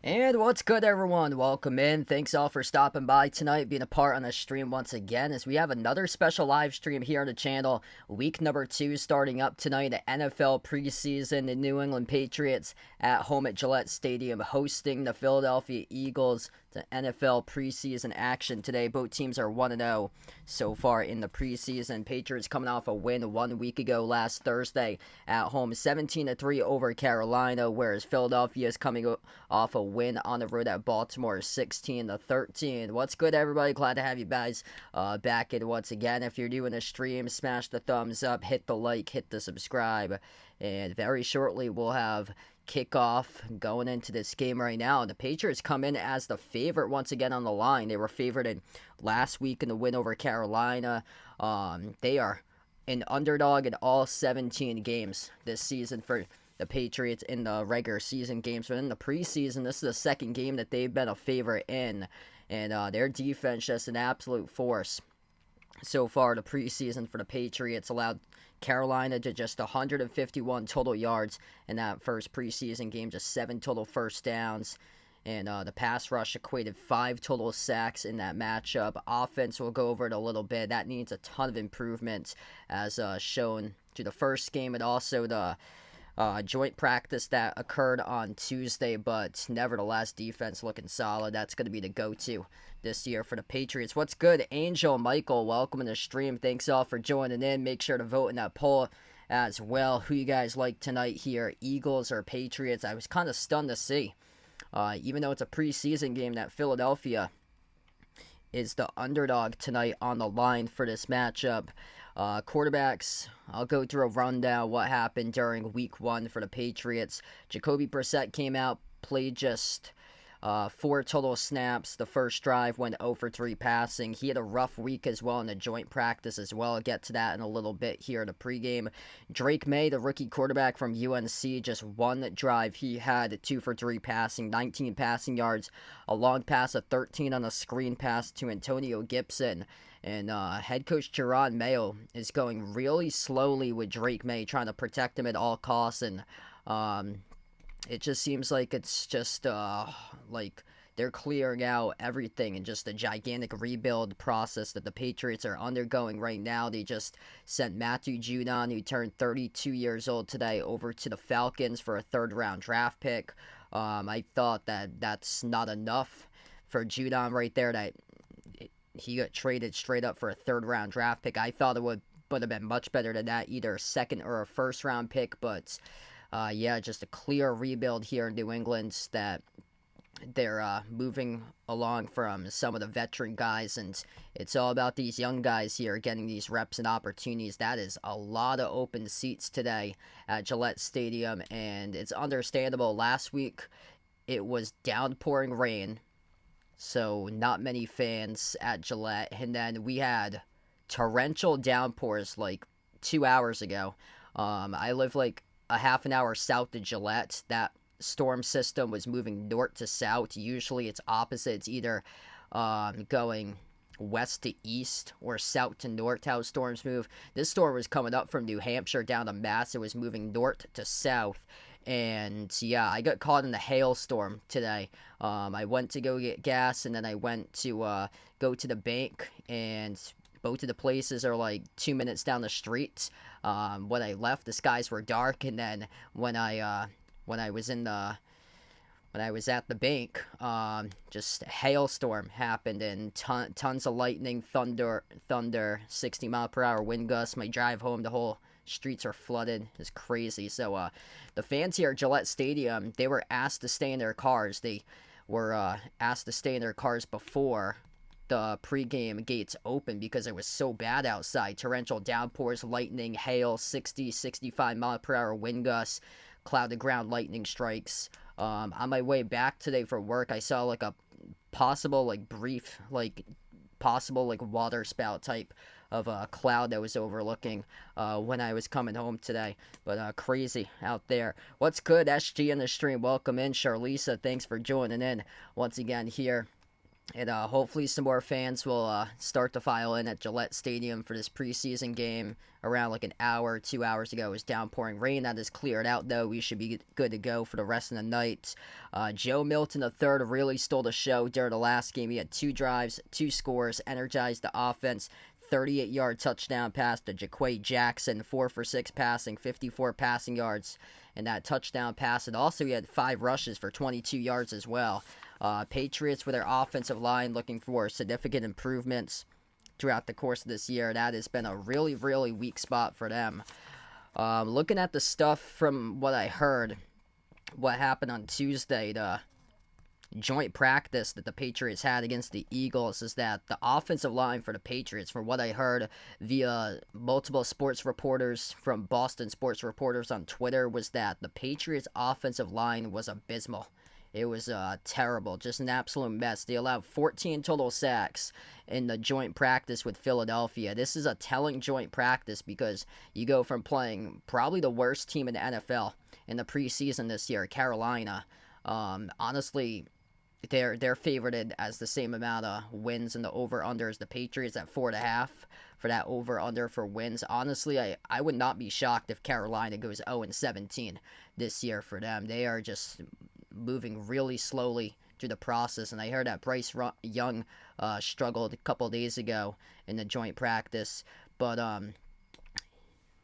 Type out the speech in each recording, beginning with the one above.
And what's good, everyone? Welcome in. Thanks all for stopping by tonight, being a part on the stream once again, as we have another special live stream here on the channel. Week number 2 starting up tonight, the NFL preseason. The New England Patriots at home at Gillette Stadium hosting the Philadelphia Eagles. The NFL preseason action today. Both teams are 1-0 so far in the preseason. Patriots coming off a win 1 week ago last Thursday at home, 17-3 over Carolina, whereas Philadelphia is coming off a win on the road at Baltimore, 16-13. What's good, everybody? Glad to have you guys back in once again. If you're doing a stream, smash the thumbs up, hit the like, hit the subscribe, and very shortly we'll have kickoff going into this game right now. The Patriots come in as the favorite once again on the line. They were favored in last week in the win over Carolina. They are an underdog in all 17 games this season for the Patriots in the regular season games. But in the preseason, this is the second game that they've been a favorite in. And their defense just an absolute force. So far, the preseason for the Patriots allowed Carolina to just 151 total yards in that first preseason game, just 7 total first downs. And the pass rush equated 5 total sacks in that matchup. Offense, we'll go over it a little bit. That needs a ton of improvement as shown through the first game and also the joint practice that occurred on Tuesday, but nevertheless, defense looking solid. That's going to be the go-to this year for the Patriots. What's good, Angel Michael? Welcome to the stream. Thanks all for joining in. Make sure to vote in that poll as well. Who you guys like tonight here, Eagles or Patriots? I was kind of stunned to see, even though it's a preseason game, that Philadelphia is the underdog tonight on the line for this matchup. Quarterbacks, I'll go through a rundown what happened during week 1 for the Patriots. Jacoby Brissett came out, played just 4 total snaps. The first drive went 0 for 3 passing. He had a rough week as well in the joint practice as well. I'll get to that in a little bit here in the pregame. Drake May, the rookie quarterback from UNC, just one drive. He had 2 for 3 passing, 19 passing yards, a long pass of 13 on a screen pass to Antonio Gibson. And head coach Jerron Mayo is going really slowly with Drake May, trying to protect him at all costs. And it just seems like it's just like they're clearing out everything and just a gigantic rebuild process that the Patriots are undergoing right now. They just sent Matthew Judon, who turned 32 years old today, over to the Falcons for a third-round draft pick. I thought that's not enough for Judon right there, that he got traded straight up for a third-round draft pick. I thought it would have been much better than that, either a second or a first-round pick. But, yeah, just a clear rebuild here in New England, that they're moving along from some of the veteran guys, and it's all about these young guys here getting these reps and opportunities. That is a lot of open seats today at Gillette Stadium, and it's understandable. Last week, it was downpouring rain, so not many fans at Gillette. And then we had torrential downpours like 2 hours ago. I live like a half an hour south of Gillette. That storm system was moving north to south. Usually it's opposite. It's either going west to east or south to north, how storms move. This storm was coming up from New Hampshire down to Mass. It was moving north to south. And yeah, I got caught in the hailstorm today. I went to go get gas, and then I went to go to the bank, and both of the places are like 2 minutes down the street. When I left, the skies were dark, and then when I was at the bank, just a hailstorm happened, and tons of lightning, thunder, 60-mile-per-hour wind gusts. My drive home, the whole streets are flooded. It's crazy. So the fans here at Gillette Stadium, they were asked to stay in their cars. They were asked to stay in their cars before the pregame gates opened because it was so bad outside. Torrential downpours, lightning, hail, 65-mile-per-hour wind gusts, cloud-to ground lightning strikes. On my way back today for work, I saw like a possible water spout type of a cloud that was overlooking when I was coming home today. But crazy out there. What's good, SG in the stream? Welcome in. Charlisa, thanks for joining in once again here And hopefully some more fans will start to file in at Gillette Stadium for this preseason game. Around like an hour, 2 hours ago, it was downpouring rain. That is cleared out, though. We should be good to go for the rest of the night. Joe Milton III really stole the show during the last game. He had 2 drives, 2 scores, energized the offense. 38-yard touchdown pass to Jaquay Jackson, 4 for 6 passing, 54 passing yards, and that touchdown pass. And also he had 5 rushes for 22 yards as well. Patriots with their offensive line looking for significant improvements throughout the course of this year. That has been a really, really weak spot for them. Looking at the stuff from what I heard, what happened on Tuesday, the joint practice that the Patriots had against the Eagles, is that the offensive line for the Patriots, from what I heard via multiple sports reporters from Boston sports reporters on Twitter, was that the Patriots offensive line was abysmal. It was terrible, just an absolute mess. They allowed 14 total sacks in the joint practice with Philadelphia. This is a telling joint practice because you go from playing probably the worst team in the NFL in the preseason this year, Carolina. Honestly, they're favorited as the same amount of wins in the over-under as the Patriots at 4.5 for that over-under for wins. Honestly, I would not be shocked if Carolina goes 0-17 this year for them. They are just moving really slowly through the process, and I heard that Bryce Young struggled a couple days ago in the joint practice, but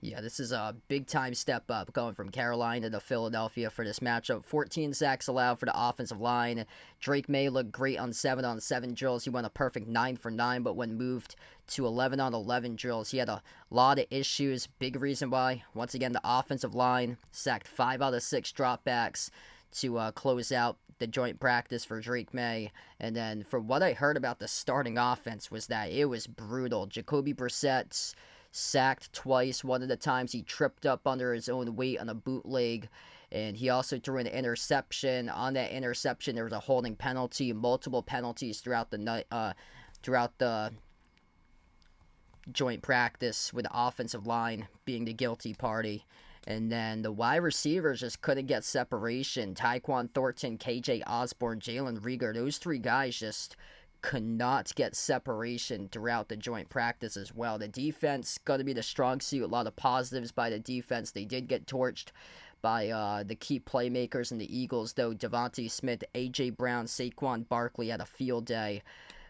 yeah, this is a big-time step up going from Carolina to Philadelphia for this matchup. 14 sacks allowed for the offensive line. Drake May looked great on 7-on-7 drills. He went a perfect 9 for 9, but when moved to 11-on-11 drills, he had a lot of issues. Big reason why, once again, the offensive line sacked 5 out of 6 dropbacks to close out the joint practice for Drake May. And then from what I heard about the starting offense was that it was brutal. Jacoby Brissett sacked twice. One of the times he tripped up under his own weight on a bootleg, and he also threw an interception. On that interception, there was a holding penalty, multiple penalties throughout the night, throughout the joint practice, with the offensive line being the guilty party. And then the wide receivers just couldn't get separation. Tyquan Thornton, KJ Osborne, Jalen Reagor, those 3 guys just could not get separation throughout the joint practice as well. The defense got to be the strong suit. A lot of positives by the defense. They did get torched by the key playmakers in the Eagles, though. Devontae Smith, A.J. Brown, Saquon Barkley had a field day.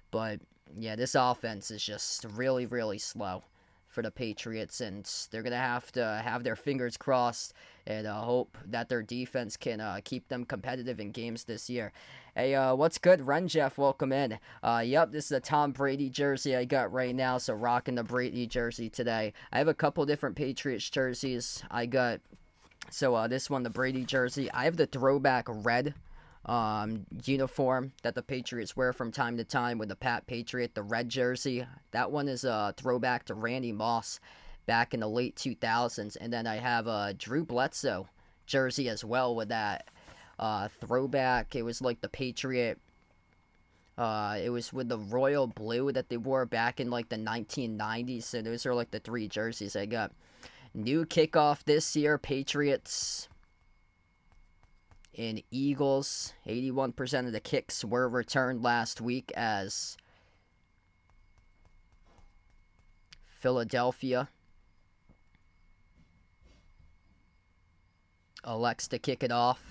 But yeah, this offense is just really, really slow for the Patriots, and they're going to have their fingers crossed and hope that their defense can keep them competitive in games this year. Hey, what's good? Ren Jeff, welcome in. Yep, this is a Tom Brady jersey I got right now, so rocking the Brady jersey today. I have a couple different Patriots jerseys I got. So this one, the Brady jersey. I have the throwback red uniform that the Patriots wear from time to time with the Pat Patriot, the red jersey. That one is a throwback to Randy Moss back in the late 2000s. And then I have a Drew Bledsoe jersey as well with that throwback. It was like the Patriot. It was with the royal blue that they wore back in like the 1990s. So those are like the 3 jerseys I got. New kickoff this year, Patriots and Eagles. 81% of the kicks were returned last week as Philadelphia elects to kick it off,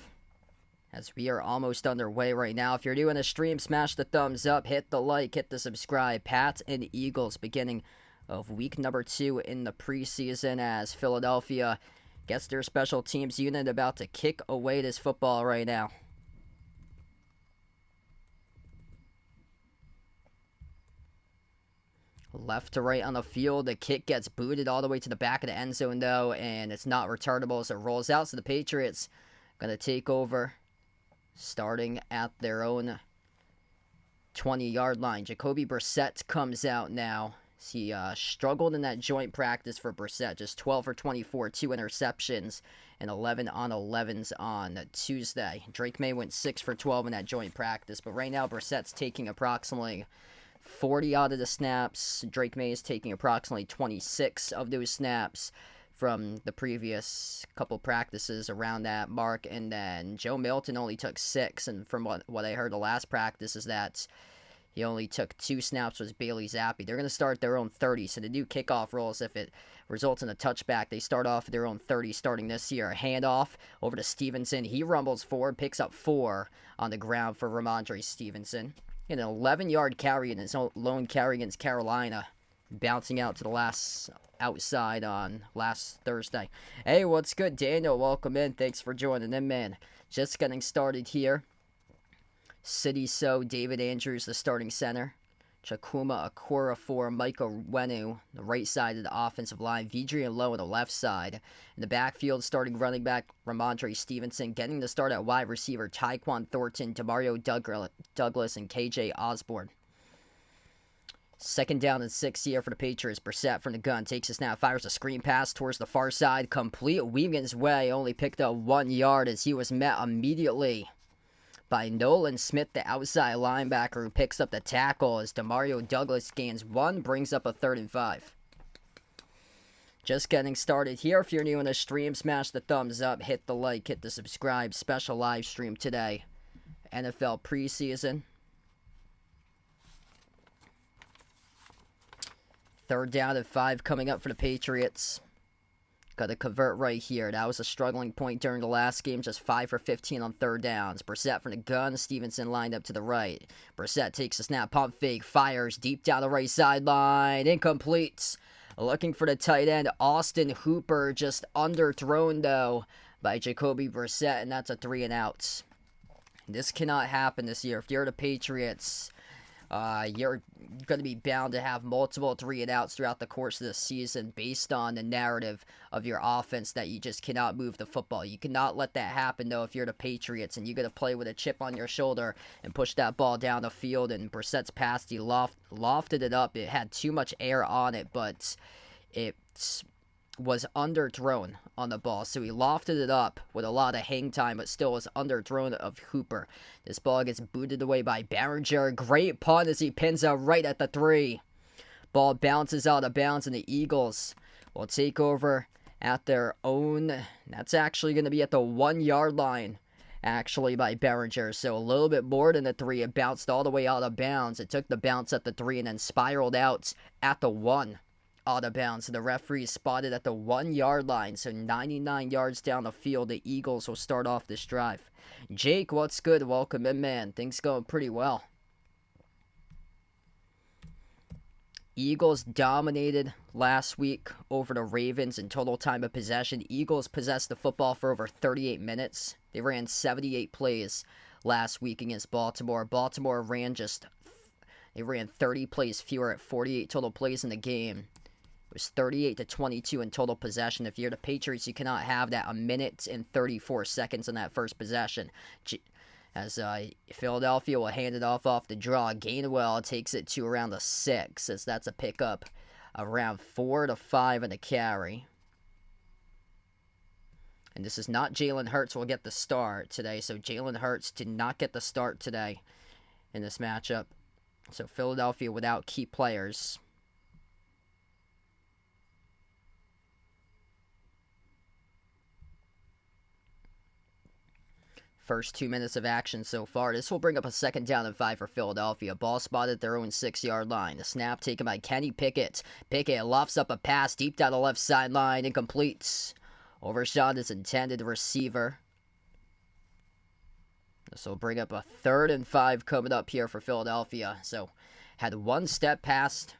as we are almost underway right now. If you're doing a stream, smash the thumbs up, hit the like, hit the subscribe. Pats and Eagles beginning of week number 2 in the preseason, as Philadelphia gets their special teams unit about to kick away this football right now. Left to right on the field. The kick gets booted all the way to the back of the end zone, though, and it's not returnable, so it rolls out. So the Patriots going to take over, starting at their own 20-yard line. Jacoby Brissett comes out now. He struggled in that joint practice for Brissett. Just 12 for 24, 2 interceptions, and 11-on-11s on Tuesday. Drake May went 6 for 12 in that joint practice, but right now Brissett's taking approximately 40 out of the snaps. Drake May is taking approximately 26 of those snaps from the previous couple practices around that mark, and then Joe Milton only took 6, and from what I heard the last practice is that He only took 2 snaps, was Bailey Zappi. They're going to start their own 30. So the new kickoff rules, if it results in a touchback, they start off at their own 30 starting this year. A handoff over to Stevenson. He rumbles forward, picks up 4 on the ground for Ramondre Stevenson. An 11-yard carry in his own lone carry against Carolina. Bouncing out to the last outside on last Thursday. Hey, what's good, Daniel? Welcome in. Thanks for joining in, man. Just getting started here. City So, David Andrews, the starting center. Chakuma Akora for Michael Wenu, the right side of the offensive line. Vidrian Lowe on the left side. In the backfield, starting running back Ramondre Stevenson. Getting the start at wide receiver, Tyquan Thornton, Demario Douglas, and KJ Osborne. 2nd down and 6 here for the Patriots. Brissett from the gun takes a snap, fires a screen pass towards the far side. Complete, weaving his way, only picked up 1 yard as he was met immediately by Nolan Smith, the outside linebacker, who picks up the tackle as Demario Douglas gains 1, brings up a 3rd and 5. Just getting started here. If you're new in the stream, smash the thumbs up, hit the like, hit the subscribe. Special live stream today. NFL preseason. 3rd down and 5 coming up for the Patriots. Got to convert right here. That was a struggling point during the last game. Just 5 for 15 on 3rd downs. Brissett from the gun. Stevenson lined up to the right. Brissett takes a snap. Pump fake. Fires deep down the right sideline. Incomplete. Looking for the tight end. Austin Hooper just underthrown, though, by Jacoby Brissett. And that's a 3 and out. This cannot happen this year. If you're the Patriots, you're going to be bound to have multiple 3 and outs throughout the course of the season based on the narrative of your offense that you just cannot move the football. You cannot let that happen, though, if you're the Patriots and you're going to play with a chip on your shoulder and push that ball down the field. And Brissett's pass, he lofted it up. It had too much air on it, but it was underthrown on the ball. So he lofted it up with a lot of hang time, but still was underthrown of Hooper. This ball gets booted away by Barringer. Great punt as he pins out right at the 3. Ball bounces out of bounds, and the Eagles will take over at their own. That's actually going to be at the 1-yard line, actually, by Barringer. So a little bit more than the 3. It bounced all the way out of bounds. It took the bounce at the 3 and then spiraled out at the 1. Out of bounds. So the referee spotted at the 1-yard line. So 99 yards down the field, the Eagles will start off this drive. Jake, what's good? Welcome in, man. Things going pretty well. Eagles dominated last week over the Ravens in total time of possession. Eagles possessed the football for over 38 minutes. They ran 78 plays last week against Baltimore. Baltimore ran 30 plays fewer at 48 total plays in the game. It was 38-22 in total possession. If you're the Patriots, you cannot have that. 1 minute and 34 seconds in that first possession. As Philadelphia will hand it off the draw. Gainwell takes it to around the 6, as that's a pickup around 4 to 5 in the carry. And this is not Jalen Hurts will get the start today. So Jalen Hurts did not get the start today in this matchup. So Philadelphia without key players. First 2 minutes of action so far. This will bring up a 2nd down and 5 for Philadelphia. Ball spotted at their own 6-yard line. The snap taken by Kenny Pickett. Pickett lofts up a pass deep down the left sideline and completes. Overshot his intended receiver. This will bring up a 3rd and 5 coming up here for Philadelphia. So had 1 step past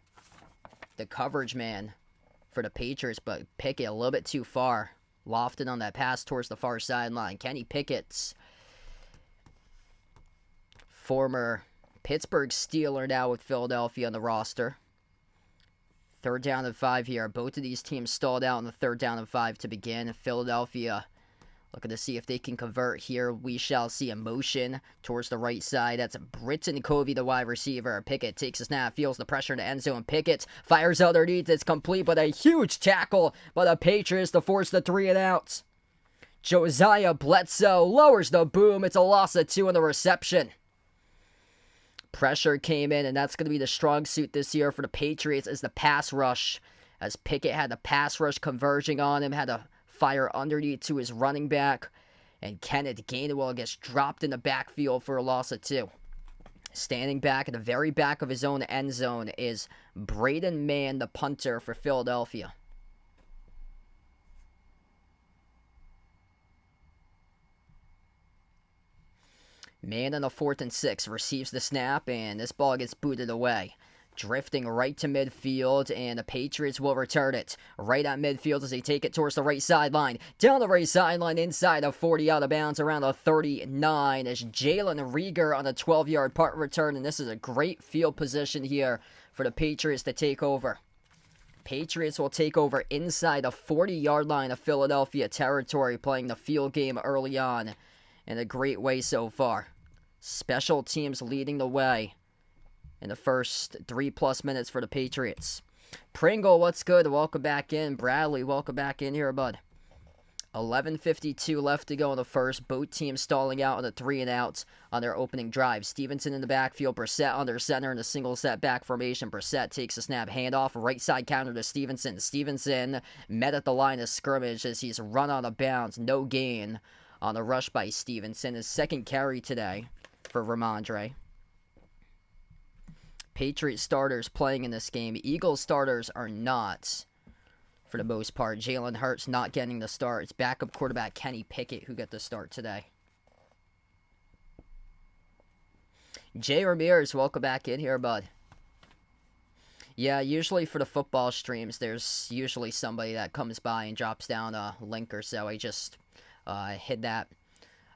the coverage man for the Patriots, but Pickett a little bit too far. Lofted on that pass towards the far sideline. Kenny Pickett's former Pittsburgh Steeler now with Philadelphia on the roster. 3rd down and 5 here. Both of these teams stalled out on the 3rd down and 5 to begin. Philadelphia looking to see if they can convert here. We shall see a motion towards the right side. That's Britton Covey, the wide receiver. Pickett takes a snap, feels the pressure in the end zone. Pickett fires underneath. It's complete, but a huge tackle by the Patriots to force the 3 and outs. Josiah Bledsoe lowers the boom. It's a loss of 2 in the reception. Pressure came in, and that's going to be the strong suit this year for the Patriots is the pass rush. As Pickett had the pass rush converging on him, had to fire underneath to his running back, and Kenneth Gainwell gets dropped in the backfield for a loss of 2. Standing back at the very back of his own end zone is Braden Mann, the punter for Philadelphia. Man on a 4th and 6 receives the snap, and this ball gets booted away. Drifting right to midfield, and the Patriots will return it. Right at midfield as they take it towards the right sideline. Down the right sideline, inside of 40, out of bounds, around the 39, is Jalen Reagor on a 12-yard punt return, and this is a great field position here for the Patriots to take over. Patriots will take over inside the 40-yard line of Philadelphia territory, playing the field game early on in a great way so far. Special teams leading the way in the first 3+ minutes for the Patriots. Pringle, what's good? Welcome back in. Bradley, welcome back in here, bud. 11:52 left to go in the first. Both teams stalling out on the 3-and-outs on their opening drive. Stevenson in the backfield. Brissett under center in a single set back formation. Brissett takes a snap. Handoff. Right side counter to Stevenson. Stevenson met at the line of scrimmage as he's run out of bounds. No gain on the rush by Stevenson. His second carry today for Ramondre. Patriots starters playing in this game. Eagles starters are not, for the most part. Jalen Hurts not getting the start. It's backup quarterback Kenny Pickett who got the start today. Jay Ramirez, welcome back in here, bud. Yeah, usually for the football streams, there's usually somebody that comes by and drops down a link or so. I just hit that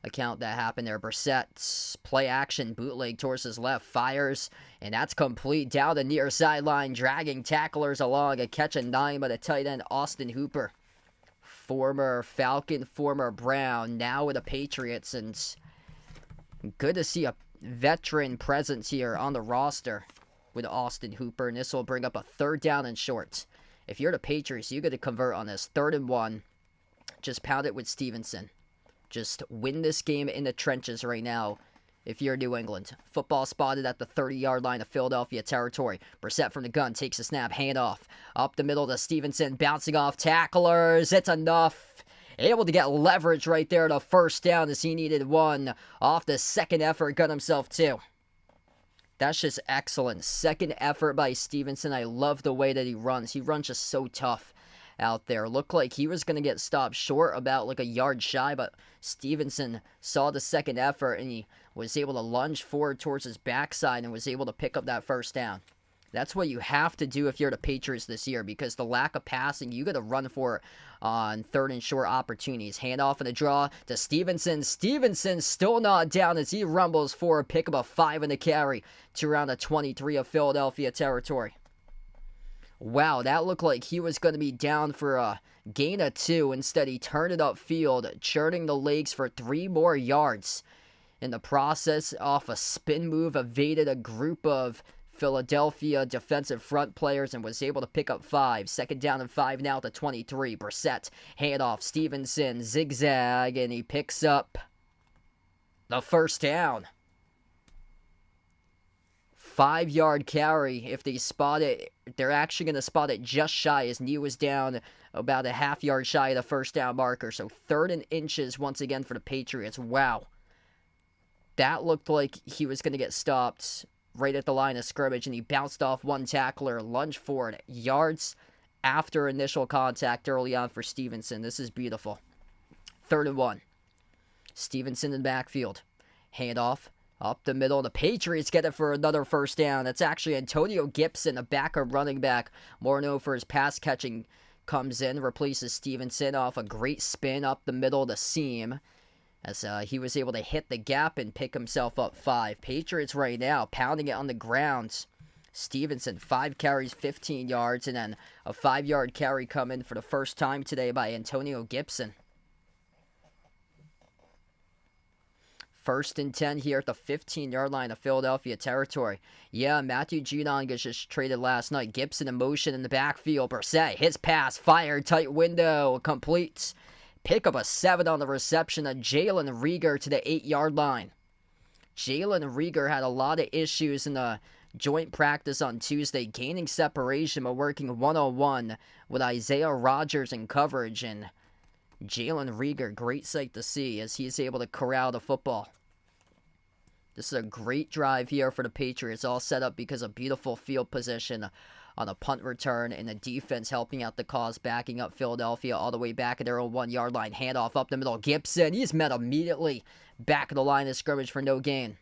account that happened there. Brissett's play action bootleg towards his left, fires, and that's complete down the near sideline, dragging tacklers along. A catch and 9 by the tight end Austin Hooper, former Falcon, former Brown, now with the Patriots, and good to see a veteran presence here on the roster with Austin Hooper, and this will bring up a 3rd down and short. If you're the Patriots, you got to convert on this. 3rd and 1. Just pound it with Stevenson. Just win this game in the trenches right now if you're New England. Football spotted at the 30-yard line of Philadelphia territory. Brissett from the gun takes a snap, handoff. Up the middle to Stevenson, bouncing off tacklers. It's enough. Able to get leverage right there to 1st down as he needed 1. Off the second effort, got himself 2. That's just excellent. Second effort by Stevenson. I love the way that he runs. He runs just so tough out there. Looked like he was going to get stopped short, about like a yard shy, but Stevenson saw the second effort and he was able to lunge forward towards his backside and was able to pick up that 1st down. That's what you have to do if you're the Patriots this year, because the lack of passing, you got to run for it on 3rd and short opportunities. Handoff and a draw to Stevenson. Stevenson still not down as he rumbles for a pick up a 5 in the carry to around the 23 of Philadelphia territory. Wow, that looked like he was going to be down for a gain of 2. Instead, he turned it upfield, churning the legs for 3 more yards. In the process, off a spin move, evaded a group of Philadelphia defensive front players and was able to pick up 5. 2nd down and 5 now to 23. Brissett, handoff, Stevenson, zigzag, and he picks up the 1st down. 5-yard carry. If they spot it, they're actually going to spot it just shy. His knee was down about a half-yard shy of the 1st down marker. So 3rd and inches once again for the Patriots. Wow. That looked like he was going to get stopped right at the line of scrimmage, and he bounced off one tackler, lunged forward, yards after initial contact early on for Stevenson. This is beautiful. 3rd and 1. Stevenson in the backfield. Handoff. Up the middle, the Patriots get it for another 1st down. That's actually Antonio Gibson, a backup running back, more known for his pass catching, comes in, replaces Stevenson off a great spin up the middle of the seam, as he was able to hit the gap and pick himself up 5. Patriots right now pounding it on the ground. Stevenson, 5 carries, 15 yards, and then a 5-yard carry coming for the first time today by Antonio Gibson. 1st and 10 here at the 15-yard line of Philadelphia territory. Yeah, Matthew Judon gets just traded last night. Gibson in motion in the backfield. Brissett, his pass, fired, tight window, complete. Pick up a 7 on the reception of Jalen Reagor to the 8-yard line. Jalen Reagor had a lot of issues in the joint practice on Tuesday, gaining separation but working one-on-one with Isaiah Rodgers in coverage, and Jalen Reagor, great sight to see as he's able to corral the football. This is a great drive here for the Patriots, all set up because of beautiful field position on a punt return, and the defense helping out the cause, backing up Philadelphia all the way back at their own 1-yard line. Handoff up the middle. Gibson, he's met immediately back of the line of scrimmage for no gain.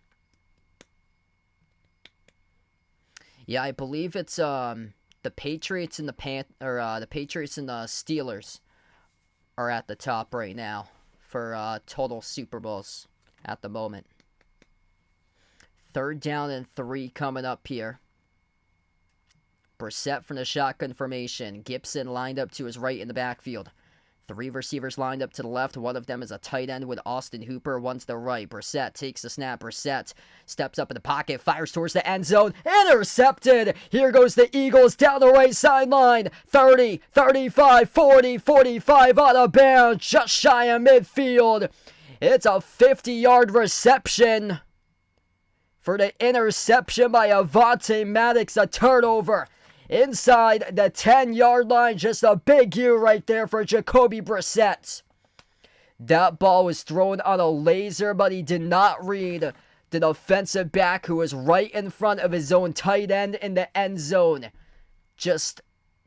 Yeah, I believe it's the Patriots and the Patriots and the Steelers are at the top right now for total Super Bowls at the moment. 3rd down and 3 coming up here. Brissett from the shotgun formation. Gibson lined up to his right in the backfield. 3 receivers lined up to the left. One of them is a tight end with Austin Hooper. One to the right. Brissett takes the snap. Brissett steps up in the pocket, fires towards the end zone. Intercepted! Here goes the Eagles down the right sideline. 30, 35, 40, 45 out of bounds. Just shy of midfield. It's a 50-yard reception for the interception by Avonte Maddox. A turnover inside the 10-yard line. Just a big U right there for Jacoby Brissett. That ball was thrown on a laser, but he did not read the defensive back who was right in front of his own tight end in the end zone. Just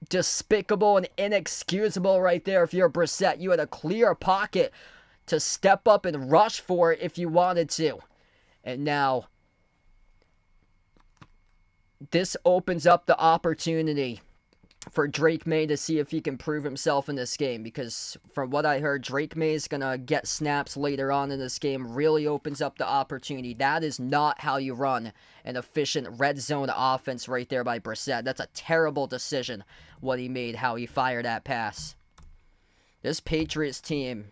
despicable and inexcusable right there if you're Brissett. You had a clear pocket to step up and rush for it if you wanted to. And now this opens up the opportunity for Drake May to see if he can prove himself in this game, because from what I heard, Drake May is going to get snaps later on in this game. Really opens up the opportunity. That is not how you run an efficient red zone offense right there by Brissett. That's a terrible decision what he made, how he fired that pass. This Patriots team,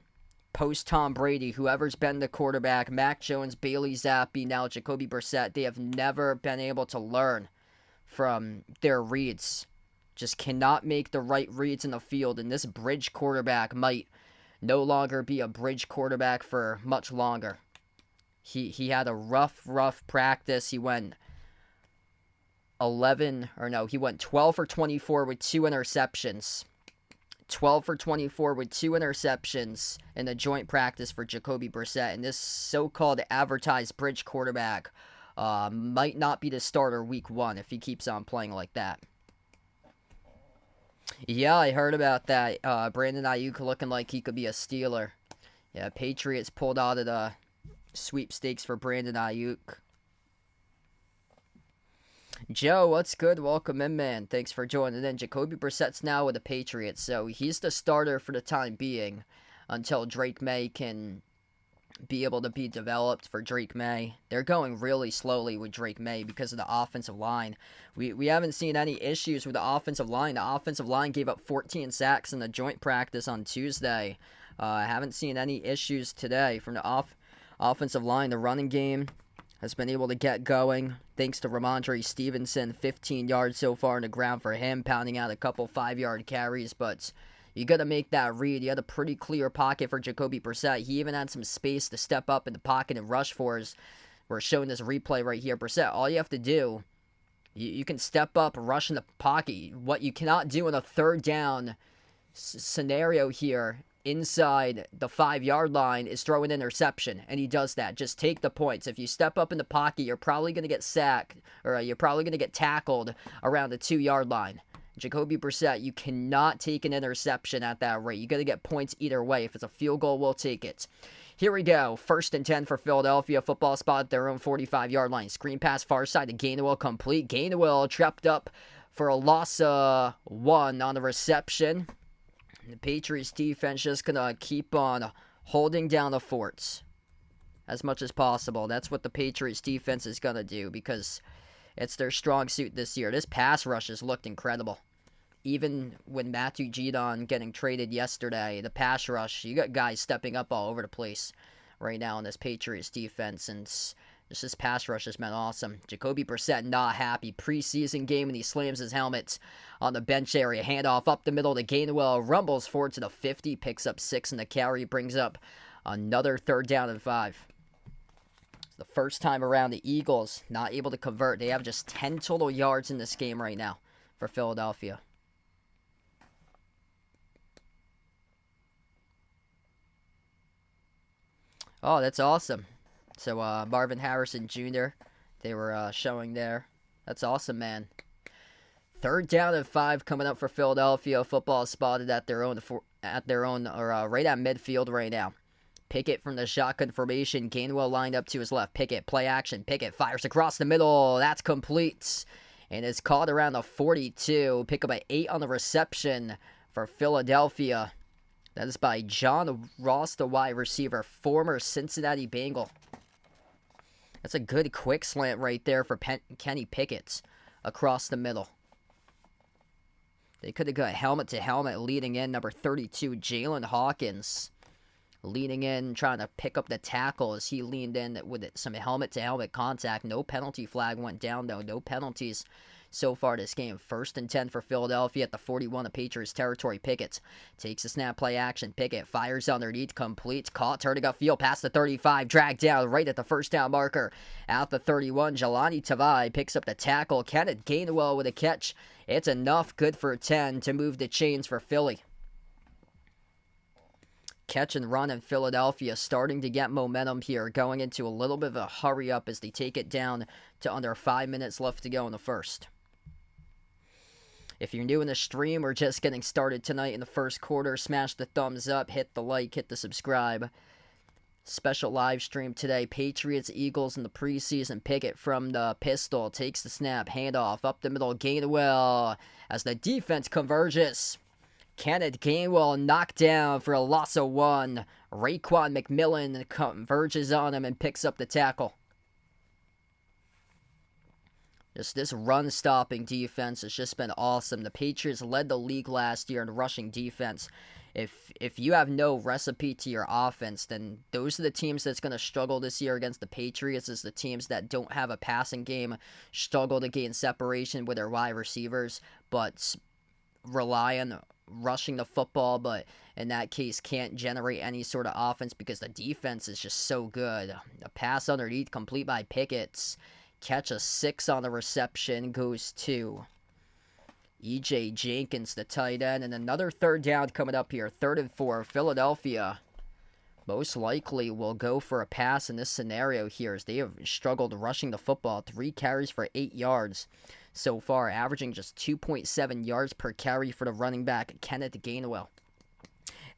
post Tom Brady, whoever's been the quarterback, Mac Jones, Bailey Zappi, now Jacoby Brissett, they have never been able to learn from their reads. Just cannot make the right reads in the field, and this bridge quarterback might no longer be a bridge quarterback for much longer. He had a rough practice. He went 12 for 24 with 2 interceptions. 12 for 24 with 2 interceptions in the joint practice for Jacoby Brissett, and this so-called advertised bridge quarterback might not be the starter week 1 if he keeps on playing like that. Yeah, I heard about that. Brandon Ayuk looking like he could be a Steeler. Yeah, Patriots pulled out of the sweepstakes for Brandon Ayuk. Joe, what's good? Welcome in, man. Thanks for joining in. Jacoby Brissett's now with the Patriots, so he's the starter for the time being until Drake May can be able to be developed for Drake May. They're going really slowly with Drake May because of the offensive line. We haven't seen any issues with the offensive line. The offensive line gave up 14 sacks in the joint practice on Tuesday. I haven't seen any issues today from the offensive line. The running game has been able to get going thanks to Ramondre Stevenson. 15 yards so far on the ground for him, pounding out a couple 5-yard carries, but you got to make that read. You had a pretty clear pocket for Jacoby Brissett. He even had some space to step up in the pocket and rush for us. We're showing this replay right here. Brissett, all you have to do, you can step up, rush in the pocket. What you cannot do in a 3rd down scenario here inside the 5-yard line is throw an interception, and he does that. Just take the points. If you step up in the pocket, you're probably going to get sacked, or you're probably going to get tackled around the 2-yard line. Jacoby Brissett, you cannot take an interception at that rate. You got to get points either way. If it's a field goal, we'll take it. Here we go. 1st and 10 for Philadelphia. Football spot at their own 45-yard line. Screen pass far side to Gainwell, complete. Gainwell trapped up for a loss of 1 on the reception. The Patriots defense just going to keep on holding down the forts as much as possible. That's what the Patriots defense is going to do because it's their strong suit this year. This pass rush has looked incredible. Even when Matthew Judon getting traded yesterday, the pass rush, you got guys stepping up all over the place right now in this Patriots defense, and just this pass rush has been awesome. Jacoby Brissett not happy. Preseason game, and he slams his helmet on the bench area. Handoff up the middle to Gainwell. Rumbles forward to the 50, picks up 6 in the carry, brings up another 3rd down and 5. The first time around, the Eagles not able to convert. They have just 10 total yards in this game right now for Philadelphia. Oh, that's awesome. So Marvin Harrison Jr., they were showing there. That's awesome, man. 3rd down and 5 coming up for Philadelphia. Football spotted at their own right at midfield right now. Pickett from the shotgun formation. Gainwell lined up to his left. Pickett, play action. Pickett fires across the middle. That's complete. And is caught around the 42. Pick up at 8 on the reception for Philadelphia. That is by John Ross, the wide receiver, former Cincinnati Bengal. That's a good quick slant right there for Kenny Pickett across the middle. They could have got helmet to helmet leading in. Number 32, Jalen Hawkins, leaning in, trying to pick up the tackle as he leaned in with some helmet-to-helmet contact. No penalty flag went down, though. No penalties so far this game. 1st and 10 for Philadelphia at the 41 of Patriots territory. Pickett takes a snap, play action. Pickett fires underneath, complete, caught, turning upfield, past the 35, dragged down right at the first down marker. At the 31, Jelani Tavai picks up the tackle. Kenneth Gainwell with a catch. It's enough, good for 10 to move the chains for Philly. Catch and run in Philadelphia starting to get momentum here, going into a little bit of a hurry up as they take it down to under 5 minutes left to go in the first. If you're new in the stream or just getting started tonight in the first quarter, smash the thumbs up, hit the like, hit the subscribe. Special live stream today. Patriots, Eagles in the preseason. Pickett from the pistol takes the snap, handoff up the middle. Gainwell as the defense converges. Kenneth Gainwell knocked down for a loss of 1. Raekwon McMillan converges on him and picks up the tackle. Just this run-stopping defense has just been awesome. The Patriots led the league last year in rushing defense. If you have no recipe to your offense, then those are the teams that's going to struggle this year against the Patriots, is the teams that don't have a passing game, struggle to gain separation with their wide receivers, but rely on rushing the football, but in that case can't generate any sort of offense because the defense is just so good. A pass underneath, complete by Pickett. Catch a 6 on the reception, goes to E.J. Jenkins, the tight end, and another 3rd down coming up here. 3rd and 4, Philadelphia most likely will go for a pass in this scenario here as they have struggled rushing the football. 3 carries for 8 yards so far, averaging just 2.7 yards per carry for the running back, Kenneth Gainwell.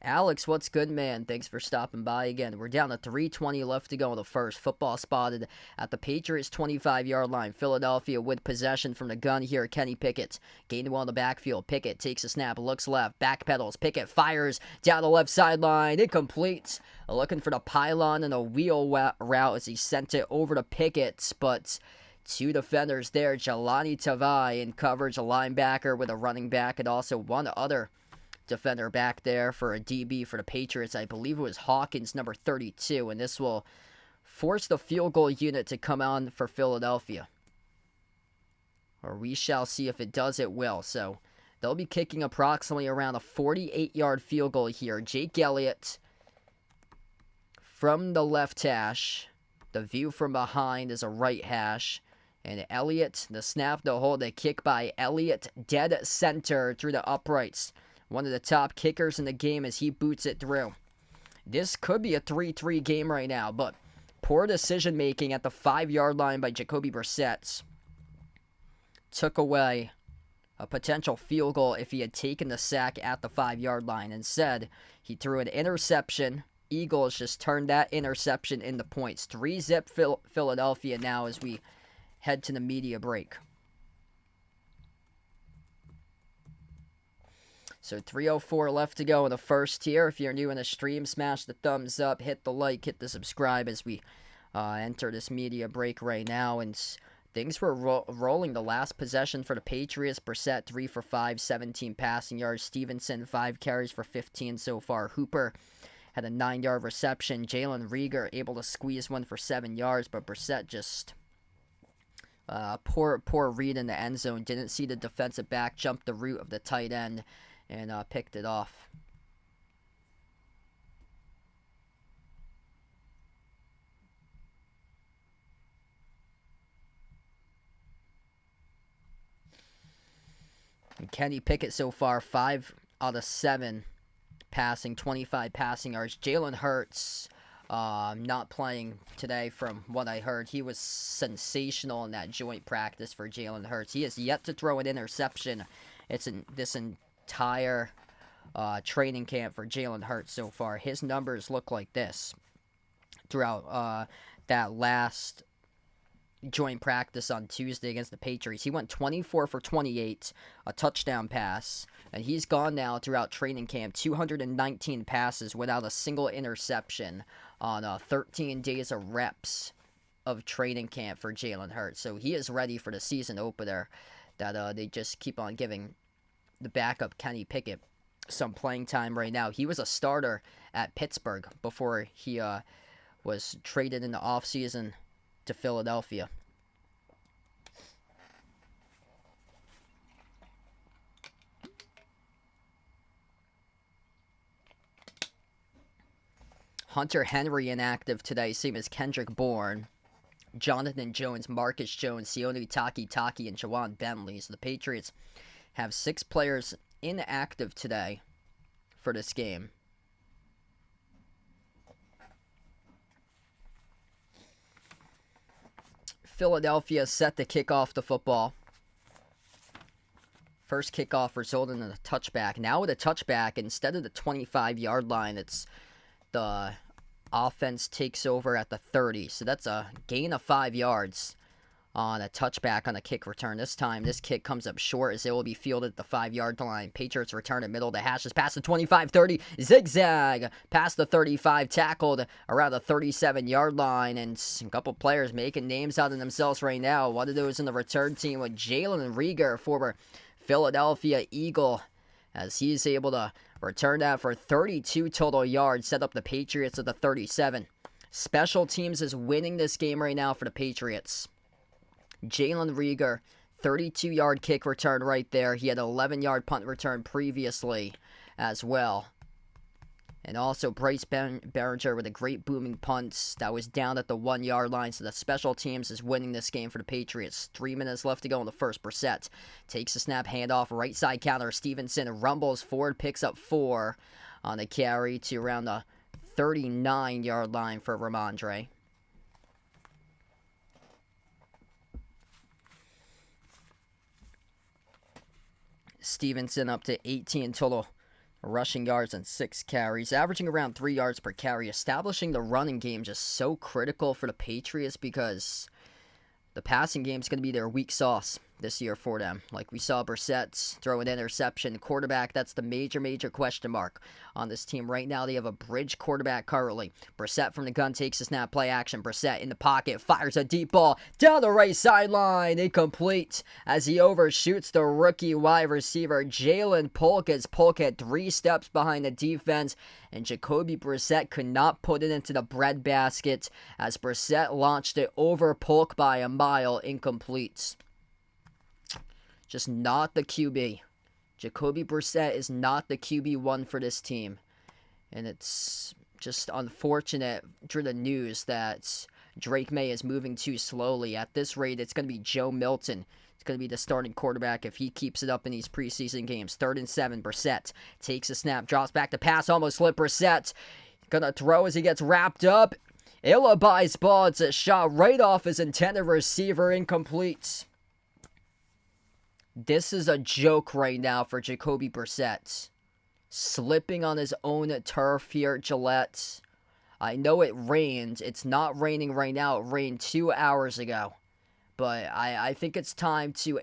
Alex, what's good, man? Thanks for stopping by again. We're down to 3:20 left to go in the first. Football spotted at the Patriots' 25-yard line. Philadelphia with possession from the gun here. Kenny Pickett. Gainwell in the backfield. Pickett takes a snap, looks left, backpedals. Pickett fires down the left sideline. Incomplete. Looking for the pylon and a wheel route as he sent it over to Pickett, but 2 defenders there. Jelani Tavai in coverage, a linebacker with a running back, and also one other defender back there for a DB for the Patriots. I believe it was Hawkins, number 32, and this will force the field goal unit to come on for Philadelphia. Or we shall see. If it does, it will. So they'll be kicking approximately around a 48-yard field goal here. Jake Elliott from the left hash. The view from behind is a right hash. And Elliott, the snap, the hold, the kick by Elliott, dead center through the uprights. One of the top kickers in the game as he boots it through. This could be a 3-3 game right now, but poor decision-making at the 5-yard line by Jacoby Brissett took away a potential field goal if he had taken the sack at the 5-yard line. Instead, he threw an interception. Eagles just turned that interception into points. 3-zip Philadelphia now as we head to the media break. So 3:04 left to go in the first here. If you're new in the stream, smash the thumbs up, hit the like, hit the subscribe as we enter this media break right now. And things were rolling the last possession for the Patriots. Brissett 3 for 5, 17 passing yards. Stevenson 5 carries for 15 so far. Hooper had a 9-yard reception. Jalen Reagor able to squeeze one for 7 yards, but Brissett just poor read in the end zone. Didn't see the defensive back jump the route of the tight end and picked it off. And Kenny Pickett so far, 5 out of 7 passing, 25 passing yards. Jalen Hurts not playing today from what I heard. He was sensational in that joint practice for Jalen Hurts. He has yet to throw an interception. It's in this entire training camp for Jalen Hurts so far. His numbers look like this throughout that last joint practice on Tuesday against the Patriots. He went 24 for 28, a touchdown pass, and he's gone now throughout training camp, 219 passes without a single interception on 13 days of reps of training camp for Jalen Hurts. So he is ready for the season opener that they just keep on giving the backup Kenny Pickett some playing time right now. He was a starter at Pittsburgh before he was traded in the offseason to Philadelphia. Hunter Henry inactive today, same as Kendrick Bourne, Jonathan Jones, Marcus Jones, Sione Taki, and Jawan Bentley. So the Patriots have 6 players inactive today for this game. Philadelphia set to kick off the football. First kickoff resulted in a touchback. Now with a touchback, instead of the 25-yard line, it's the offense takes over at the 30. So that's a gain of 5 yards on a touchback on a kick return. This time, this kick comes up short as it will be fielded at the 5-yard line. Patriots return in middle of the hashes past the 25-30. Zigzag past the 35, tackled around the 37-yard line. And a couple players making names out of themselves right now. One of those in the return team with Jalen Reagor, former Philadelphia Eagle, as he's able to return that for 32 total yards, set up the Patriots at the 37. Special teams is winning this game right now for the Patriots. Jalen Reagor, 32-yard kick return right there. He had an 11-yard punt return previously as well. And also Bryce Behringer with a great booming punt that was down at the 1-yard line. So the special teams is winning this game for the Patriots. 3 minutes left to go in the first. Brissett takes the snap, handoff, right side counter. Stevenson rumbles forward, picks up 4 on the carry to around the 39-yard line for Ramondre. Stevenson up to 18 total rushing yards and 6 carries, averaging around 3 yards per carry. Establishing the running game just so critical for the Patriots because the passing game is going to be their weak sauce this year for them. Like we saw Brissett throw an interception. Quarterback, that's the major question mark on this team. Right now, they have a bridge quarterback currently. Brissett from the gun takes a snap, play action. Brissett in the pocket, fires a deep ball down the right sideline. Incomplete as he overshoots the rookie wide receiver, Jalen Polk, as Polk had 3 steps behind the defense, and Jacoby Brissett could not put it into the breadbasket as Brissett launched it over Polk by a mile. Incomplete. Just not the QB. Jacoby Brissett is not the QB1 for this team. And it's just unfortunate through the news that Drake May is moving too slowly. At this rate, it's going to be Joe Milton. It's going to be the starting quarterback if he keeps it up in these preseason games. 3rd and 7, Brissett takes a snap, drops back to pass, almost slipped. Brissett going to throw as he gets wrapped up. Ill-advised ball. It's a shot right off his intended receiver. Incomplete. This is a joke right now for Jacoby Brissett. Slipping on his own turf here at Gillette. I know it rained. It's not raining right now. It rained 2 hours ago. But I think it's time to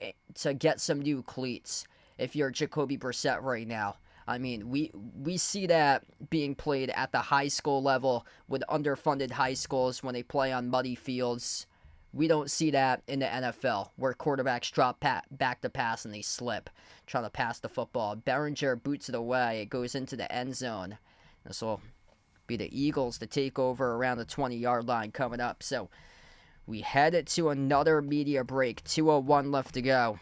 get some new cleats if you're Jacoby Brissett right now. I mean, we see that being played at the high school level with underfunded high schools when they play on muddy fields. We don't see that in the NFL, where quarterbacks drop back to pass and they slip, trying to pass the football. Behringer boots it away. It goes into the end zone. This will be the Eagles to take over around the 20-yard line coming up. So we headed to another media break. 2:01 left to go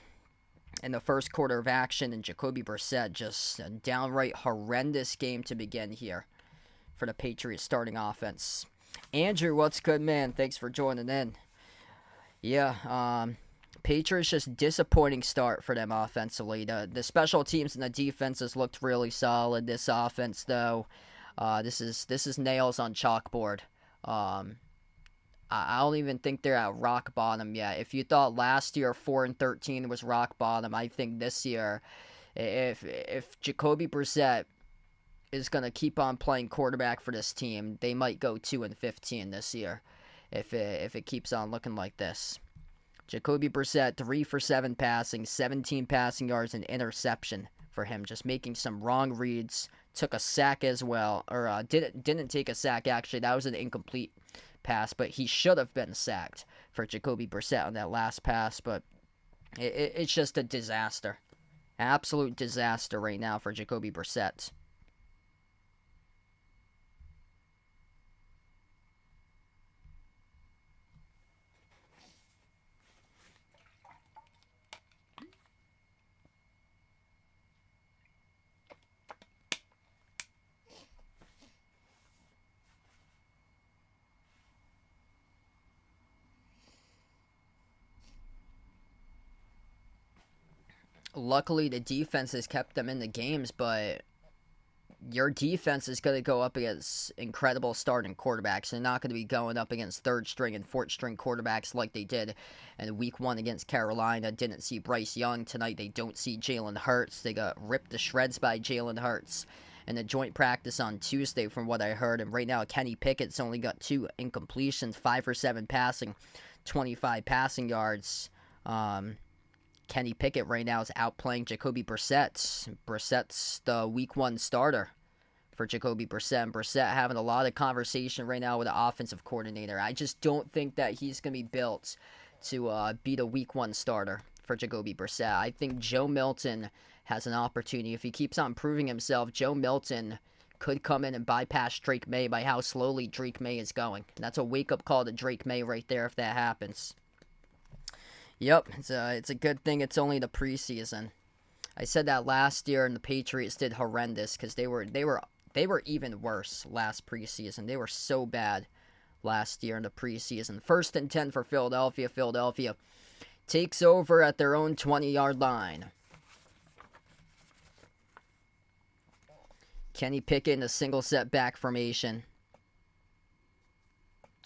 in the first quarter of action, and Jacoby Brissett, just a downright horrendous game to begin here for the Patriots starting offense. Andrew, what's good, man? Thanks for joining in. Yeah, Patriots just disappointing start for them offensively. The special teams and the defenses looked really solid. This offense, though, this is nails on chalkboard Um, I don't even think they're at rock bottom yet. If you thought last year 4-13 was rock bottom, I think this year, if Jacoby Brissett is gonna keep on playing quarterback for this team, they might go 2-15 this year, if it keeps on looking like this. Jacoby Brissett, 3 for 7 passing, 17 passing yards, and interception for him. Just making some wrong reads. Took a sack as well, or didn't take a sack actually. That was an incomplete pass, but he should have been sacked for Jacoby Brissett on that last pass. But it's just a disaster, absolute disaster right now for Jacoby Brissett. Luckily, the defense has kept them in the games, but your defense is going to go up against incredible starting quarterbacks. They're not going to be going up against third string and fourth string quarterbacks like they did in week 1 against Carolina. Didn't see Bryce Young tonight. They don't see Jalen Hurts. They got ripped to shreds by Jalen Hurts in the joint practice on Tuesday from what I heard. And right now, Kenny Pickett's only got 2 incompletions, 5 for 7 passing, 25 passing yards. Kenny Pickett right now is outplaying Jacoby Brissett. Brissett's the week 1 starter for Jacoby Brissett. And Brissett having a lot of conversation right now with the offensive coordinator. I just don't think that he's going to be built to be the week 1 starter for Jacoby Brissett. I think Joe Milton has an opportunity. If he keeps on proving himself, Joe Milton could come in and bypass Drake May by how slowly Drake May is going. And that's a wake-up call to Drake May right there if that happens. Yep, it's a good thing it's only the preseason. I said that last year, and the Patriots did horrendous because they were even worse last preseason. They were so bad last year in the preseason. 1st and 10 for Philadelphia. Philadelphia takes over at their own 20-yard line. Kenny Pickett in a single set back formation.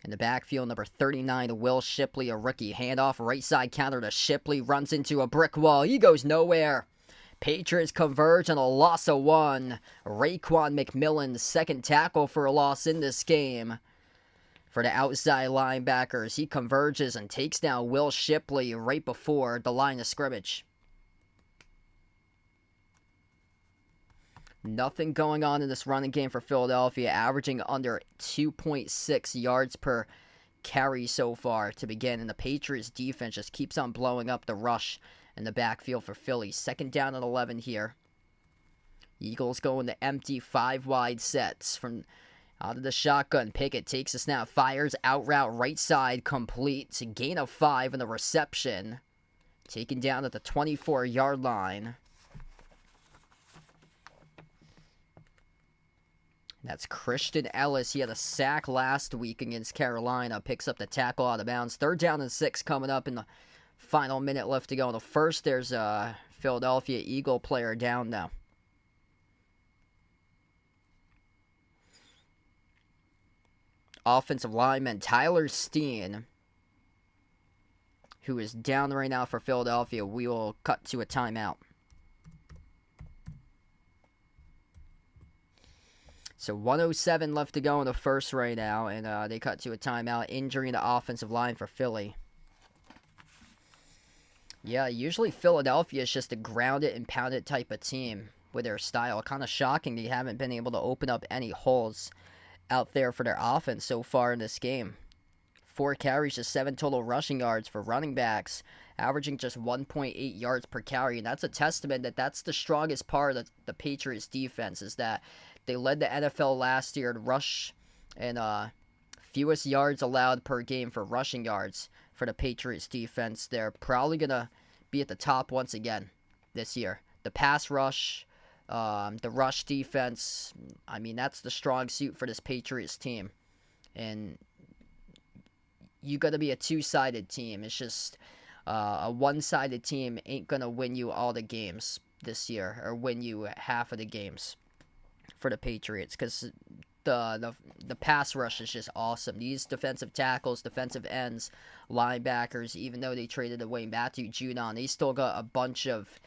In the backfield, number 39, Will Shipley, a rookie. Handoff, right side counter to Shipley. Runs into a brick wall. He goes nowhere. Patriots converge on a loss of 1. Raekwon McMillan, second tackle for a loss in this game. For the outside linebackers, he converges and takes down Will Shipley right before the line of scrimmage. Nothing going on in this running game for Philadelphia, averaging under 2.6 yards per carry so far to begin. And the Patriots defense just keeps on blowing up the rush in the backfield for Philly. 2nd down and 11 here. Eagles going to empty 5 wide sets from out of the shotgun. Pickett takes a snap, fires out route right side, complete to gain of 5 in the reception. Taken down at the 24-yard line. That's Christian Ellis. He had a sack last week against Carolina. Picks up the tackle out of bounds. 3rd down and 6 coming up in the final minute left to go. In the first, there's a Philadelphia Eagle player down now. Offensive lineman Tyler Steen, who is down right now for Philadelphia. We will cut to a timeout. So 1:07 left to go in the first right now, and they cut to a timeout, injuring the offensive line for Philly. Yeah, usually Philadelphia is just a grounded and pounded type of team with their style. Kind of shocking they haven't been able to open up any holes out there for their offense so far in this game. 4 carries, just 7 total rushing yards for running backs, averaging just 1.8 yards per carry. And that's a testament that that's the strongest part of the Patriots defense, is that they led the NFL last year in rush and fewest yards allowed per game for rushing yards for the Patriots defense. They're probably going to be at the top once again this year. The pass rush, the rush defense, I mean, that's the strong suit for this Patriots team. And you got to be a two-sided team. It's just a one-sided team ain't going to win you all the games this year or win you half of the games for the Patriots, because the pass rush is just awesome. These defensive tackles, defensive ends, linebackers, even though they traded away Matthew Judon, they still got a bunch of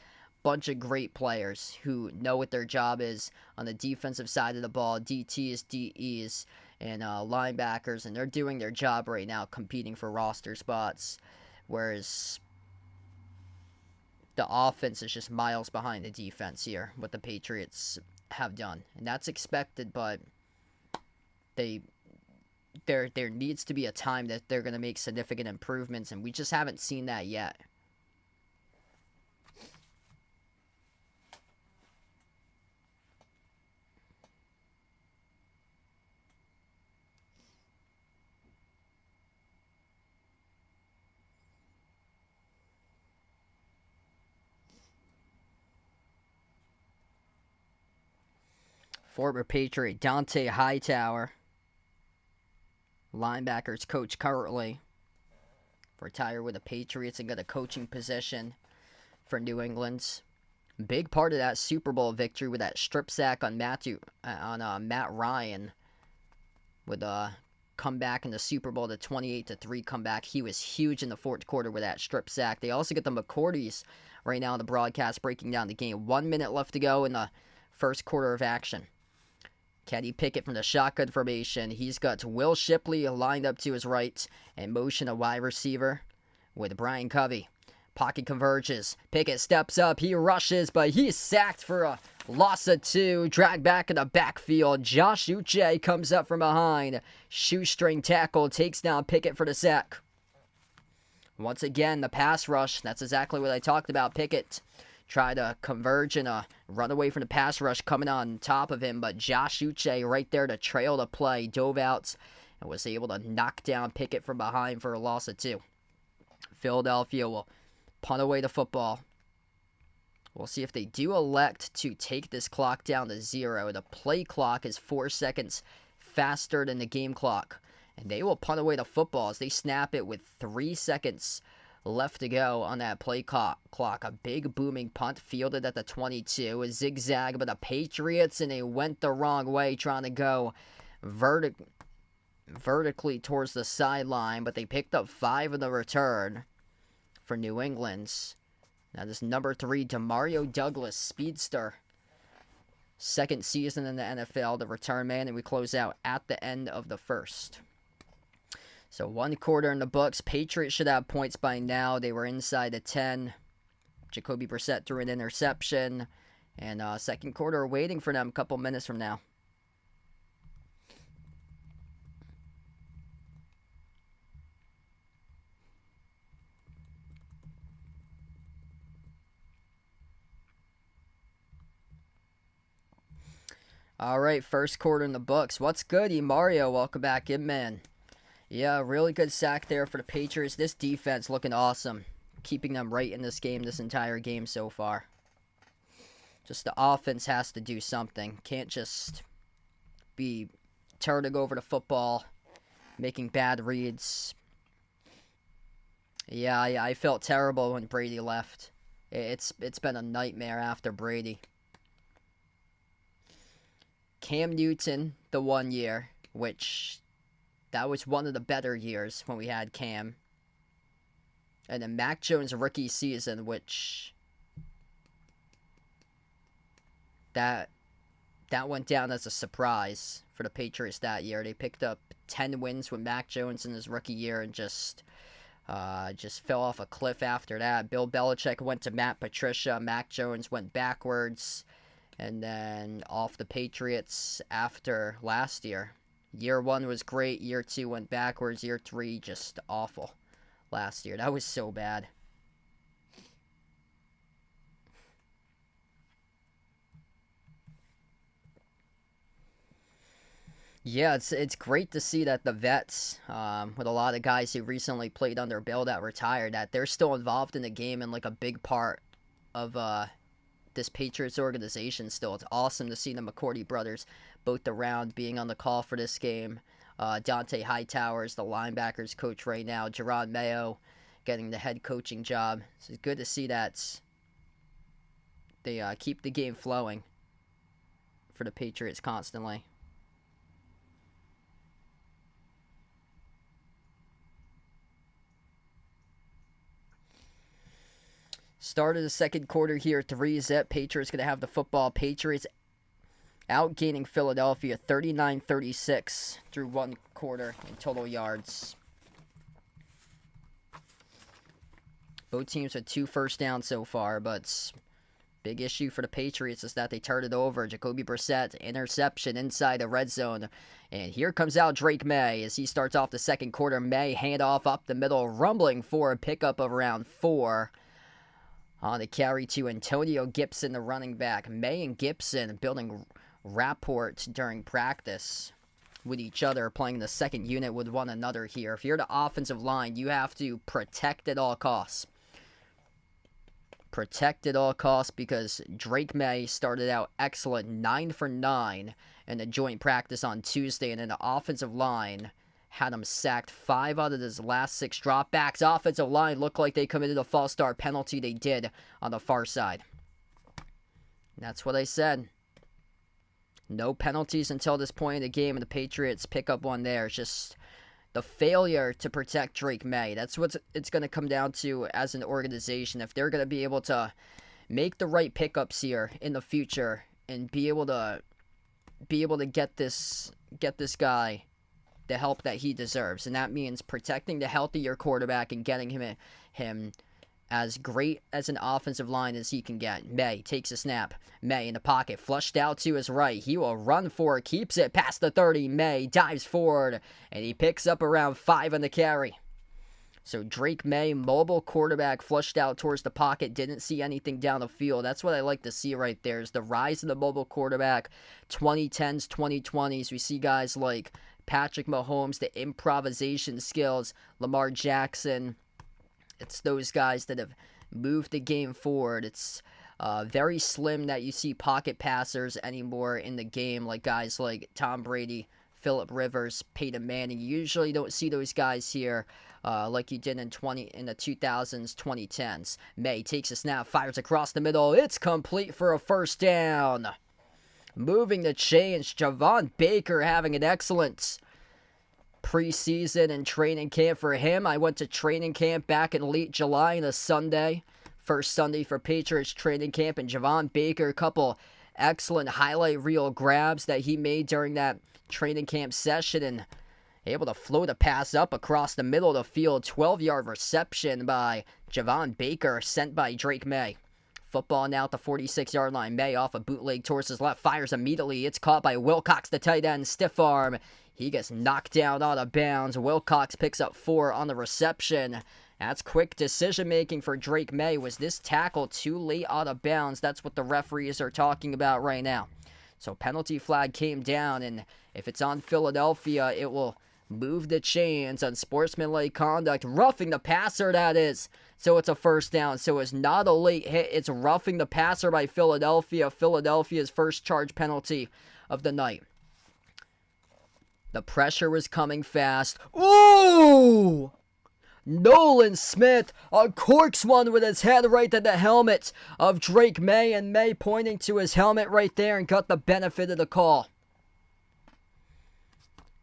great players who know what their job is on the defensive side of the ball, DTs, DEs, and linebackers, and they're doing their job right now, competing for roster spots, whereas the offense is just miles behind the defense here, what the Patriots have done. And that's expected, but there needs to be a time that they're going to make significant improvements, and we just haven't seen that yet. Former Patriot Dante Hightower, linebackers coach currently, retired with the Patriots and got a coaching position for New England. Big part of that Super Bowl victory with that strip sack on Matt Ryan, with a comeback in the Super Bowl, the 28-3 comeback. He was huge in the fourth quarter with that strip sack. They also get the McCourties right now in the broadcast breaking down the game. 1 minute left to go in the first quarter of action. Kenny Pickett from the shotgun formation. He's got Will Shipley lined up to his right and motion a wide receiver with Brian Covey. Pocket converges. Pickett steps up. He rushes, but he's sacked for a loss of 2. Dragged back in the backfield. Josh Uche comes up from behind. Shoestring tackle takes down Pickett for the sack. Once again, the pass rush. That's exactly what I talked about. Pickett tried to converge and run away from the pass rush coming on top of him, but Josh Uche right there to trail the play, dove out and was able to knock down Pickett from behind for a loss of 2. Philadelphia will punt away the football. We'll see if they do elect to take this clock down to 0. The play clock is 4 seconds faster than the game clock, and they will punt away the football as they snap it with 3 seconds left to go on that play clock. A big booming punt fielded at the 22. A zigzag by the Patriots, and they went the wrong way trying to go vertically towards the sideline, but they picked up 5 in the return for New England. Now this number 3, Demario Douglas, speedster. Second season in the NFL, the return man, and we close out at the end of the first. So 1 quarter in the books. Patriots should have points by now. They were inside the 10. Jacoby Brissett threw an interception. And second quarter waiting for them a couple minutes from now. All right, first quarter in the books. What's good, Mario? Welcome back in, man. Yeah, really good sack there for the Patriots. This defense looking awesome. Keeping them right in this game, this entire game so far. Just the offense has to do something. Can't just be turning over the football, making bad reads. Yeah, I felt terrible when Brady left. It's been a nightmare after Brady. Cam Newton, the 1 year, which that was one of the better years when we had Cam. And then Mac Jones' rookie season, which that went down as a surprise for the Patriots that year. They picked up 10 wins with Mac Jones in his rookie year and just fell off a cliff after that. Bill Belichick went to Matt Patricia. Mac Jones went backwards. And then off the Patriots after last year. Year 1 was great. Year 2 went backwards. Year 3 just awful last year. That was so bad. Yeah, it's great to see that the vets, with a lot of guys who recently played under Bill that retired, that they're still involved in the game and like a big part of this Patriots organization still. It's awesome to see the McCourty brothers both around, being on the call for this game. Dante Hightower is the linebackers coach right now. Jerron Mayo getting the head coaching job. So it's good to see that they keep the game flowing for the Patriots constantly. Start of the second quarter here, 3-zip. Patriots going to have the football. Patriots outgaining Philadelphia 39-36 through one quarter in total yards. Both teams with 2 first downs so far, but big issue for the Patriots is that they turned it over. Jacoby Brissett, interception inside the red zone. And here comes out Drake May as he starts off the second quarter. May, handoff up the middle, rumbling for a pickup of around 4. On the carry to Antonio Gibson, the running back. May and Gibson building rapport during practice with each other, playing the second unit with one another here. If you're the offensive line, you have to protect at all costs. Protect at all costs because Drake May started out excellent, 9 for 9 in the joint practice on Tuesday, and then the offensive line had him sacked 5 out of his last 6 dropbacks. Offensive line looked like they committed a false start penalty. They did on the far side. And that's what I said. No penalties until this point in the game, and the Patriots pick up one there. It's just the failure to protect Drake May. That's what it's going to come down to as an organization. If they're going to be able to make the right pickups here in the future and be able to get this guy the help that he deserves, and that means protecting the healthier quarterback and getting him as great as an offensive line as he can get. May takes a snap. May in the pocket, flushed out to his right. He will run for it, keeps it past the 30. May dives forward, and he picks up around 5 on the carry. So Drake May, mobile quarterback, flushed out towards the pocket, didn't see anything down the field. That's what I like to see right there, is the rise of the mobile quarterback. 2010s, 2020s, we see guys like Patrick Mahomes, the improvisation skills, Lamar Jackson. It's those guys that have moved the game forward. It's very slim that you see pocket passers anymore in the game, like guys like Tom Brady, Phillip Rivers, Peyton Manning. You usually don't see those guys here like you did in the 2000s, 2010s. May takes a snap, fires across the middle. It's complete for a first down. Moving the chains, Javon Baker having an excellent preseason and training camp for him. I went to training camp back in late July on a Sunday. First Sunday for Patriots training camp, and Javon Baker, a couple excellent highlight reel grabs that he made during that training camp session, and able to float a pass up across the middle of the field. 12-yard reception by Javon Baker, sent by Drake May. Football now at the 46-yard line. May off a bootleg towards his left, fires immediately. It's caught by Wilcox, the tight end, stiff arm. He gets knocked down out of bounds. Wilcox picks up 4 on the reception. That's quick decision-making for Drake May. Was this tackle too late out of bounds? That's what the referees are talking about right now. So penalty flag came down, and if it's on Philadelphia, it will move the chains on sportsmanlike conduct. Roughing the passer, that is. So it's a first down. So it's not a late hit. It's roughing the passer by Philadelphia. Philadelphia's first charge penalty of the night. The pressure was coming fast. Ooh! Nolan Smith uncorks one with his head right at the helmet of Drake May, and May pointing to his helmet right there and got the benefit of the call.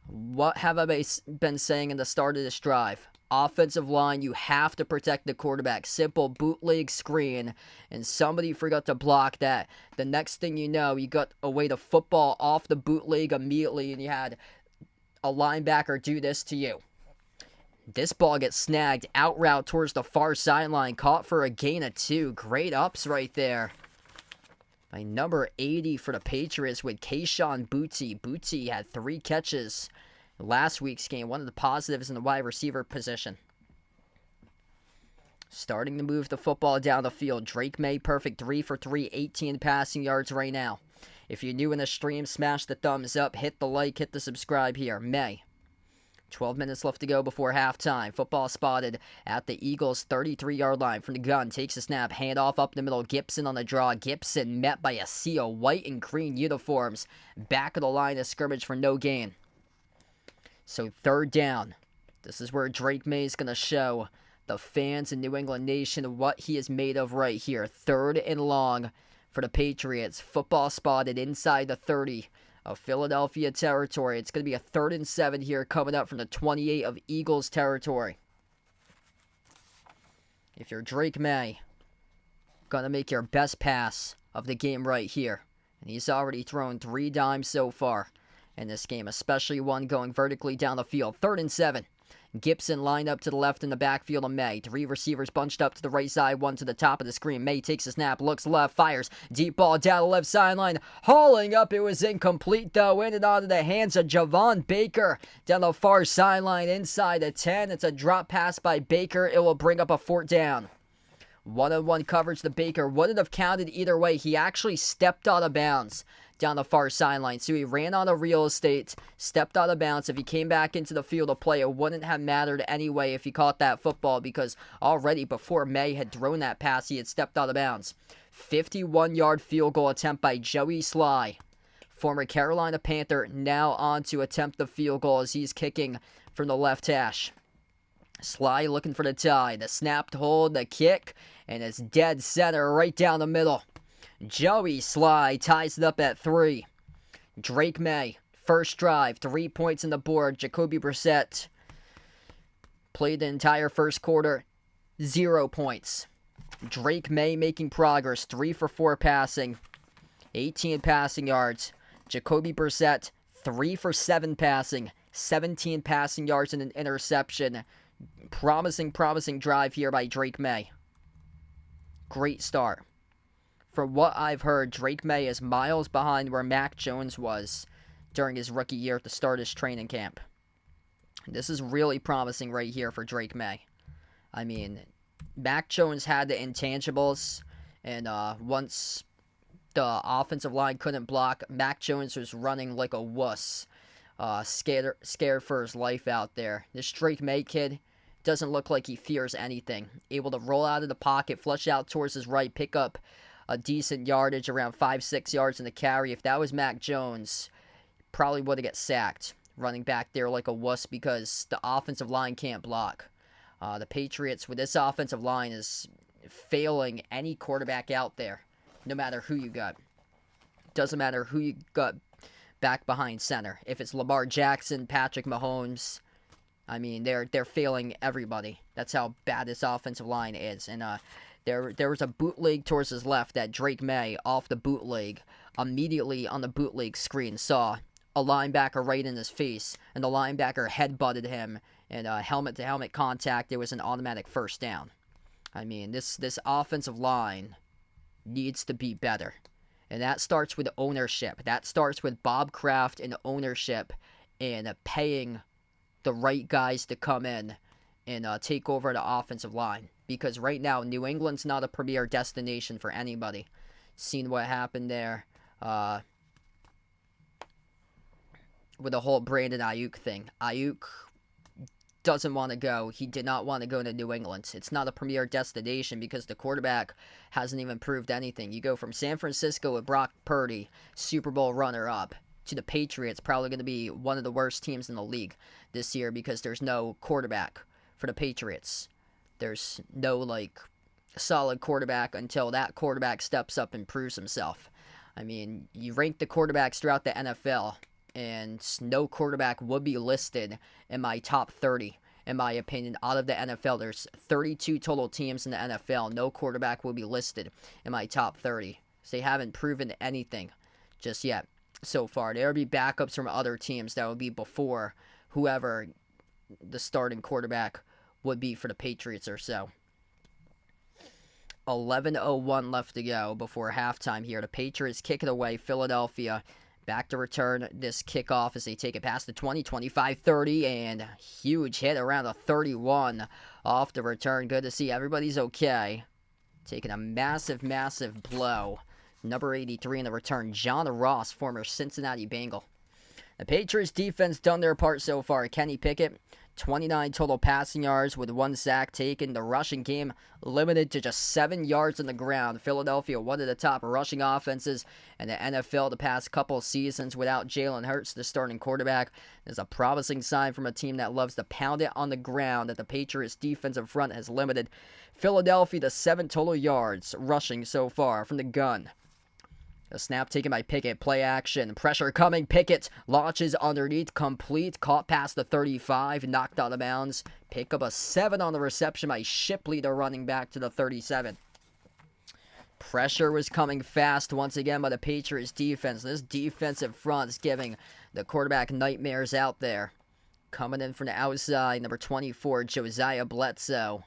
What have I been saying in the start of this drive? Offensive line, you have to protect the quarterback. Simple bootleg screen, and somebody forgot to block that. The next thing you know, you got away the football off the bootleg immediately, and you had a linebacker do this to you. This ball gets snagged out route towards the far sideline, caught for a gain of 2. Great ups right there by number 80 for the Patriots with Kayshon Boutte. Boutte had 3 catches last week's game, one of the positives in the wide receiver position. Starting to move the football down the field. Drake May, perfect 3 for 3, 18 passing yards right now. If you're new in the stream, smash the thumbs up, hit the like, hit the subscribe here. May. 12 minutes left to go before halftime. Football spotted at the Eagles' 33-yard line from the gun. Takes a snap. Handoff up the middle. Gibson on the draw. Gibson met by a sea of white and green uniforms. Back of the line of scrimmage for no gain. So third down. This is where Drake May is going to show the fans in New England Nation what he is made of right here. 3rd and long for the Patriots. Football spotted inside the 30 of Philadelphia territory. It's going to be a 3rd and 7 here coming up from the 28 of Eagles territory. If you're Drake May, Gonna make your best pass of the game right here. And he's already thrown 3 dimes so far in this game, especially one going vertically down the field. 3rd and 7. Gibson lined up to the left in the backfield of May. 3 receivers bunched up to the right side, 1 to the top of the screen. May takes a snap, looks left, fires. Deep ball down the left sideline. Hauling up, it was incomplete though. In and out of the hands of Javon Baker. Down the far sideline, inside the 10. It's a drop pass by Baker. It will bring up a 4th down. One-on-one coverage to Baker. Wouldn't have counted either way. He actually stepped out of bounds down the far sideline. So he ran out of real estate, stepped out of bounds. If he came back into the field of play, it wouldn't have mattered anyway if he caught that football, because already before May had thrown that pass, he had stepped out of bounds. 51-yard field goal attempt by Joey Sly, former Carolina Panther, now on to attempt the field goal as he's kicking from the left hash. Sly looking for the tie, the snapped hold, the kick, and it's dead center right down the middle. Joey Sly ties it up at 3. Drake May, first drive, 3 points on the board. Jacoby Brissett played the entire first quarter, 0 points. Drake May making progress, 3 for 4 passing, 18 passing yards. Jacoby Brissett, 3 for 7 passing, 17 passing yards and an interception. Promising drive here by Drake May. Great start. From what I've heard, Drake May is miles behind where Mac Jones was during his rookie year at the start of his training camp. This is really promising right here for Drake May. I mean, Mac Jones had the intangibles, and once the offensive line couldn't block, Mac Jones was running like a wuss, scared for his life out there. This Drake May kid doesn't look like he fears anything. Able to roll out of the pocket, flush out towards his right, pick up a decent yardage, around 5-6 yards in the carry. If that was Mac Jones, probably would have got sacked running back there like a wuss, because the offensive line can't block. The Patriots with this offensive line is failing any quarterback out there, no matter who you got. Doesn't matter who you got back behind center. If it's Lamar Jackson, Patrick Mahomes, I mean, they're failing everybody. That's how bad this offensive line is. And there was a bootleg towards his left that Drake May, off the bootleg, immediately on the bootleg screen saw a linebacker right in his face, and the linebacker headbutted him, and helmet-to-helmet contact. It was an automatic 1st down. I mean, this offensive line needs to be better. And that starts with ownership. That starts with Bob Kraft and ownership, and paying the right guys to come in and take over the offensive line. Because right now, New England's not a premier destination for anybody. Seen what happened there with the whole Brandon Ayuk thing. Ayuk doesn't want to go. He did not want to go to New England. It's not a premier destination because the quarterback hasn't even proved anything. You go from San Francisco with Brock Purdy, Super Bowl runner-up, to the Patriots, probably going to be one of the worst teams in the league this year because there's no quarterback for the Patriots. There's no, solid quarterback until that quarterback steps up and proves himself. I mean, you rank the quarterbacks throughout the NFL, and no quarterback would be listed in my top 30, in my opinion. Out of the NFL, there's 32 total teams in the NFL. No quarterback will be listed in my top 30. So they haven't proven anything just yet so far. There will be backups from other teams that would be before whoever the starting quarterback would be for the Patriots or so. 11:01 left to go before halftime here. The Patriots kick it away. Philadelphia back to return this kickoff as they take it past the 20, 25, 30, and huge hit around the 31 off the return. Good to see everybody's okay. Taking a massive blow. Number 83 in the return, John Ross, former Cincinnati Bengal. The Patriots defense done their part so far. Kenny Pickett, 29 total passing yards with 1 sack taken. The rushing game limited to just 7 yards on the ground. Philadelphia, one of the top rushing offenses in the NFL the past couple seasons without Jalen Hurts, the starting quarterback. There's a promising sign from a team that loves to pound it on the ground that the Patriots defensive front has limited Philadelphia to 7 total yards rushing so far from the gun. A snap taken by Pickett, play action, pressure coming, Pickett launches underneath, complete, caught past the 35, knocked out of bounds, pick up a 7 on the reception by Shipley, the running back, to the 37. Pressure was coming fast once again by the Patriots defense. This defensive front is giving the quarterback nightmares out there. Coming in from the outside, number 24, Josiah Bledsoe.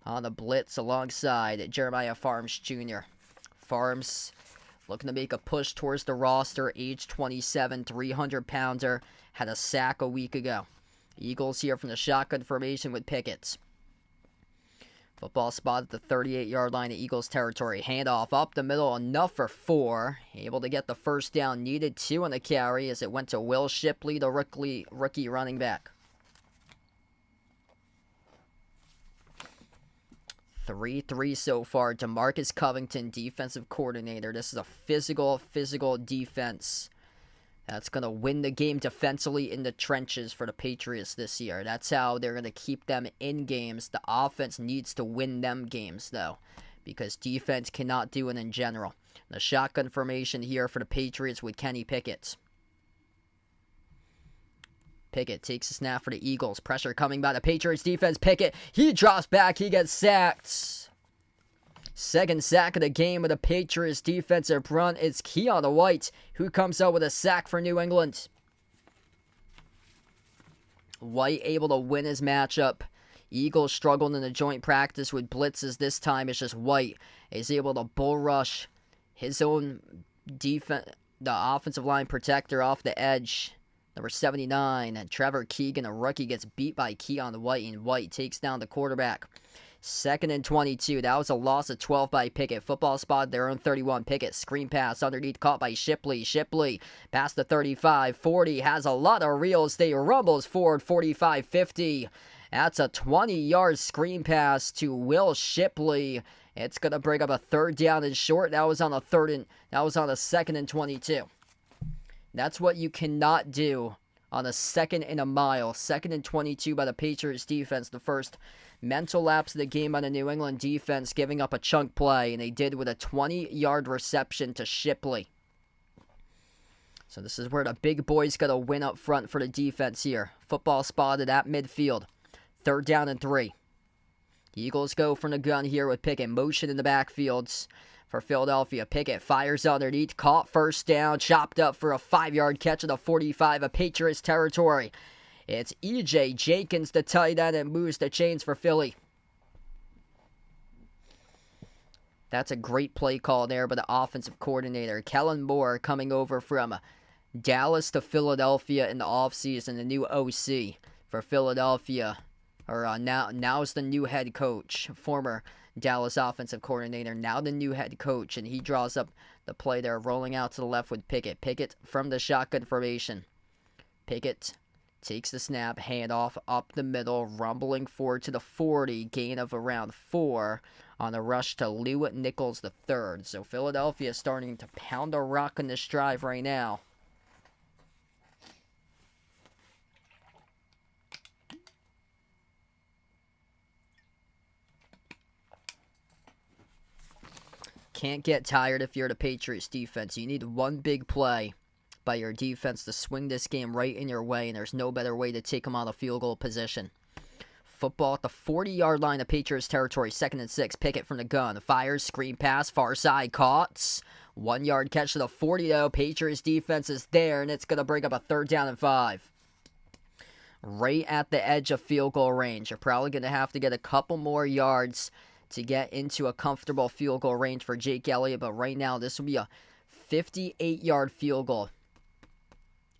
On the blitz alongside Jeremiah Farms Jr. Farms looking to make a push towards the roster. Age 27, 300-pounder. Had a sack a week ago. Eagles here from the shotgun formation with Pickett. Football spot at the 38-yard line of Eagles territory. Handoff up the middle, enough for 4. Able to get the first down, needed 2 on the carry as it went to Will Shipley, the rookie running back. 3-3 so far. DeMarcus Covington, defensive coordinator. This is a physical defense that's going to win the game defensively in the trenches for the Patriots this year. That's how they're going to keep them in games. The offense needs to win them games, though, because defense cannot do it in general. The shotgun formation here for the Patriots with Kenny Pickett. Pickett takes a snap for the Eagles. Pressure coming by the Patriots defense. Pickett, he drops back. He gets sacked. Second sack of the game of the Patriots defensive front. It's Keon White who comes out with a sack for New England. White able to win his matchup. Eagles struggled in the joint practice with blitzes. This time it's just White is able to bull rush his own defense, the offensive line protector off the edge. Number 79, Trevor Keegan, a rookie, gets beat by Keon White, and White takes down the quarterback. 2nd and 22. That was a loss of 12 by Pickett. Football spot their own 31. Pickett, screen pass underneath, caught by Shipley. Shipley past the 35. 40 has a lot of real estate. Rumbles forward 45, 50. That's a 20-yard screen pass to Will Shipley. It's going to bring up a 3rd down and short. That was on a 2nd and 22. That's what you cannot do on a 2nd and a mile. 2nd and 22 by the Patriots defense. The first mental lapse of the game by the New England defense, giving up a chunk play, and they did with a 20-yard reception to Shipley. So this is where the big boys got to win up front for the defense here. Football spotted at midfield. 3rd down and 3. Eagles go from the gun here with Pickett. Motion in the backfields for Philadelphia. Pickett fires underneath, caught, first down, chopped up for a 5-yard catch at the 45 of Patriots territory. It's E.J. Jenkins, the tight end, and moves the chains for Philly. That's a great play call there by the offensive coordinator. Kellen Moore coming over from Dallas to Philadelphia in the offseason, the new OC for Philadelphia. Now's the new head coach, former Dallas offensive coordinator, now the new head coach, and he draws up the play there, rolling out to the left with Pickett. Pickett from the shotgun formation. Pickett takes the snap, handoff up the middle, rumbling forward to the 40, gain of around 4 on a rush to Lew Nichols III. So Philadelphia starting to pound a rock in this drive right now. Can't get tired if you're the Patriots defense. You need one big play by your defense to swing this game right in your way, and there's no better way to take them out of field goal position. Football at the 40-yard line of Patriots territory, 2nd and 6. Pickett from the gun. Fires, screen pass, far side, caught. 1-yard catch to the 40, though. Patriots defense is there, and it's going to bring up a 3rd down and 5. Right at the edge of field goal range. You're probably going to have to get a couple more yards to get into a comfortable field goal range for Jake Elliott, but right now this will be a 58-yard field goal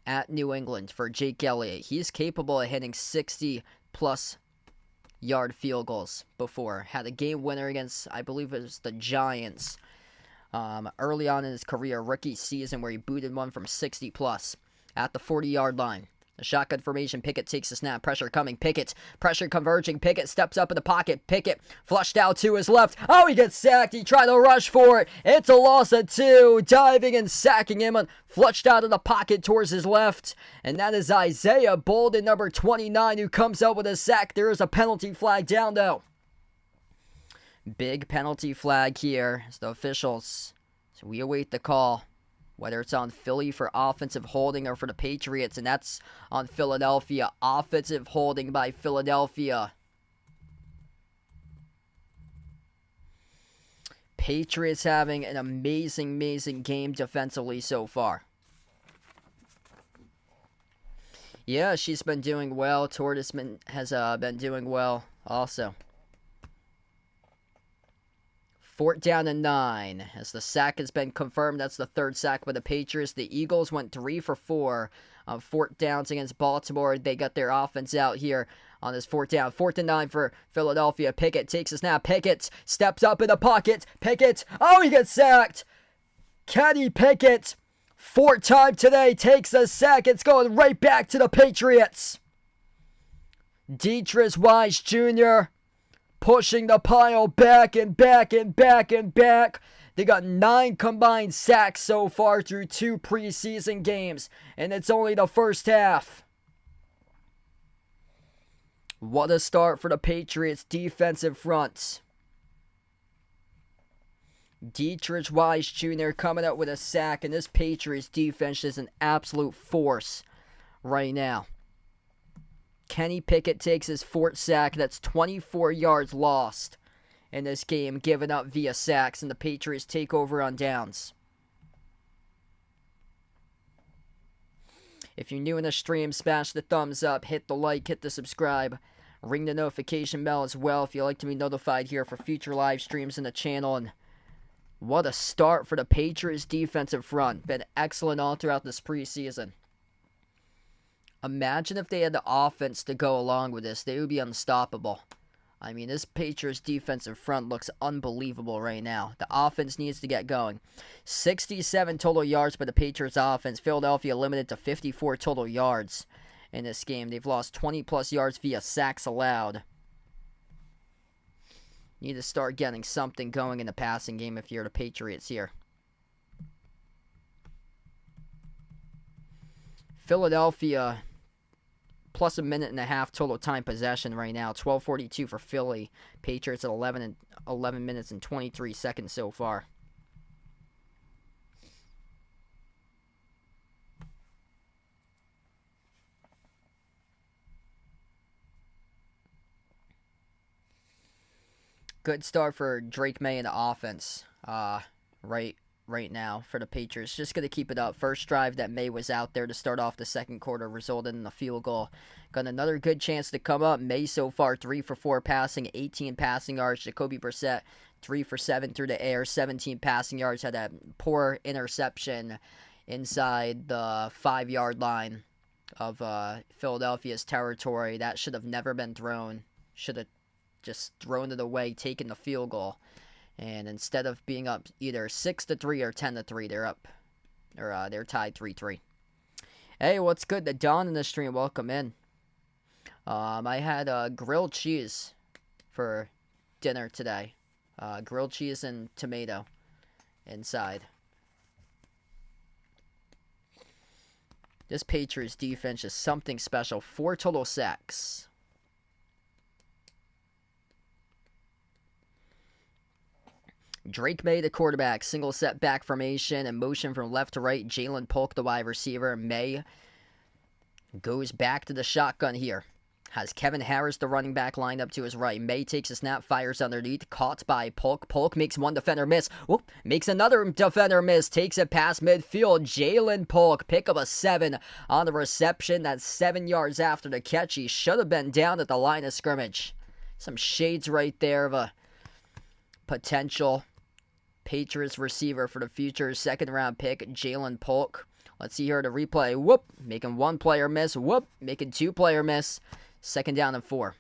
at New England for Jake Elliott. He's capable of hitting 60-plus yard field goals before. Had a game winner against, I believe it was the Giants, early on in his career, rookie season, where he booted one from 60-plus at the 40-yard line. The shotgun formation, Pickett takes the snap, pressure coming, Pickett, pressure converging, Pickett steps up in the pocket, Pickett flushed out to his left, oh, he gets sacked, he tried to rush for it, it's a loss of 2, diving and sacking him, and flushed out of the pocket towards his left, and that is Isaiah Bolden, number 29, who comes out with a sack. There is a penalty flag down, though. Big penalty flag here, as the officials, so we await the call. Whether it's on Philly for offensive holding or for the Patriots, and that's on Philadelphia. Offensive holding by Philadelphia. Patriots having an amazing game defensively so far. Yeah, she's been doing well. Tortoise has been doing well also. 4th down and 9. As the sack has been confirmed, that's the 3rd sack by the Patriots. The Eagles went 3 for 4 on 4th downs against Baltimore. They got their offense out here on this 4th down. 4th and 9 for Philadelphia. Pickett takes a snap. Pickett steps up in the pocket. Pickett, oh, he gets sacked. Kenny Pickett, 4th time today, takes a sack. It's going right back to the Patriots. Deatrice Wise Jr. pushing the pile back and back and back and back. They got 9 combined sacks so far through 2 preseason games, and it's only the first half. What a start for the Patriots defensive fronts. Deatrice Wise Jr. coming out with a sack, and this Patriots defense is an absolute force right now. Kenny Pickett takes his 4th sack. That's 24 yards lost in this game, given up via sacks, and the Patriots take over on downs. If you're new in the stream, smash the thumbs up, hit the like, hit the subscribe, ring the notification bell as well if you'd like to be notified here for future live streams in the channel. And what a start for the Patriots defensive front. Been excellent all throughout this preseason. Imagine if they had the offense to go along with this. They would be unstoppable. I mean, this Patriots defensive front looks unbelievable right now. The offense needs to get going. 67 total yards by the Patriots offense. Philadelphia limited to 54 total yards in this game. They've lost 20-plus yards via sacks allowed. Need to start getting something going in the passing game if you're the Patriots here. Philadelphia plus 1.5 minutes total time possession right now. 12:42 for Philly. Patriots at 11 minutes and 23 seconds so far. Good start for Drake May in the offense right now for the Patriots. Just going to keep it up. First drive that May was out there to start off the second quarter resulted in a field goal. Got another good chance to come up. May so far 3 for 4 passing, 18 passing yards. Jacoby Brissett 3 for 7 through the air, 17 passing yards. Had a poor interception inside the 5-yard line of Philadelphia's territory. That should have never been thrown. Should have just thrown it away, taken the field goal. And instead of being up either 6-3 or 10-3, they're up, or they're tied 3-3. Hey, what's good? The Dawn in the stream, welcome in. I had grilled cheese for dinner today. Grilled cheese and tomato inside. This Patriots defense is something special. 4 total sacks. Drake May, the quarterback, single set back formation and motion from left to right. Jalen Polk, the wide receiver. May goes back to the shotgun here. Has Kevin Harris, the running back, lined up to his right. May takes a snap, fires underneath, caught by Polk. Polk makes one defender miss. Whoop, makes another defender miss. Takes it past midfield. Jalen Polk pick up a 7 on the reception. That's 7 yards after the catch. He should have been down at the line of scrimmage. Some shades right there of a potential Patriots receiver for the future. 2nd round pick, Jalen Polk. Let's see here the replay. Whoop, making 1 player miss. Whoop, making 2 player miss. 2nd down and 4.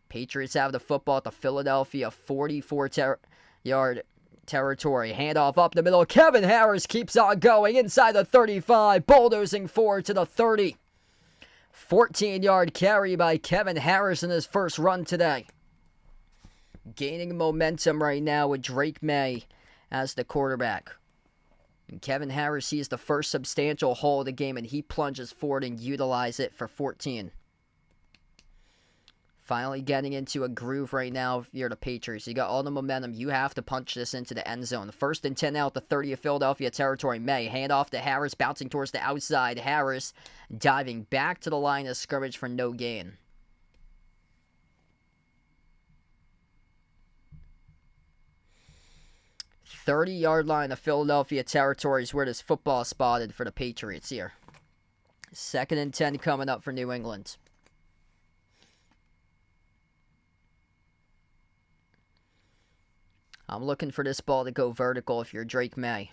Patriots have the football at the Philadelphia 44-yard territory. Handoff up the middle. Kevin Harris keeps on going inside the 35. Bulldozing forward to the 30. 14-yard carry by Kevin Harris in his first run today. Gaining momentum right now with Drake May as the quarterback. And Kevin Harris sees the first substantial hole of the game, and he plunges forward and utilizes it for 14. Finally getting into a groove right now if you're the Patriots. You got all the momentum. You have to punch this into the end zone. 1st and 10 out the 30 of Philadelphia territory. May handoff to Harris, bouncing towards the outside. Harris diving back to the line of scrimmage for no gain. 30-yard line of Philadelphia territory is where this football is spotted for the Patriots here. 2nd and 10 coming up for New England. I'm looking for this ball to go vertical if you're Drake May.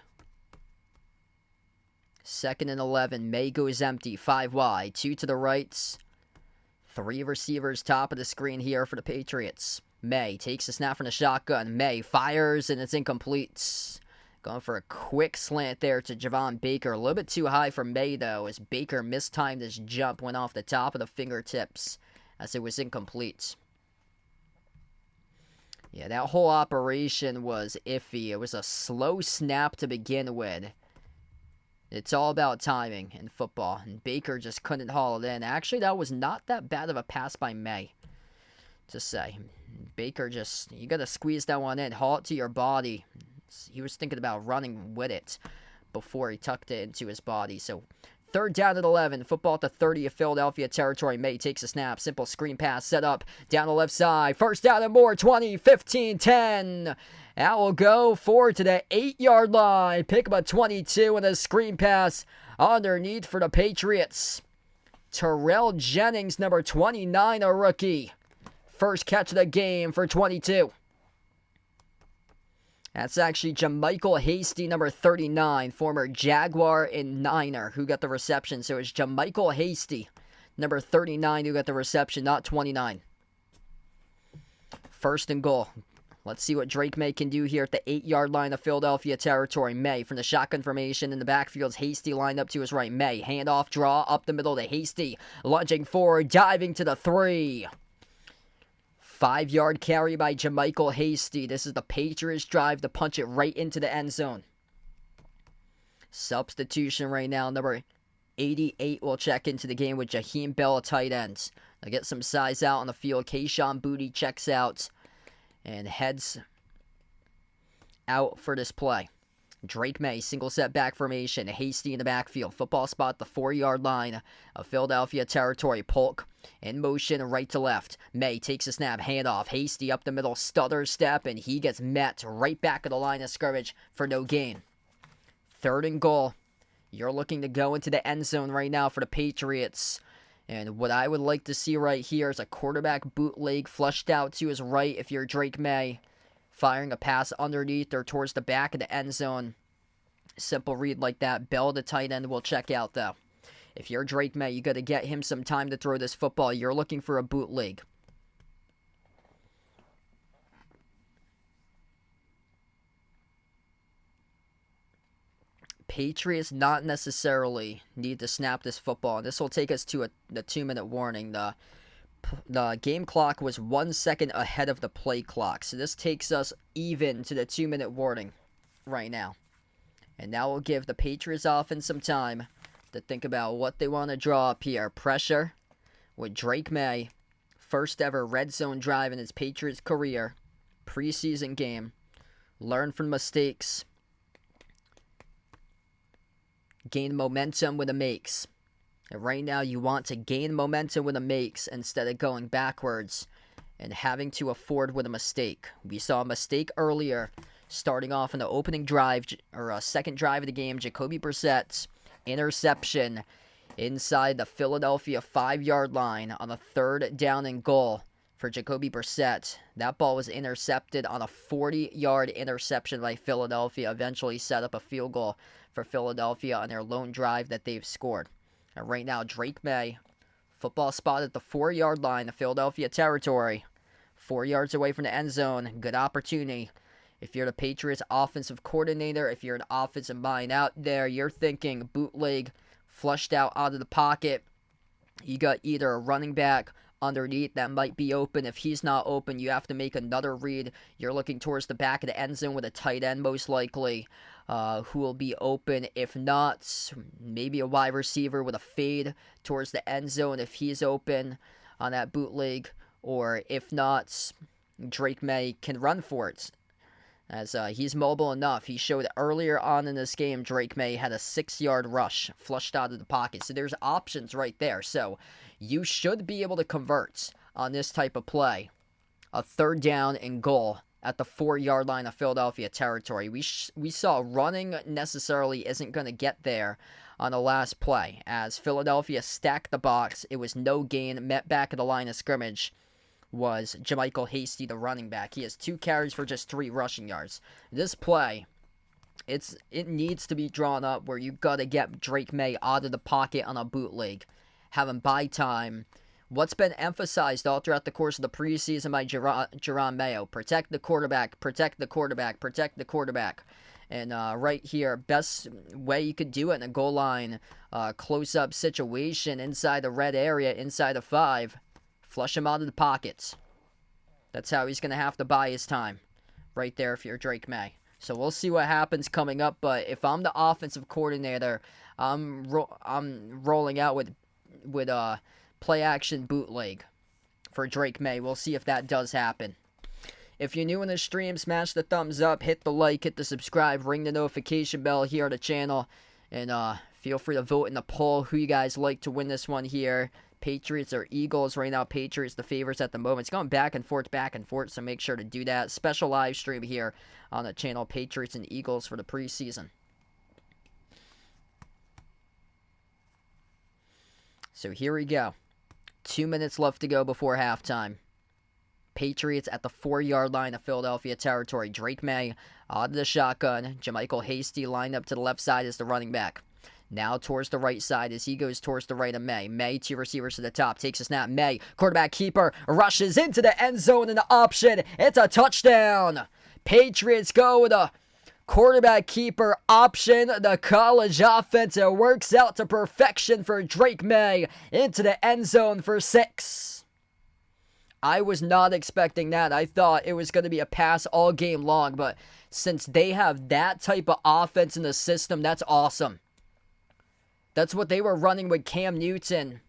2nd and 11. May goes empty. 5 wide. 2 to the right. 3 receivers top of the screen here for the Patriots. May takes a snap from the shotgun. May fires, and it's incomplete. Going for a quick slant there to Javon Baker. A little bit too high for May, though, as Baker mistimed his jump. Went off the top of the fingertips as it was incomplete. Yeah, that whole operation was iffy. It was a slow snap to begin with. It's all about timing in football, and Baker just couldn't haul it in. Actually, that was not that bad of a pass by May, to say. Baker just, you got to squeeze that one in, haul it to your body. He was thinking about running with it before he tucked it into his body. So 3rd down at 11, football at the 30 of Philadelphia territory. May takes a snap, simple screen pass set up down the left side. 1st down and more, 20, 15, 10. That will go forward to the 8-yard line. Pick up a 22 and a screen pass underneath for the Patriots. Terrell Jennings, number 29, a rookie. First catch of the game for 22. That's actually JaMycal Hasty, number 39, former Jaguar and Niner, who got the reception. So it's JaMycal Hasty, number 39, who got the reception, not 29. 1st and goal. Let's see what Drake May can do here at the 8-yard line of Philadelphia territory. May from the shotgun formation in the backfield. Hasty lined up to his right. May, handoff, draw, up the middle to Hasty. Lunging forward, diving to the 3. 5-yard carry by JaMycal Hasty. This is the Patriots drive to punch it right into the end zone. Substitution right now. Number 88 will check into the game with Jaheim Bell, a tight end. They'll get some size out on the field. Kayshon Boutte checks out and heads out for this play. Drake May, single set back formation. Hasty in the backfield. Football spot at the 4-yard line of Philadelphia territory. Polk in motion right to left. May takes a snap, handoff. Hasty up the middle, stutter step, and he gets met right back at the line of scrimmage for no gain. 3rd and goal. You're looking to go into the end zone right now for the Patriots. And what I would like to see right here is a quarterback bootleg flushed out to his right if you're Drake May. Firing a pass underneath or towards the back of the end zone. Simple read like that. Bell, the tight end, will check out, though. If you're Drake May, you got to get him some time to throw this football. You're looking for a bootleg. Patriots not necessarily need to snap this football. And this will take us to the 2-minute warning. The game clock was 1 second ahead of the play clock. So this takes us even to the 2-minute warning right now. And that will give the Patriots offense some time to think about what they want to draw up here. Pressure with Drake May. First ever red zone drive in his Patriots career. Preseason game. Learn from mistakes. Gain momentum with the makes. And right now you want to gain momentum with the makes instead of going backwards and having to afford with a mistake. We saw a mistake earlier starting off in the opening drive, or second drive of the game. Jacoby Brissett's interception inside the Philadelphia 5-yard line on a 3rd down and goal for Jacoby Brissett. That ball was intercepted on a 40-yard interception by Philadelphia. Eventually set up a field goal for Philadelphia on their lone drive that they've scored. And right now, Drake May, football spot at the 4-yard line of Philadelphia territory. 4 yards away from the end zone. Good opportunity. If you're the Patriots offensive coordinator, if you're an offensive mind out there, you're thinking bootleg, flushed out of the pocket. You got either a running back underneath that might be open. If he's not open, you have to make another read. You're looking towards the back of the end zone with a tight end most likely, who will be open. If not, maybe a wide receiver with a fade towards the end zone if he's open on that bootleg. Or if not, Drake May can run for it, as he's mobile enough. He showed earlier on in this game, Drake May had a 6-yard rush flushed out of the pocket. So there's options right there. So you should be able to convert on this type of play. A 3rd down and goal at the 4-yard line of Philadelphia territory. We saw running necessarily isn't going to get there on the last play. As Philadelphia stacked the box, it was no gain, met back at the line of scrimmage was JaMycal Hasty, the running back. He has 2 carries for just 3 rushing yards. This play, it needs to be drawn up where you got to get Drake May out of the pocket on a bootleg, have him buy time. What's been emphasized all throughout the course of the preseason by Jerron Mayo: protect the quarterback, protect the quarterback, protect the quarterback. And right here, best way you could do it in a goal line close-up situation inside the red area, inside the 5, flush him out of the pockets. That's how he's going to have to buy his time right there if you're Drake May. So we'll see what happens coming up, but if I'm the offensive coordinator, I'm rolling out with play-action bootleg for Drake May. We'll see if that does happen. If you're new in the stream, smash the thumbs up, hit the like, hit the subscribe, ring the notification bell here on the channel, and feel free to vote in the poll who you guys like to win this one here. Patriots or Eagles. Right now, Patriots the favorites at the moment. It's going back and forth, so make sure to do that. Special live stream here on the channel, Patriots and Eagles for the preseason. So here we go. 2 minutes left to go before halftime. Patriots at the 4-yard line of Philadelphia territory. Drake May out of the shotgun. JaMycal Hasty lined up to the left side as the running back. Now towards the right side as he goes towards the right of May. May, 2 receivers to the top. Takes a snap. May, quarterback keeper, rushes into the end zone and the option. It's a touchdown. Patriots go with a quarterback keeper option. The college offense, it works out to perfection for Drake May into the end zone for 6. I was not expecting that. I thought it was going to be a pass all game long, but since they have that type of offense in the system, that's awesome. That's what they were running with Cam Newton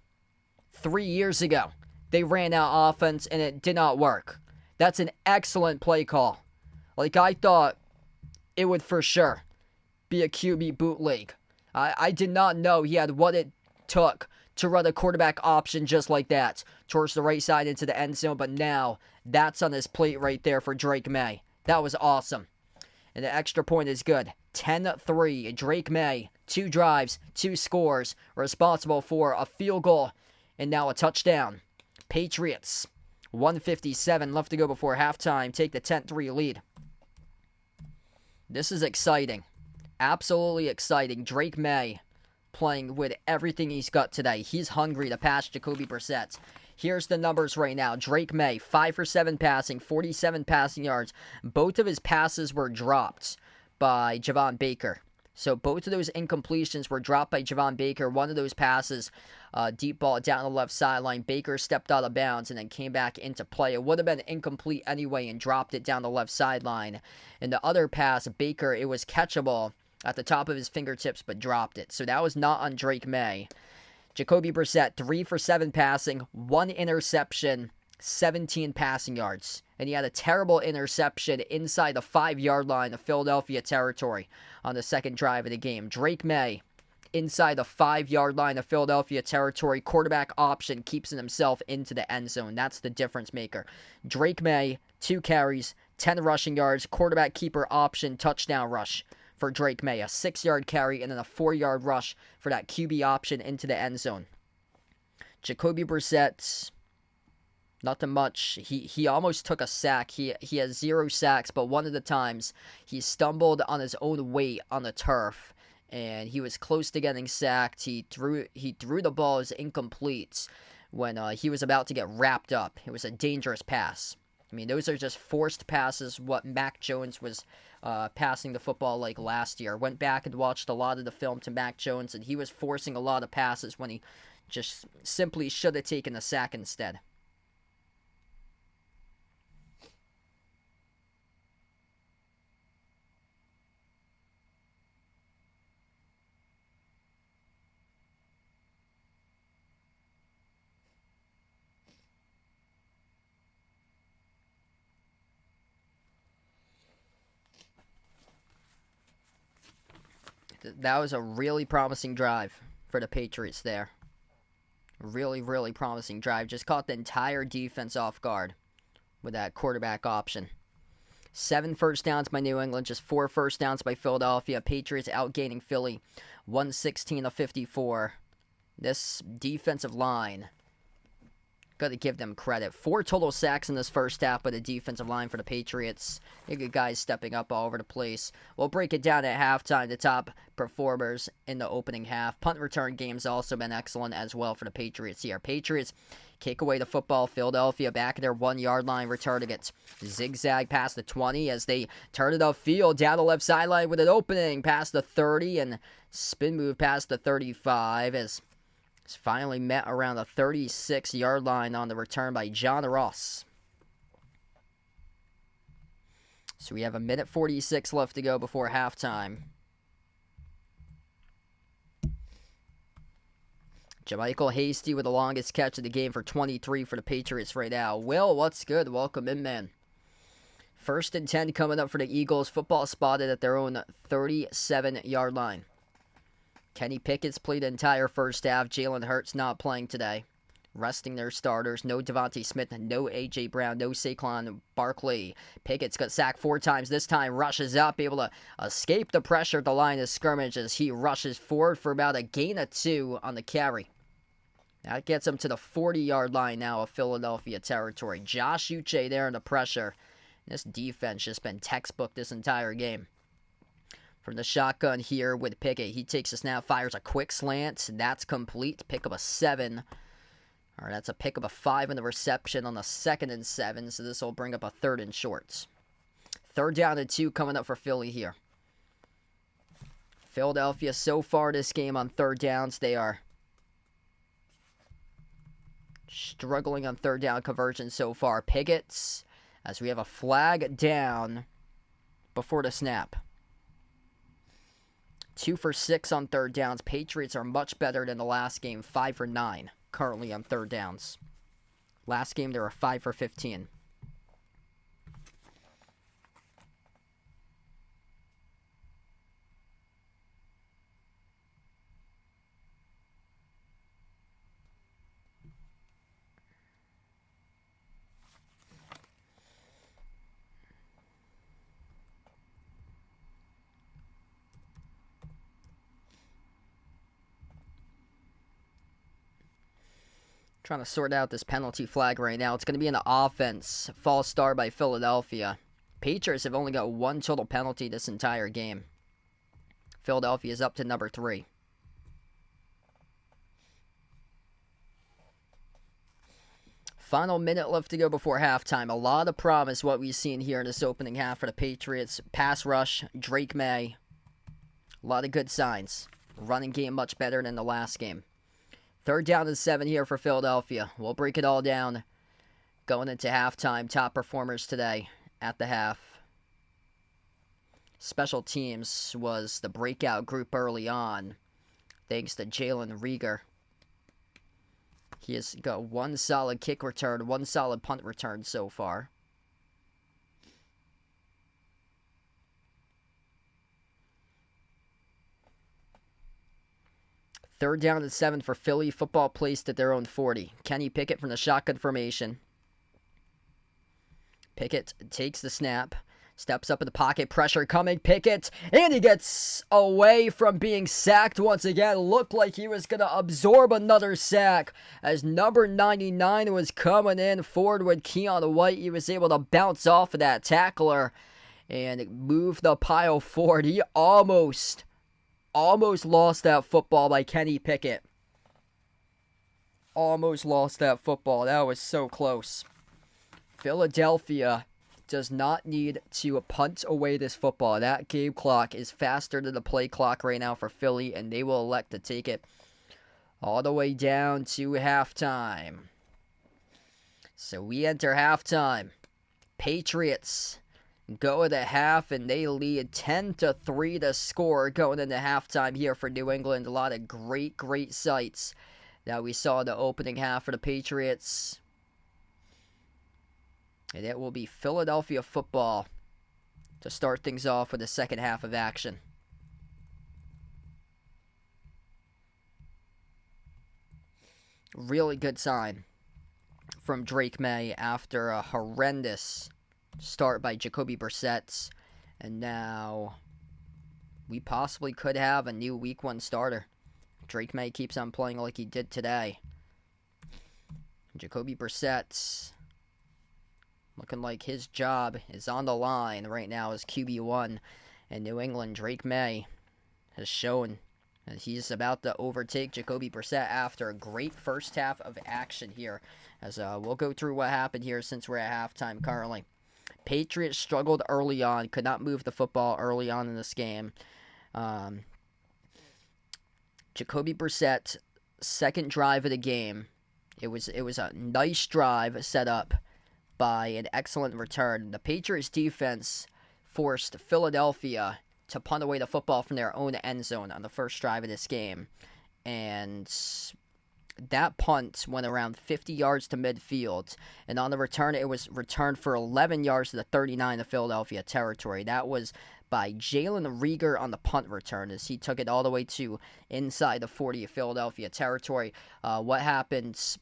3 years ago. They ran out offense and it did not work. That's an excellent play call. Like, I thought it would for sure be a QB bootleg. I did not know he had what it took to run a quarterback option just like that towards the right side into the end zone, but now that's on his plate right there for Drake May. That was awesome. And the extra point is good. 10-3. Drake May, 2 drives, 2 scores, responsible for a field goal and now a touchdown. Patriots, 1:57 left to go before halftime, take the 10-3 lead. This is exciting. Absolutely exciting. Drake May playing with everything he's got today. He's hungry to pass Jacoby Brissett. Here's the numbers right now. Drake May, 5 for 7 passing, 47 passing yards. Both of his passes were dropped by Javon Baker. So both of those incompletions were dropped by Javon Baker. One of those passes, deep ball down the left sideline. Baker stepped out of bounds and then came back into play. It would have been incomplete anyway and dropped it down the left sideline. And the other pass, Baker, it was catchable at the top of his fingertips but dropped it. So that was not on Drake May. Jacoby Brissett, 3 for 7 passing, 1 interception, 17 passing yards. And he had a terrible interception inside the 5-yard line of Philadelphia territory on the second drive of the game. Drake May, inside the 5-yard line of Philadelphia territory, quarterback option, keeps himself into the end zone. That's the difference maker. Drake May, 2 carries, 10 rushing yards, quarterback keeper option, touchdown rush for Drake May. A 6-yard carry and then a 4-yard rush for that QB option into the end zone. Jacoby Brissett, nothing much. He almost took a sack. He has 0 sacks, but one of the times he stumbled on his own weight on the turf, and he was close to getting sacked. He threw the ball as incomplete when he was about to get wrapped up. It was a dangerous pass. I mean, those are just forced passes, what Mac Jones was passing the football like last year. Went back and watched a lot of the film to Mac Jones, and he was forcing a lot of passes when he just simply should have taken a sack instead. That was a really promising drive for the Patriots there. Really, really promising drive. Just caught the entire defense off guard with that quarterback option. 7 first downs by New England, just 4 first downs by Philadelphia. Patriots outgaining Philly 116-54. This defensive line, got to give them credit. 4 total sacks in this first half by the defensive line for the Patriots. You got guys stepping up all over the place. We'll break it down at halftime. The top performers in the opening half. Punt return game's also been excellent as well for the Patriots here. Patriots kick away the football. Philadelphia back at their 1-yard line. Return to get zigzag past the 20 as they turn it upfield down the left sideline with an opening past the 30 and spin move past the 35 as it's finally met around the 36-yard line on the return by John Ross. So we have 1:46 left to go before halftime. JaMychal Hasty with the longest catch of the game for 23 for the Patriots right now. Will, what's good? Welcome in, man. 1st and 10 coming up for the Eagles. Football spotted at their own 37-yard line. Kenny Pickett's played the entire first half. Jalen Hurts not playing today. Resting their starters. No Devontae Smith, no A.J. Brown, no Saquon Barkley. Pickett's got sacked 4 times. This time rushes up, able to escape the pressure at the line of scrimmage as he rushes forward for about a gain of 2 on the carry. That gets him to the 40-yard line now of Philadelphia territory. Josh Uche there in the pressure. This defense just been textbook this entire game. From the shotgun here with Pickett. He takes a snap, fires a quick slant. That's complete. Pick up a 7. Or that's a pick up a 5 in the reception on the 2nd and 7. So this will bring up a 3rd and short. 3rd down and 2 coming up for Philly here. Philadelphia so far this game on 3rd downs. They are struggling on 3rd down conversion so far. Pickett's as we have a flag down before the snap. 2 for 6 on 3rd downs. Patriots are much better than the last game. 5 for 9 currently on 3rd downs. Last game they were 5 for 15. Trying to sort out this penalty flag right now. It's going to be an offense. False start by Philadelphia. Patriots have only got 1 total penalty this entire game. Philadelphia is up to number 3. Final minute left to go before halftime. A lot of promise what we've seen here in this opening half for the Patriots. Pass rush, Drake May. A lot of good signs. Running game much better than the last game. 3rd down and 7 here for Philadelphia. We'll break it all down going into halftime. Top performers today at the half. Special teams was the breakout group early on, thanks to Jalen Reagor. He has got 1 solid kick return, 1 solid punt return so far. Third down and 7 for Philly. Football placed at their own 40. Kenny Pickett from the shotgun formation. Pickett takes the snap. Steps up in the pocket. Pressure coming. Pickett. And he gets away from being sacked once again. Looked like he was going to absorb another sack. As number 99 was coming in forward with Keon White. He was able to bounce off of that tackler and move the pile forward. He almost lost that football by Kenny Pickett. Almost lost that football. That was so close. Philadelphia does not need to punt away this football. That game clock is faster than the play clock right now for Philly, and they will elect to take it all the way down to halftime. So we enter halftime. Patriots go at the half, and they lead 10-3 to score going into halftime here for New England. A lot of great sights that we saw in the opening half for the Patriots. And it will be Philadelphia football to start things off with the second half of action. Really good sign from Drake May after a horrendous start by Jacoby Brissett. And now we possibly could have a new Week 1 starter. Drake May keeps on playing like he did today. Jacoby Brissett looking like his job is on the line right now as QB1 in New England. Drake May has shown that he's about to overtake Jacoby Brissett after a great first half of action here. As we'll go through what happened here since we're at halftime currently. Patriots struggled early on, could not move the football early on in this game. Jacoby Brissett, second drive of the game. It was a nice drive set up by an excellent return. The Patriots defense forced Philadelphia to punt away the football from their own end zone on the first drive of this game. And that punt went around 50 yards to midfield. And on the return, it was returned for 11 yards to the 39 of Philadelphia territory. That was by Jalen Reagor on the punt return as he took it all the way to inside the 40 of Philadelphia territory. What happens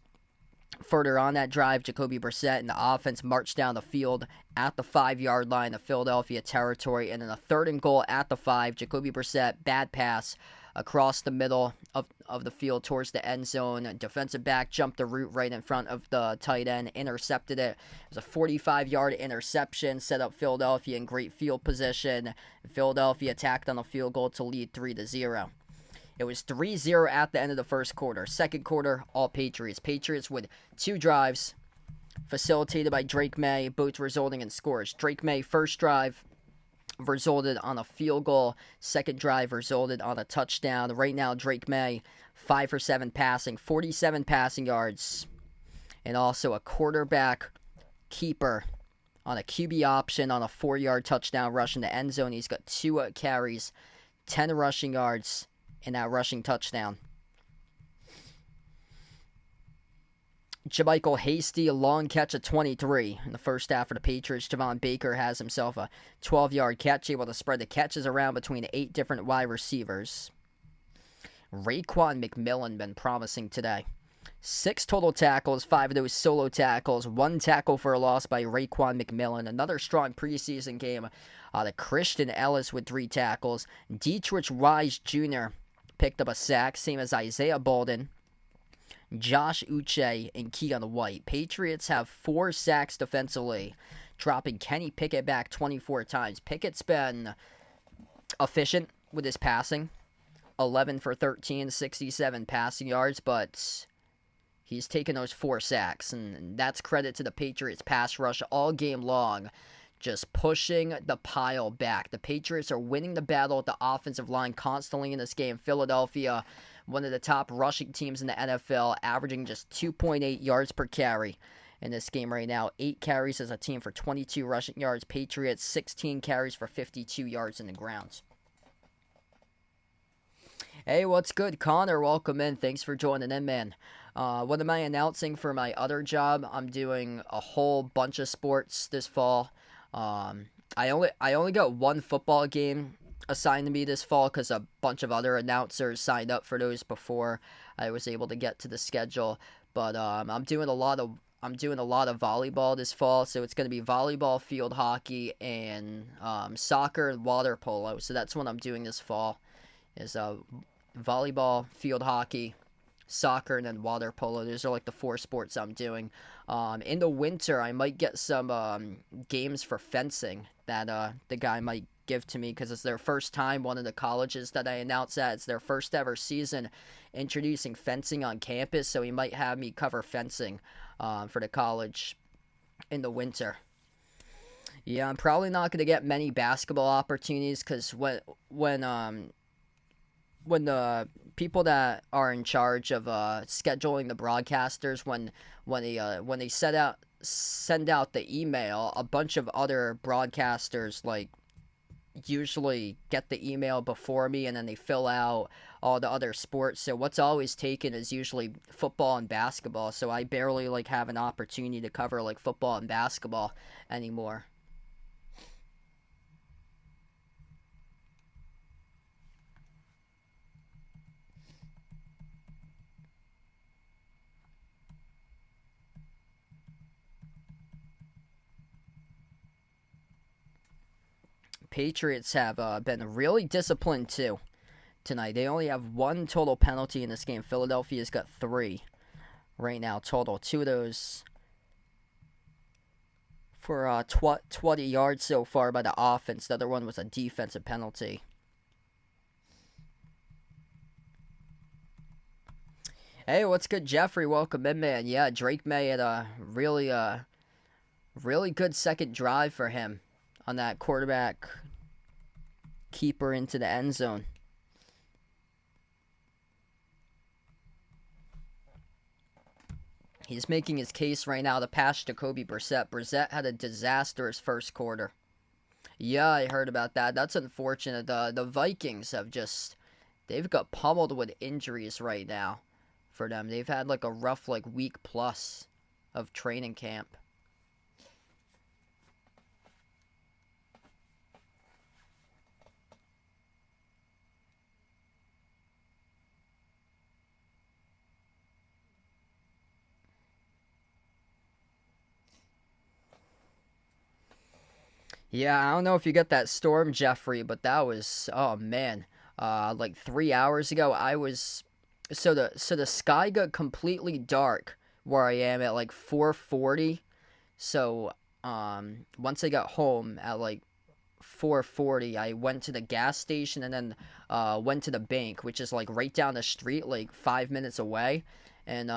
further on that drive, Jacoby Brissett and the offense marched down the field at the 5-yard line of Philadelphia territory. And then a 3rd and goal at the 5, Jacoby Brissett, bad pass across the middle of the field towards the end zone. Defensive back jumped the route right in front of the tight end, intercepted it. It was a 45-yard interception, set up Philadelphia in great field position. Philadelphia attacked on a field goal to lead 3-0. It was 3-0 at the end of the first quarter. Second quarter, all Patriots. Patriots with 2 drives facilitated by Drake May, both resulting in scores. Drake May, first drive, resulted on a field goal. Second drive resulted on a touchdown. Right now, Drake May, 5 for 7 passing, 47 passing yards, and also a quarterback keeper on a QB option on a 4-yard touchdown rush in the end zone. He's got 2 carries, 10 rushing yards in that rushing touchdown. JaMycal Hasty, a long catch at 23 in the first half for the Patriots. Javon Baker has himself a 12-yard catch, able to spread the catches around between 8 different wide receivers. Raekwon McMillan been promising today. 6 total tackles, 5 of those solo tackles, 1 tackle for a loss by Raekwon McMillan. Another strong preseason game. The Christian Ellis with 3 tackles. Dietrich Wise Jr. picked up a sack, same as Isaiah Bolden, Josh Uche, and Keon White. Patriots have 4 sacks defensively, dropping Kenny Pickett back 24 times. Pickett's been efficient with his passing. 11 for 13, 67 passing yards, but he's taken those 4 sacks, and that's credit to the Patriots pass rush all game long, just pushing the pile back. The Patriots are winning the battle at the offensive line constantly in this game. Philadelphia, one of the top rushing teams in the NFL, averaging just 2.8 yards per carry in this game right now. 8 carries as a team for 22 rushing yards. Patriots, 16 carries for 52 yards in the grounds. Hey, what's good, Connor? Welcome in. Thanks for joining in, man. What am I announcing for my other job? I'm doing a whole bunch of sports this fall. I only got 1 football game assigned to me this fall because a bunch of other announcers signed up for those before I was able to get to the schedule. But I'm doing a lot of volleyball this fall, so it's going to be volleyball, field hockey, and soccer and water polo. So that's what I'm doing this fall, is volleyball, field hockey, soccer, and then water polo. Those are like the 4 sports I'm doing. In the winter, I might get some games for fencing that the guy might give to me because it's their first time. One of the colleges that I announced that it's their first ever season introducing fencing on campus, so he might have me cover fencing for the college in the winter. Yeah, I'm probably not going to get many basketball opportunities because when the people that are in charge of scheduling the broadcasters, when they send out the email, a bunch of other broadcasters like usually get the email before me, and then they fill out all the other sports. So what's always taken is usually football and basketball. So I barely have an opportunity to cover football and basketball anymore. Patriots have been really disciplined too tonight. They only have one total penalty in this game. Philadelphia's got 3 right now total. 2 of those for 20 yards so far by the offense. The other one was a defensive penalty. Hey, what's good, Jeffrey? Welcome in, man. Yeah, Drake May had a really good second drive for him on that quarterback keeper into the end zone. He's making his case right now to pass Jacoby Brissett. Brissett had a disastrous first quarter. Yeah, I heard about that. That's unfortunate. The Vikings they've got pummeled with injuries right now for them. They've had like a rough week plus of training camp. Yeah, I don't know if you got that storm, Jeffrey, but that was, oh man, 3 hours ago. So the sky got completely dark where I am at 4:40. So once I got home at 4:40, I went to the gas station and then went to the bank, which is right down the street, 5 minutes away, and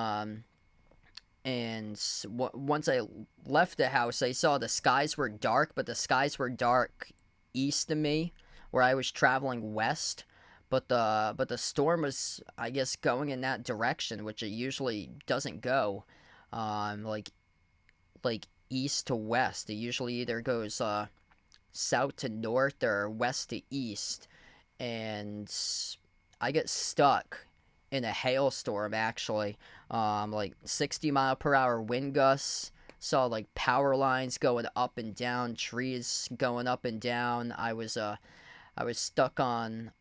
once I left the house, I saw the skies were dark, but the skies were dark east of me, where I was traveling west. But the storm was, I guess, going in that direction, which it usually doesn't go, like east to west. It usually either goes south to north or west to east, and I get stuck in a hailstorm actually. 60-mile-per-hour wind gusts. Saw power lines going up and down, trees going up and down. I was stuck on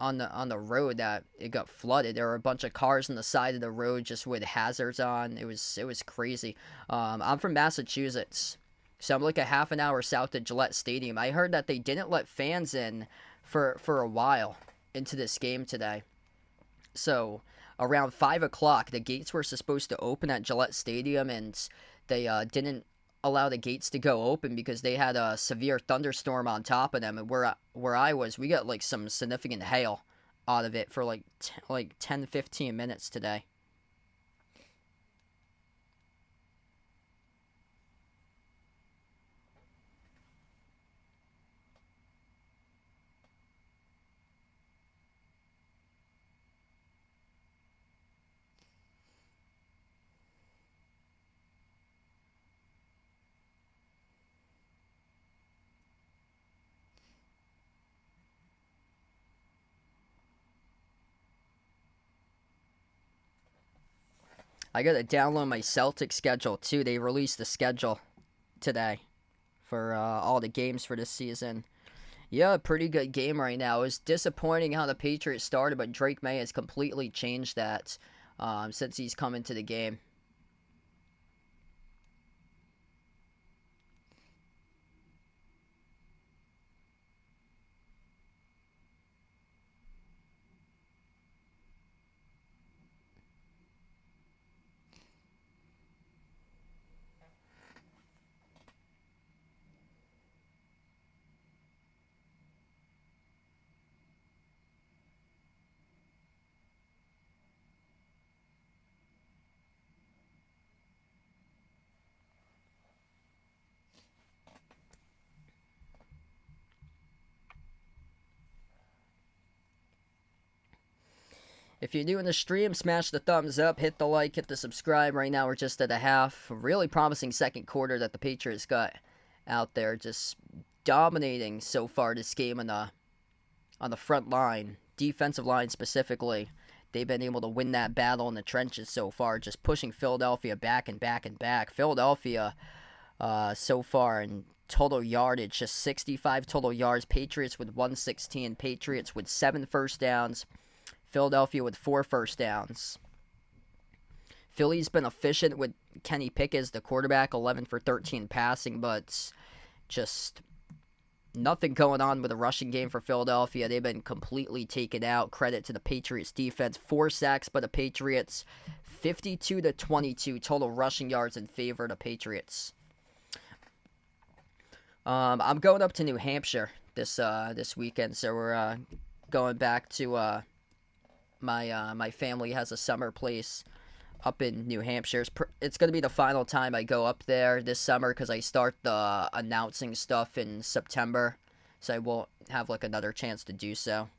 the road that it got flooded. There were a bunch of cars on the side of the road just with hazards on. It was crazy. I'm from Massachusetts, so I'm a half an hour south of Gillette Stadium. I heard that they didn't let fans in for a while into this game today. So around 5 o'clock, the gates were supposed to open at Gillette Stadium, and they didn't allow the gates to go open because they had a severe thunderstorm on top of them. And where I was, we got some significant hail out of it for 10-15 minutes today. I gotta download my Celtics schedule too. They released the schedule today for all the games for this season. Yeah, pretty good game right now. It was disappointing how the Patriots started, but Drake May has completely changed that since he's come into the game. If you're new in the stream, smash the thumbs up, hit the like, hit the subscribe. Right now we're just at a half. A really promising second quarter that the Patriots got out there, just dominating so far this game on the front line, defensive line specifically. They've been able to win that battle in the trenches so far, just pushing Philadelphia back and back and back. Philadelphia so far in total yardage, just 65 total yards. Patriots with 116. Patriots with 7 first downs. Philadelphia with 4 first downs. Philly's been efficient with Kenny Pickett as the quarterback, 11 for 13 passing, but just nothing going on with the rushing game for Philadelphia. They've been completely taken out. Credit to the Patriots defense. 4 sacks by the Patriots. 52-22 total rushing yards in favor of the Patriots. I'm going up to New Hampshire this weekend, so we're going back to my family has a summer place up in New Hampshire. It's going to be the final time I go up there this summer because I start the announcing stuff in September, so I won't have like another chance to do so.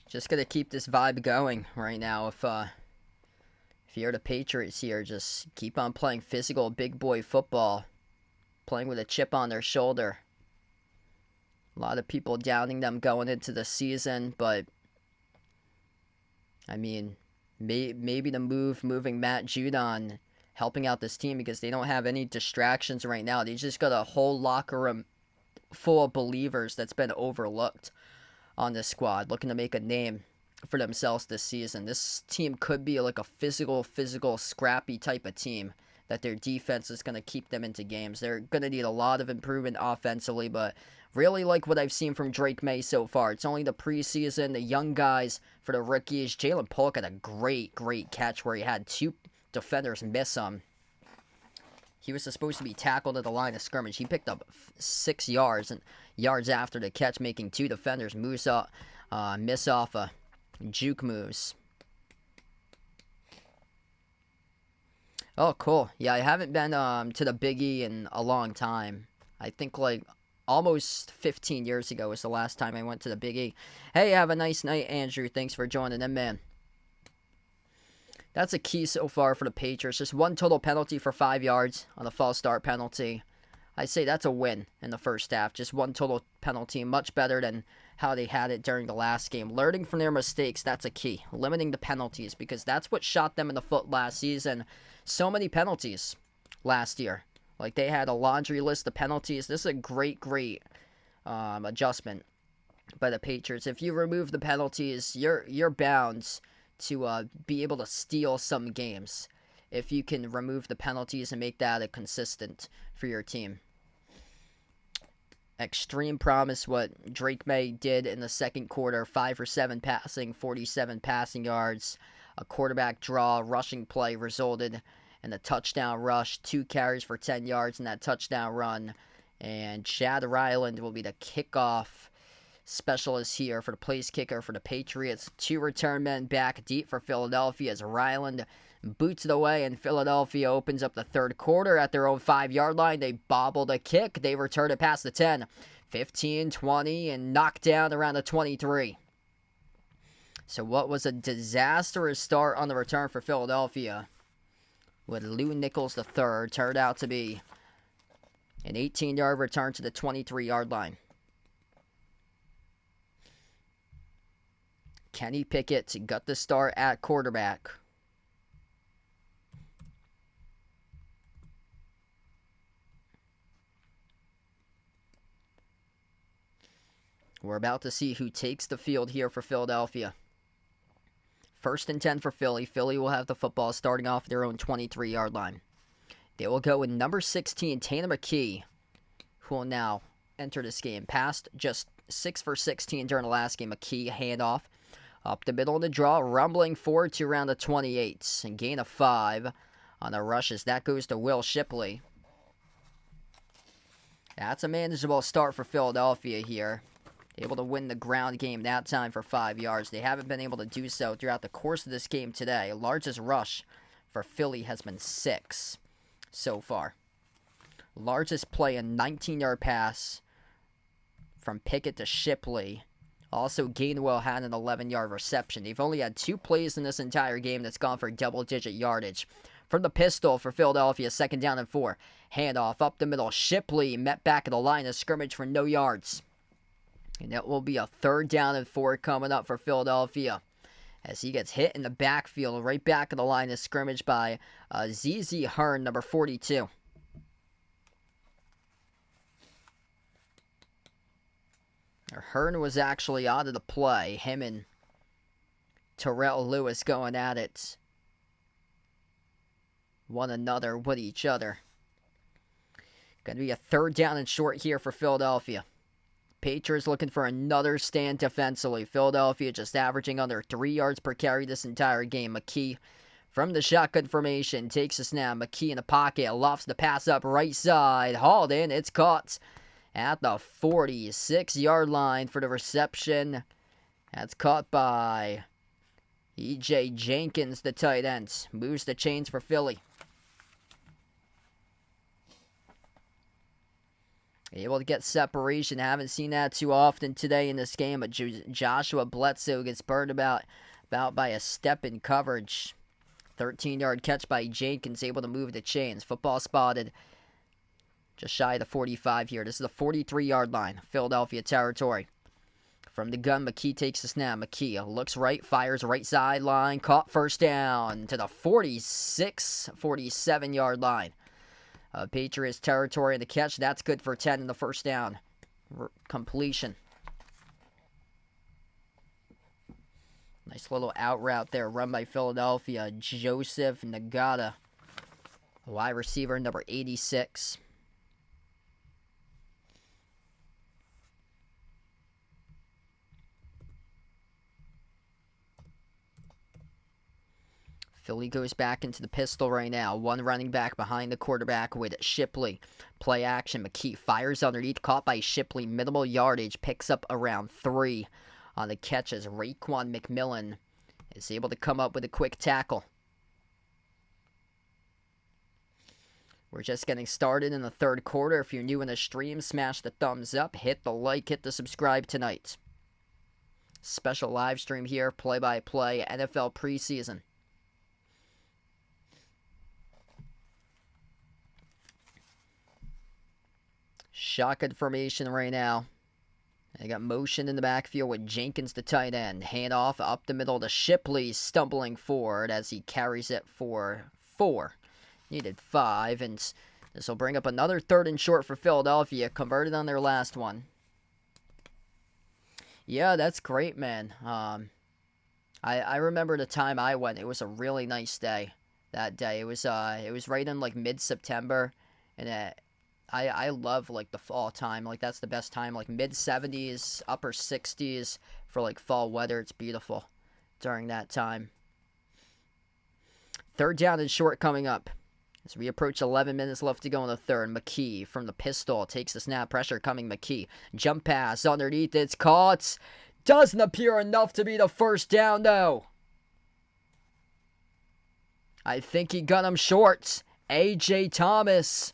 Just gonna keep this vibe going right now. If you're the Patriots here, just keep on playing physical big boy football, playing with a chip on their shoulder. A lot of people doubting them going into the season, but I mean, maybe the moving Matt Judon, helping out this team because they don't have any distractions right now. They just got a whole locker room full of believers that's been overlooked on this squad, looking to make a name for themselves this season. This team could be like a physical, scrappy type of team that their defense is going to keep them into games. They're going to need a lot of improvement offensively, but really like what I've seen from Drake May so far. It's only the preseason, the young guys for the rookies. Jalen Polk had a great catch where he had 2 defenders miss him. He was supposed to be tackled at the line of scrimmage. He picked up 6 yards after the catch, making 2 defenders miss off juke moves. Oh, cool. Yeah, I haven't been to the Big E in a long time. I think like almost 15 years ago was the last time I went to the Big E. Hey, have a nice night, Andrew. Thanks for joining in, man. That's a key so far for the Patriots. Just 1 total penalty for 5 yards on the false start penalty. I say that's a win in the first half. Just 1 total penalty. Much better than how they had it during the last game. Learning from their mistakes, that's a key. Limiting the penalties because that's what shot them in the foot last season. So many penalties last year. Like they had a laundry list of penalties. This is a great adjustment by the Patriots. If you remove the penalties, you're bound to be able to steal some games if you can remove the penalties and make that a consistent for your team. Extreme promise what Drake May did in the second quarter. 5 for 7 passing, 47 passing yards. A quarterback draw, rushing play resulted in a touchdown rush. 2 carries for 10 yards in that touchdown run. And Chad Ryland will be the kickoff specialist here for the place kicker for the Patriots. 2 return men back deep for Philadelphia as Ryland boots it away, and Philadelphia opens up the third quarter at their own 5-yard line. They bobble the kick. They return it past the 10, 15, 20, and knocked down around the 23. So what was a disastrous start on the return for Philadelphia with Lou Nichols III turned out to be an 18-yard return to the 23-yard line. Kenny Pickett got the start at quarterback. We're about to see who takes the field here for Philadelphia. 1st and 10 for Philly. Philly will have the football starting off their own 23-yard line. They will go with number 16, Tanner McKee, who will now enter this game. Passed just 6 for 16 during the last game. McKee handoff up the middle of the draw, rumbling forward to around the 28. And gain of 5 on the rushes. That goes to Will Shipley. That's a manageable start for Philadelphia here. Able to win the ground game that time for 5 yards. They haven't been able to do so throughout the course of this game today. Largest rush for Philly has been 6 so far. Largest play, a 19-yard pass from Pickett to Shipley. Also, Gainwell had an 11-yard reception. They've only had 2 plays in this entire game that's gone for double-digit yardage. From the pistol for Philadelphia, 2nd down and 4. Handoff up the middle. Shipley met back at the line of scrimmage for no yards. And that will be a 3rd down and 4 coming up for Philadelphia. as he gets hit in the backfield, right back of the line of scrimmage by ZZ Hearn, number 42. Hearn was actually out of the play. Him and Terrell Lewis going at it. One another with each other. Going to be a 3rd down and short here for Philadelphia. Patriots looking for another stand defensively. Philadelphia just averaging under 3 yards per carry this entire game. McKee from the shotgun formation takes a snap. McKee in the pocket, lofts the pass up right side. Hauled in, it's caught at the 46-yard line for the reception. That's caught by E.J. Jenkins, the tight end. Moves the chains for Philly. Able to get separation. Haven't seen that too often today in this game, but Joshua Bledsoe gets burned about by a step in coverage. 13-yard catch by Jenkins, able to move the chains. Football spotted just shy of the 45 here. This is the 43-yard line, Philadelphia territory. From the gun, McKee takes the snap. McKee looks right, fires right sideline, caught, first down to the 47-yard line. Patriots territory in the catch. That's good for 10 in the first down. Completion. Nice little out route there run by Philadelphia. Joseph Nagata, wide receiver number 86. Philly goes back into the pistol right now. One running back behind the quarterback with Shipley. Play action. McKee fires underneath. Caught by Shipley. Minimal yardage. Picks up around 3 on the catch as Raekwon McMillan is able to come up with a quick tackle. We're just getting started in the 3rd quarter. If you're new in the stream, smash the thumbs up. Hit the like. Hit the subscribe tonight. Special live stream here. Play-by-play NFL preseason. Shotgun formation right now. They got motion in the backfield with Jenkins, the tight end. Handoff up the middle to Shipley, stumbling forward as he carries it for 4. Needed 5, and this will bring up another 3rd and short for Philadelphia. Converted on their last one. Yeah, that's great, man. I remember the time I went. It was a really nice day that day. It was right in like mid-September, and I love like the fall time. Like that's the best time. Like mid-70s, upper 60s for like fall weather. It's beautiful during that time. 3rd down and short coming up. As we approach 11 minutes left to go in the 3rd. McKee from the pistol takes the snap. Pressure coming. McKee. Jump pass underneath. It's caught. Doesn't appear enough to be the 1st down though. I think he got him short. A.J. Thomas,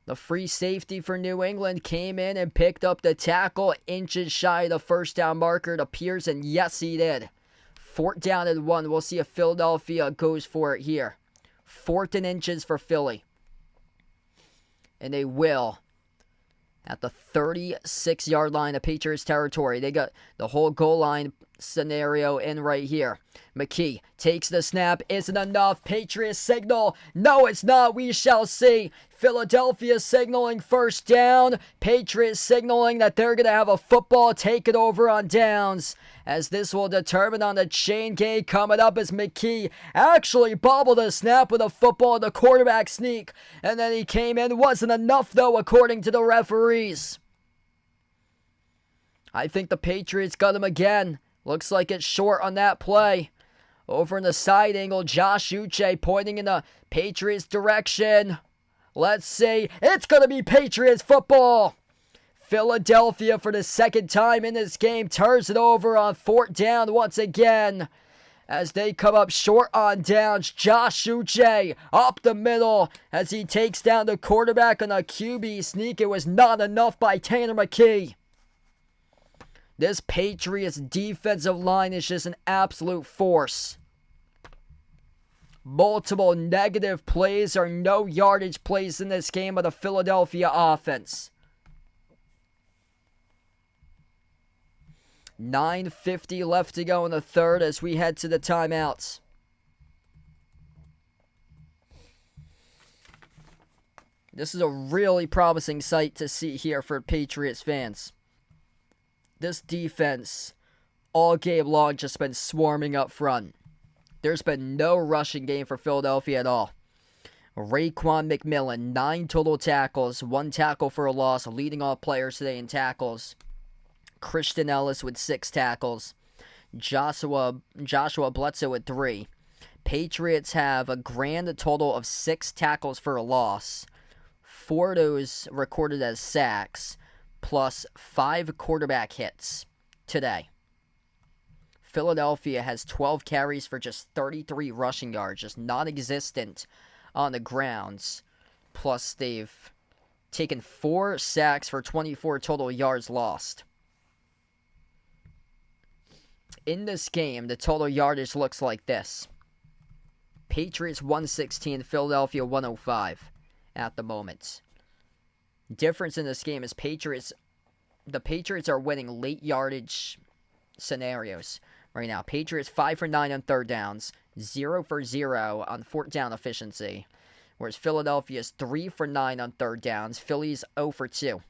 the free safety for New England, came in and picked up the tackle. Inches shy of the 1st down marker, it appears, and yes, he did. 4th down and 1. We'll see if Philadelphia goes for it here. 4th and inches for Philly. And they will. At the 36-yard line of Patriots territory. They got the whole goal line scenario in right here. McKee takes the snap. Isn't enough. Patriots signal. No, it's not. We shall see. Philadelphia signaling 1st down. Patriots signaling that they're going to have a football, take it over on downs. As this will determine on the chain gang coming up as McKee actually bobbled a snap with a football in the quarterback sneak. And then he came in. Wasn't enough though according to the referees. I think the Patriots got him again. Looks like it's short on that play. Over in the side angle, Josh Uche pointing in the Patriots direction. Let's see. It's going to be Patriots football. Philadelphia, for the 2nd time in this game, turns it over on 4th down once again. As they come up short on downs, Josh Uche up the middle as he takes down the quarterback on a QB sneak. It was not enough by Tanner McKee. This Patriots defensive line is just an absolute force. Multiple negative plays or no yardage plays in this game of the Philadelphia offense. 9:50 left to go in the third as we head to the timeouts. This is a really promising sight to see here for Patriots fans. This defense, all game long, just been swarming up front. There's been no rushing game for Philadelphia at all. Raekwon McMillan, 9 total tackles, 1 tackle for a loss, leading all players today in tackles. Christian Ellis with 6 tackles. Joshua Bledsoe with 3. Patriots have a grand total of 6 tackles for a loss. 4 of those recorded as sacks, plus 5 quarterback hits today. Philadelphia has 12 carries for just 33 rushing yards, just non-existent on the grounds. Plus, they've taken 4 sacks for 24 total yards lost. In this game, the total yardage looks like this. Patriots 116, Philadelphia 105 at the moment. Difference in this game is the Patriots are winning late yardage scenarios right now. Patriots 5 for 9 on third downs, 0 for 0 on fourth down efficiency, whereas Philadelphia's 3 for 9 on third downs. Philly's 0 for 2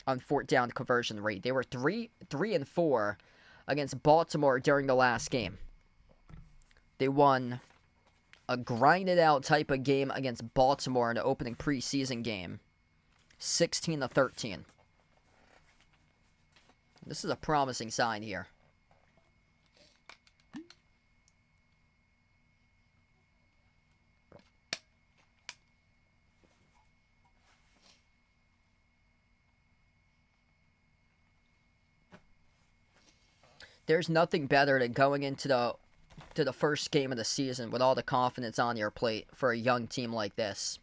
on fourth down conversion rate. They were 3 and 4 against Baltimore during the last game. They won a grinded out type of game against Baltimore in the opening preseason game, 16-13. This is a promising sign here. There's nothing better than going into the first game of the season with all the confidence on your plate for a young team like this.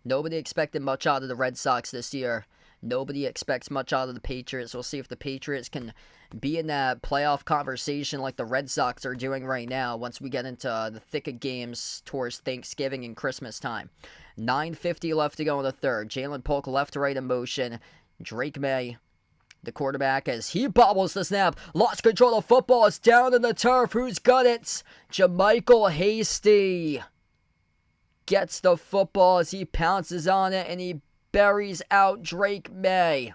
Nobody expected much out of the Red Sox this year. Nobody expects much out of the Patriots. We'll see if the Patriots can be in that playoff conversation like the Red Sox are doing right now once we get into the thick of games towards Thanksgiving and Christmas time. 9:50 left to go in the third. Jalen Polk left to right in motion. Drake May, the quarterback, as he bobbles the snap. Lost control of the football. It's down in the turf. Who's got it? JaMycal Hasty gets the football as he pounces on it and he buries out Drake May.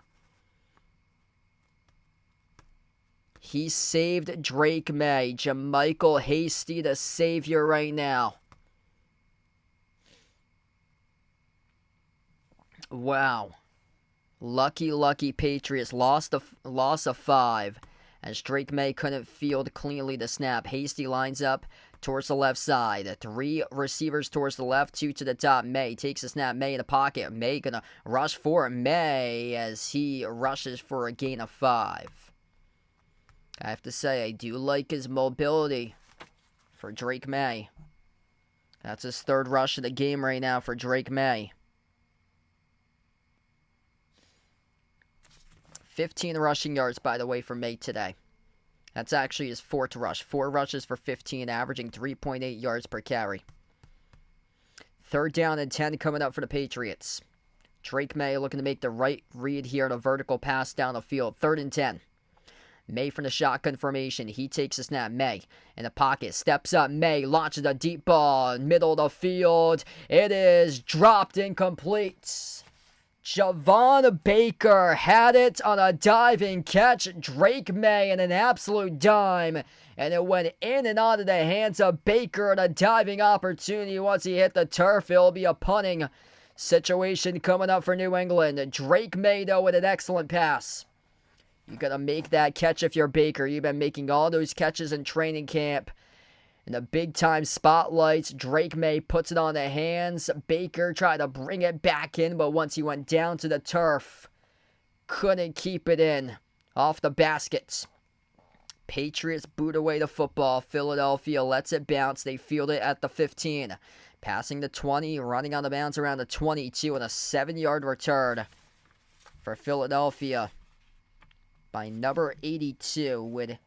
He saved Drake May. JaMycal Hasty, the savior right now. Wow. Lucky Patriots lost a 5 as Drake May couldn't field cleanly the snap. Hasty lines up towards the left side. 3 receivers towards the left, 2 to the top. May takes a snap. May in the pocket. May gonna rush for May as he rushes for a gain of 5. I have to say, I do like his mobility for Drake May. That's his 3rd rush of the game right now for Drake May. 15 rushing yards, by the way, for May today. That's actually his 4th rush. 4 rushes for 15, averaging 3.8 yards per carry. 3rd down and 10 coming up for the Patriots. Drake May looking to make the right read here on a vertical pass down the field. 3rd and 10. May from the shotgun formation. He takes a snap. May in the pocket. Steps up. May launches a deep ball. Middle of the field. It is dropped incomplete. Javon Baker had it on a diving catch. Drake May in an absolute dime. And it went in and out of the hands of Baker on a diving opportunity. Once he hit the turf, it'll be a punting situation coming up for New England. Drake May, though, with an excellent pass. You got to make that catch if you're Baker. You've been making all those catches in training camp. In the big-time spotlights, Drake May puts it on the hands. Baker tried to bring it back in, but once he went down to the turf, couldn't keep it in. Off the baskets. Patriots boot away the football. Philadelphia lets it bounce. They field it at the 15. Passing the 20, running on the bounce around the 22, and a 7-yard return for Philadelphia by number 82 with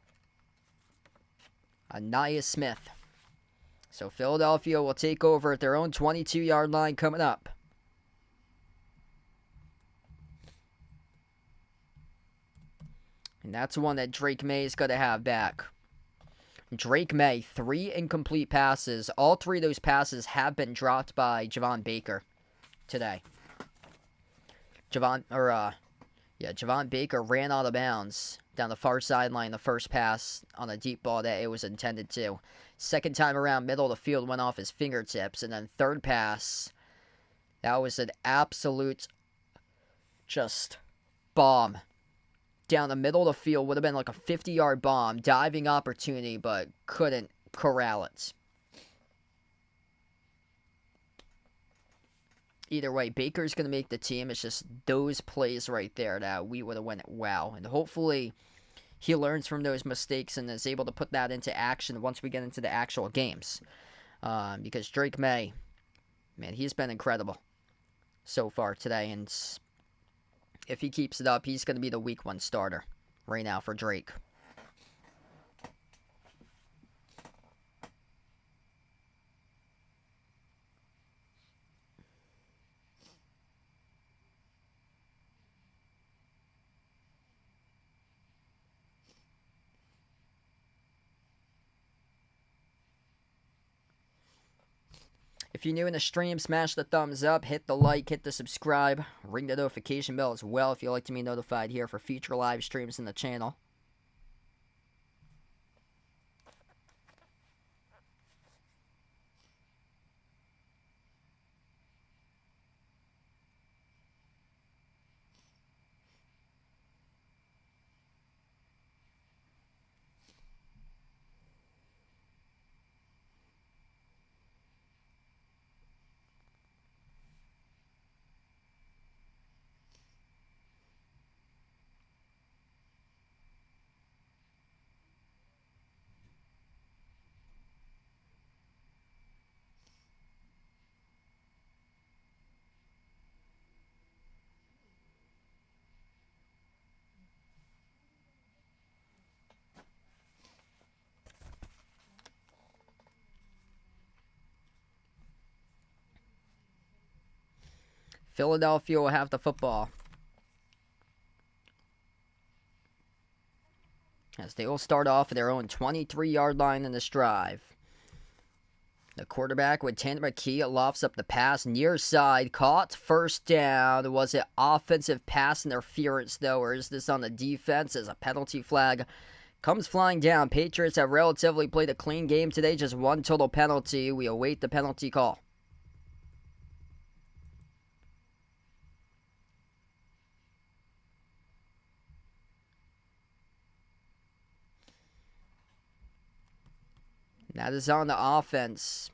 Anaya Smith. So Philadelphia will take over at their own 22-yard line coming up. And that's one that Drake May is going to have back. Drake May, 3 incomplete passes. All 3 of those passes have been dropped by Javon Baker today. Javon Baker ran out of bounds down the far sideline the first pass on a deep ball that it was intended to. Second time around, middle of the field, went off his fingertips. And then third pass, that was an absolute just bomb. Down the middle of the field, would have been like a 50-yard bomb, diving opportunity, but couldn't corral it. Either way, Baker's going to make the team. It's just those plays right there that we would have went wow. And hopefully he learns from those mistakes and is able to put that into action once we get into the actual games. Because Drake May, man, he's been incredible so far today. And if he keeps it up, he's going to be the week 1 starter right now for Drake. If you're new in the stream, smash the thumbs up, hit the like, hit the subscribe, ring the notification bell as well if you'd like to be notified here for future live streams in the channel. Philadelphia will have the football, as they will start off at their own 23-yard line in this drive. The quarterback with Tanner McKee lofts up the pass near side, caught, first down. Was it offensive pass interference though, or is this on the defense as a penalty flag comes flying down? Patriots have relatively played a clean game today, just 1 total penalty. We await the penalty call. That is on the offense.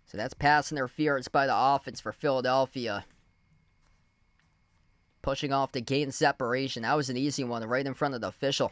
So that's pass interference by the offense for Philadelphia. Pushing off to gain separation. That was an easy one right in front of the official.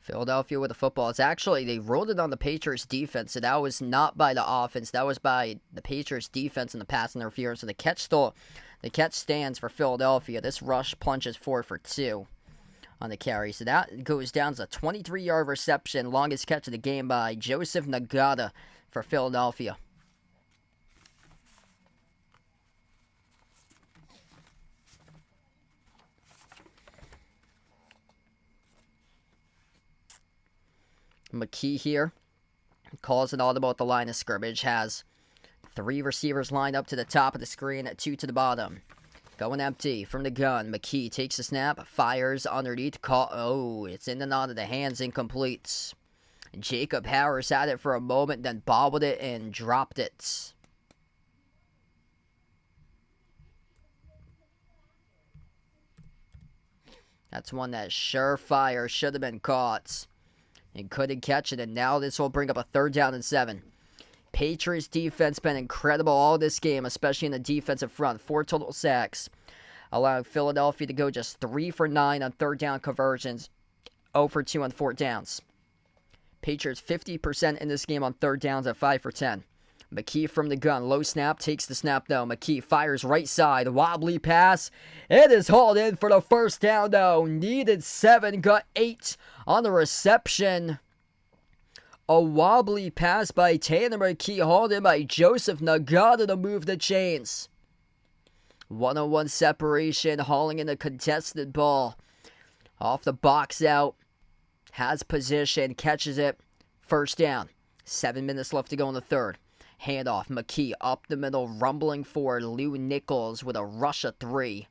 Philadelphia with the football. It's actually, they rolled it on the Patriots defense, so that was not by the offense. That was by the Patriots defense in the pass interference. So the catch stands for Philadelphia. This rush plunges 4 for 2 on the carry. So that goes down to a 23-yard reception, longest catch of the game by Joseph Nagata for Philadelphia. McKee here calls an audible at the line of scrimmage. Has 3 receivers lined up to the top of the screen, 2 to the bottom. Going empty from the gun. McKee takes a snap, fires underneath. It's in and out of the hands, incomplete. Jacob Harris had it for a moment, then bobbled it and dropped it. That's one that surefire should have been caught and couldn't catch it, and now this will bring up a 3rd down and 7. Patriots defense been incredible all this game, especially in the defensive front. 4 total sacks. allowing Philadelphia to go just 3 for 9 on third down conversions, 0 for 2 on fourth downs. Patriots 50% in this game on third downs at 5 for 10. McKee from the gun. Low snap. Takes the snap though. McKee fires right side. Wobbly pass. It is hauled in for the first down though. Needed 7. Got 8 on the reception. A wobbly pass by Tanner McKee. Hauled in by Joseph Nagata to move the chains. 1-on-1 separation. Hauling in a contested ball. Off the box out. Has position. Catches it. First down. 7 minutes left to go in the third. Handoff, McKee up the middle, rumbling forward. Lew Nichols with a rush of 3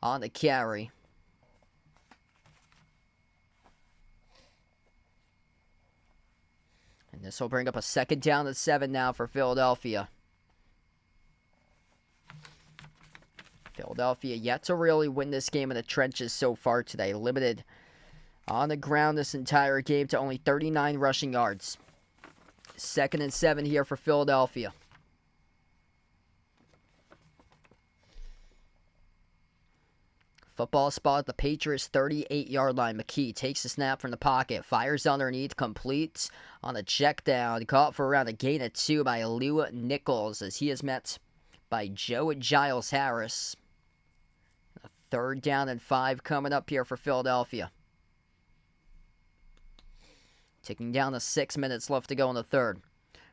on the carry. And this will bring up a second down and 7 now for Philadelphia. Philadelphia yet to really win this game in the trenches so far today. Limited on the ground this entire game to only 39 rushing yards. 2nd and 7 here for Philadelphia. Football spot at the Patriots' 38-yard line. McKee takes the snap from the pocket. Fires underneath. Completes on the check down. Caught for around a gain of 2 by Lew Nichols as he is met by Joe Giles Harris. A 3rd down and 5 coming up here for Philadelphia. Ticking down to 6 minutes left to go in the third.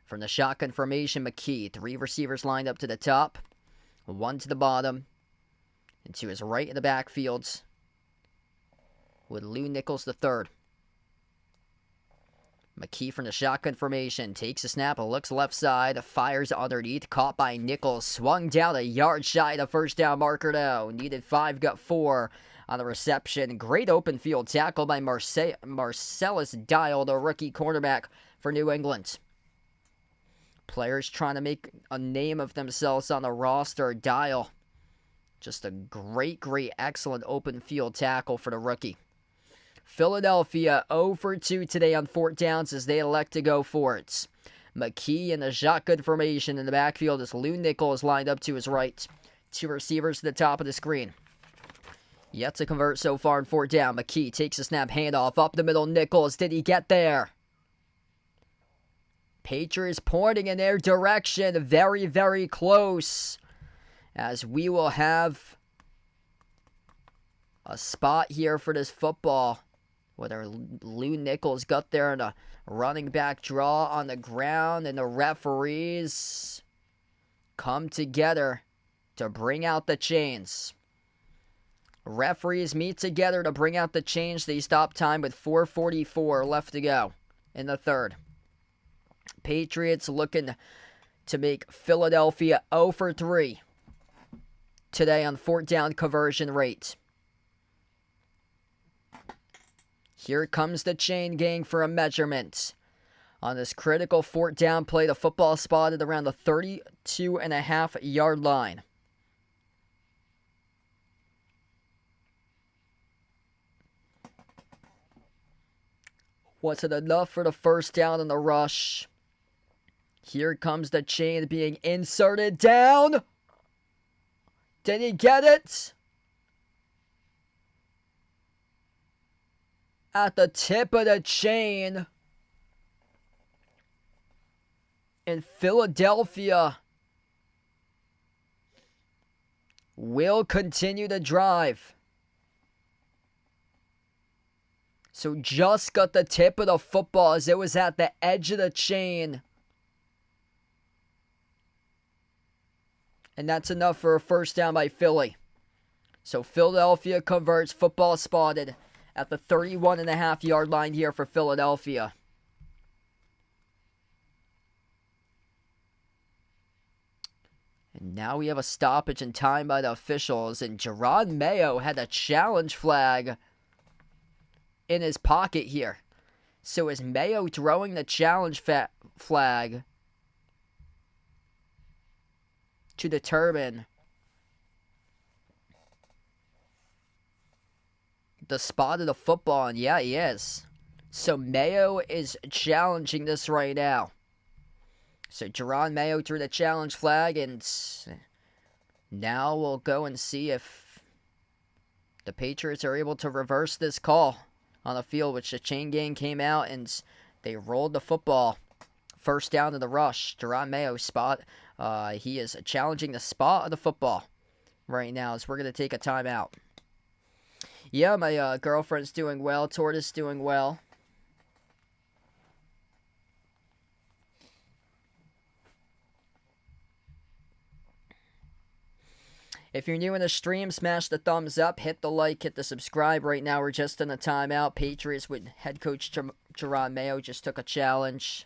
From the shotgun formation, McKee. 3 receivers lined up to the top. 1 to the bottom. And to his right in the backfield with Lew Nichols III. McKee from the shotgun formation. Takes a snap. Looks left side. Fires underneath. Caught by Nichols. Swung down a yard shy of first down marker now. Needed 5. Got 4. On the reception, great open field tackle by Marcellus Dial, the rookie cornerback for New England. Players trying to make a name of themselves on the roster. Dial, just a great, excellent open field tackle for the rookie. Philadelphia 0 for 2 today on fourth downs as they elect to go for it. McKee in the shotgun formation in the backfield as Lew Nichols lined up to his right. 2 receivers to the top of the screen. Yet to convert so far in fourth down. McKee takes a snap, handoff up the middle. Nichols, did he get there? Patriots pointing in their direction. Very, very close. As we will have a spot here for this football. Whether Lew Nichols got there in a running back draw on the ground. And the referees come together to bring out the chains. Referees meet together to bring out the change. They stop time with 4:44 left to go in the third. Patriots looking to make Philadelphia 0 for 3 today on fourth down conversion rate. Here comes the chain gang for a measurement. On this critical fourth down play, the football spotted around the 32.5-yard line. Was it enough for the first down in the rush? Here comes the chain being inserted down. Did he get it? At the tip of the chain. And Philadelphia will continue to drive. So just got the tip of the football as it was at the edge of the chain. And that's enough for a first down by Philly. So Philadelphia converts. Football spotted at the 31.5-yard line here for Philadelphia. And now we have a stoppage in time by the officials. And Jerod Mayo had a challenge flag in his pocket here. So is Mayo throwing the challenge flag to determine the spot of the football? And yeah, he is. So Mayo is challenging this right now. So Jerod Mayo threw the challenge flag, and now we'll go and see if The Patriots are able to reverse this call on the field, which the chain gang came out and they rolled the football. First down to the rush. Jerron Mayo spot. He is challenging the spot of the football right now as we're going to take a timeout. Yeah, my girlfriend's doing well. Tortoise doing well. If you're new in the stream, smash the thumbs up, hit the like, hit the subscribe. Right now, we're just in a timeout. Patriots with head coach Jerron Mayo just took a challenge,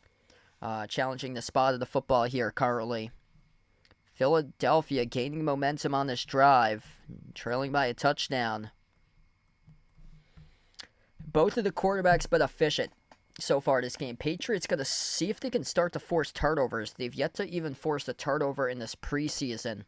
challenging the spot of the football here currently. Philadelphia gaining momentum on this drive, trailing by a touchdown. Both of the quarterbacks been efficient so far this game. Patriots got to see if they can start to force turnovers. They've yet to even force a turnover in this preseason.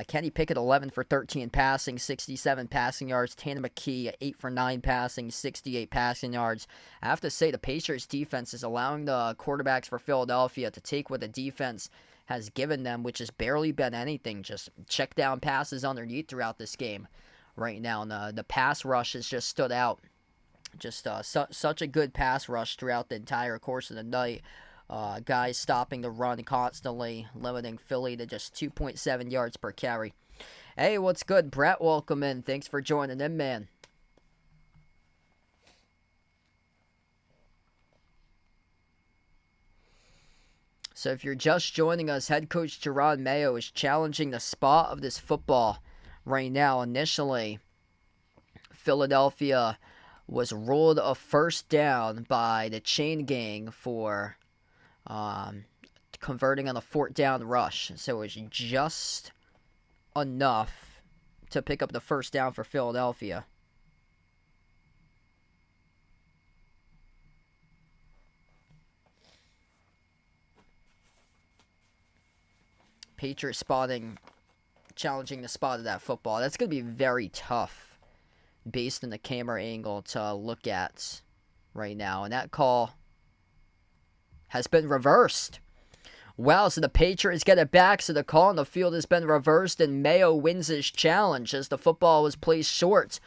Kenny Pickett, 11 for 13 passing, 67 passing yards. Tanner McKee, 8 for 9 passing, 68 passing yards. I have to say, the Patriots defense is allowing the quarterbacks for Philadelphia to take what the defense has given them, which has barely been anything. Just check down passes underneath throughout this game right now. And the pass rush has just stood out. Just such a good pass rush throughout the entire course of the night. Guys stopping the run constantly, limiting Philly to just 2.7 yards per carry. Hey, what's good? Brett, welcome in. Thanks for joining in, man. So if you're just joining us, head coach Jerron Mayo is challenging the spot of this football right now. Initially, Philadelphia was ruled a first down by the chain gang for converting on a 4th down rush. So it was just enough to pick up the first down for Philadelphia. Patriots challenging the spot of that football. That's going to be very tough based on the camera angle to look at right now. And that call has been reversed. Wow, so the Patriots get it back, so the call on the field has been reversed, and Mayo wins his challenge as the football was placed short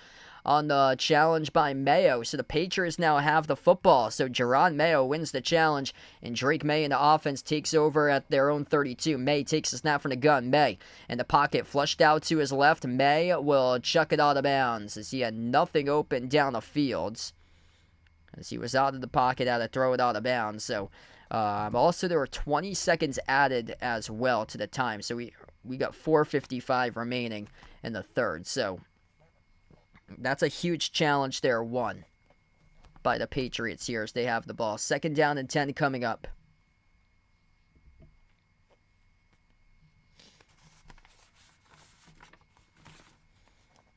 on the challenge by Mayo. So the Patriots now have the football. So Jerron Mayo wins the challenge, and Drake May in the offense takes over at their own 32. May takes the snap from the gun. May in the pocket, flushed out to his left. May will chuck it out of bounds as he had nothing open down the field. As he was out of the pocket, had to throw it out of bounds. So also there were 20 seconds added as well to the time. So we got 4:55 remaining in the third. So that's a huge challenge there, won by the Patriots here as they have the ball. 2nd down and 10 coming up.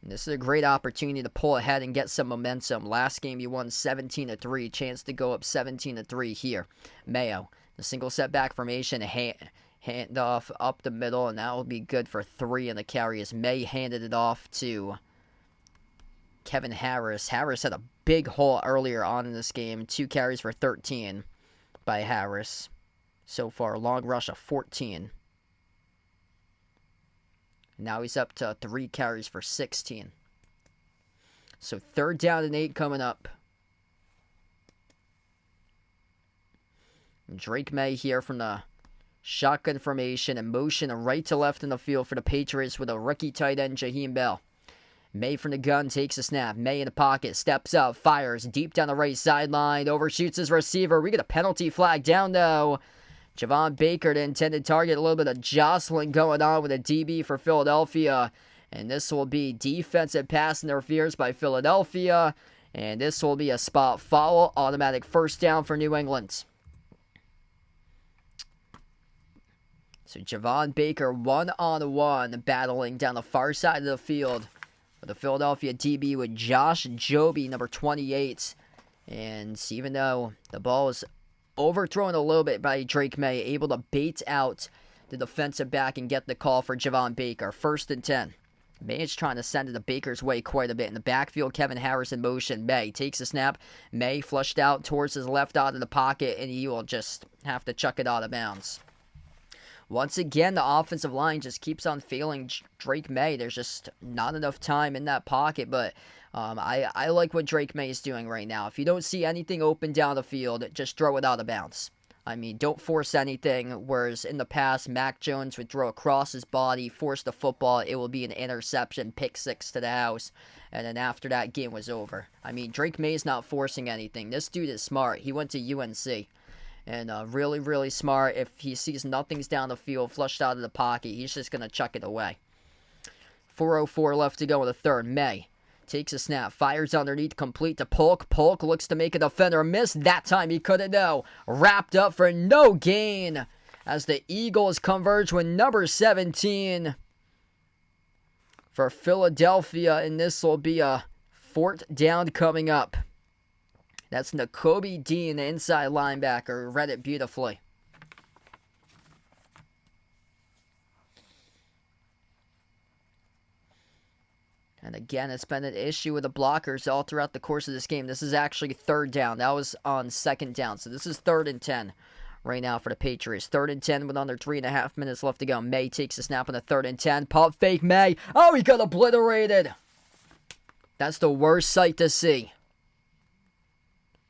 And this is a great opportunity to pull ahead and get some momentum. Last game you won 17-3. Chance to go up 17-3 here. Mayo, the single setback formation, hand off up the middle, and that will be good for 3 in the carry as May handed it off to Kevin Harris. Harris had a big hole earlier on in this game. 2 carries for 13 by Harris. So far, long rush of 14. Now he's up to 3 carries for 16. So 3rd down and 8 coming up. Drake May here from the shotgun formation and motion right to left in the field for the Patriots with a rookie tight end, Jaheim Bell. May from the gun takes a snap. May in the pocket, steps up, fires deep down the right sideline, overshoots his receiver. We get a penalty flag down though. Javon Baker, the intended target, a little bit of jostling going on with a DB for Philadelphia. And this will be defensive pass interference by Philadelphia. And this will be a spot foul, automatic first down for New England. So Javon Baker one-on-one battling down the far side of the field with the Philadelphia DB with Josh Joby, number 28. And even though the ball was overthrown a little bit by Drake May, able to bait out the defensive back and get the call for Javon Baker. 1st and 10. May is trying to send it to Baker's way quite a bit. In the backfield, Kevin Harris in motion. May takes a snap. May flushed out towards his left out of the pocket, and he will just have to chuck it out of bounds. once again, the offensive line just keeps on failing Drake May. There's just not enough time in that pocket, but I like what Drake May is doing right now. If you don't see anything open down the field, just throw it out of bounds. I mean, don't force anything, whereas in the past, Mac Jones would throw across his body, force the football, it will be an interception, pick six to the house, and then after that, game was over. I mean, Drake May is not forcing anything. This dude is smart. He went to UNC, and really, really smart. If he sees nothing's down the field, flushed out of the pocket, he's just going to chuck it away. 4:04 left to go in the third. May takes a snap, fires underneath, complete to Polk. Polk looks to make a defender miss. That time he couldn't know. Wrapped up for no gain as the Eagles converge with number 17 for Philadelphia, and this will be a fourth down coming up. That's Nakobe Dean, the inside linebacker, read it beautifully. And again, it's been an issue with the blockers all throughout the course of this game. This is actually third down. That was on second down. So this is 3rd and 10 right now for the Patriots. 3rd and 10 with under 3.5 minutes left to go. May takes a snap on the 3rd and 10. Pump fake May. Oh, he got obliterated. That's the worst sight to see.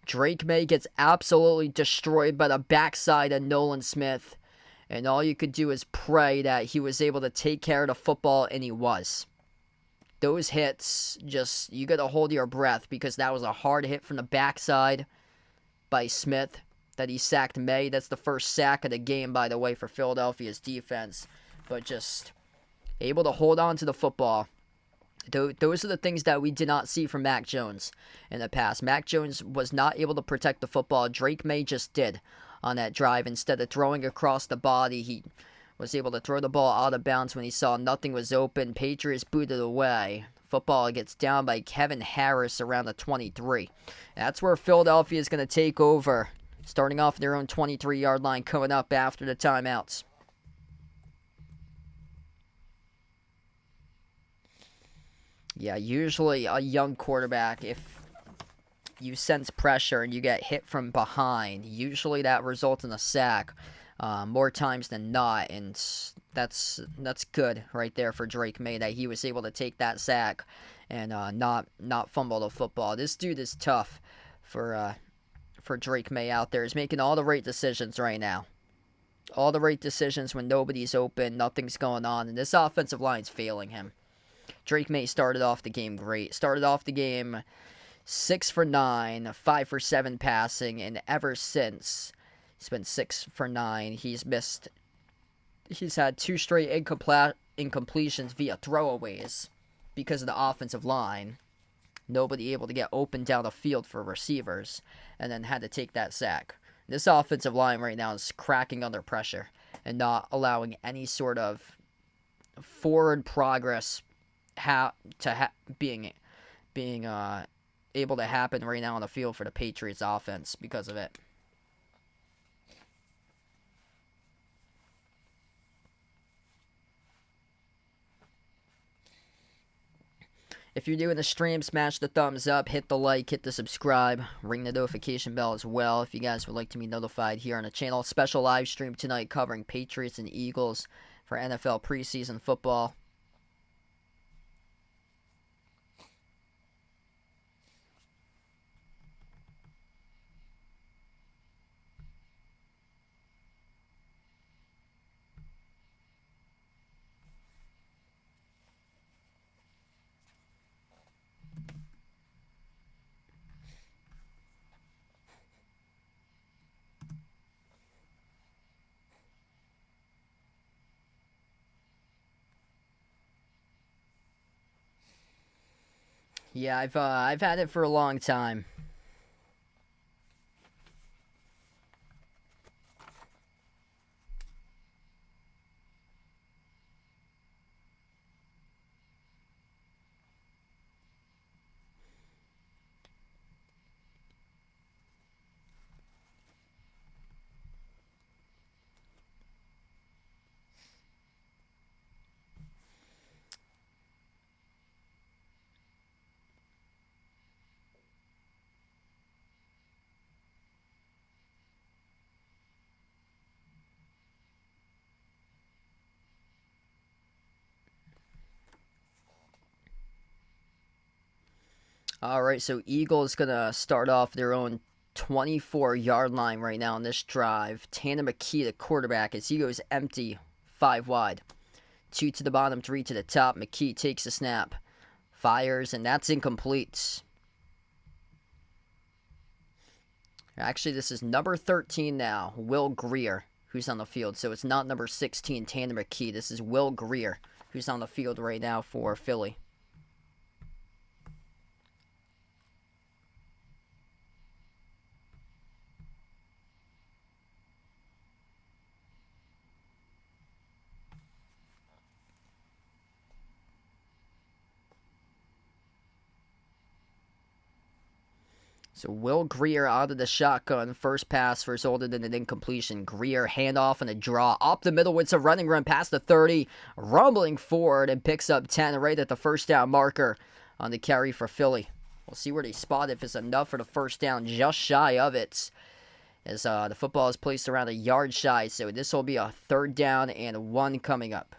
Drake May gets absolutely destroyed by the backside of Nolan Smith. And all you could do is pray that he was able to take care of the football, and he was. Those hits, just, you got to hold your breath because that was a hard hit from the backside by Smith that he sacked May. That's the first sack of the game, by the way, for Philadelphia's defense. But just able to hold on to the football. Those are the things that we did not see from Mac Jones in the past. Mac Jones was not able to protect the football. Drake May just did on that drive. Instead of throwing across the body, he was able to throw the ball out of bounds when he saw nothing was open. Patriots booted away. Football gets down by Kevin Harris around the 23. That's where Philadelphia is going to take over, starting off their own 23-yard line coming up after the timeouts. Yeah, usually a young quarterback, if you sense pressure and you get hit from behind, usually that results in a sack. More times than not, and that's good right there for Drake May that he was able to take that sack and not fumble the football. This dude is tough for Drake May out there. He's making all the right decisions right now. All the right decisions when nobody's open, nothing's going on, and this offensive line's failing him. Drake May started off the game great. Started off the game 6 for 9, 5 for 7 passing, and ever since he's been 6 for 9. He's had 2 straight incompletions via throwaways because of the offensive line. Nobody able to get open down the field for receivers, and then had to take that sack. This offensive line right now is cracking under pressure and not allowing any sort of forward progress being able to happen right now on the field for the Patriots offense because of it. If you're doing the stream, smash the thumbs up, hit the like, hit the subscribe, ring the notification bell as well if you guys would like to be notified here on the channel. Special live stream tonight covering Patriots and Eagles for NFL preseason football. Yeah, I've had it for a long time. All right, so Eagles going to start off their own 24-yard line right now on this drive. Tanner McKee, the quarterback, as he goes empty, 5 wide. 2 to the bottom, 3 to the top. McKee takes a snap, fires, and that's incomplete. Actually, this is number 13 now, Will Grier, who's on the field. So it's not number 16, Tanner McKee. This is Will Grier, who's on the field right now for Philly. So Will Grier out of the shotgun. First pass resulted in an incompletion. Grier handoff and a draw. Up the middle with a running run past the 30. Rumbling forward and picks up 10 right at the first down marker on the carry for Philly. We'll see where they spot if it's enough for the first down. Just shy of it. As the football is placed around a yard shy. So this will be a 3rd down and 1 coming up.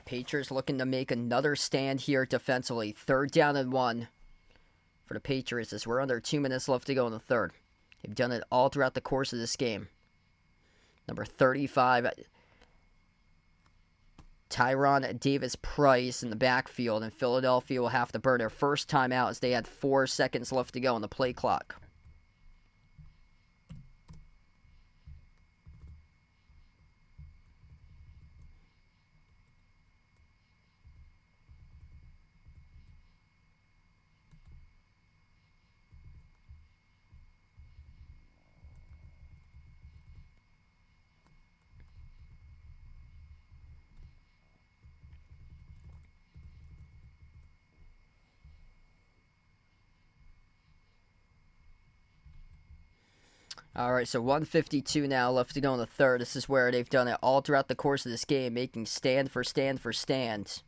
Patriots looking to make another stand here defensively. 3rd down and 1 for the Patriots as we're under 2 minutes left to go in the 3rd. They've done it all throughout the course of this game. Number 35, Tyron Davis-Price in the backfield, and Philadelphia will have to burn their first time out as they had 4 seconds left to go on the play clock. All right, so 1:52 now left to go in the 3rd. This is where they've done it all throughout the course of this game, making stand for stand for stand.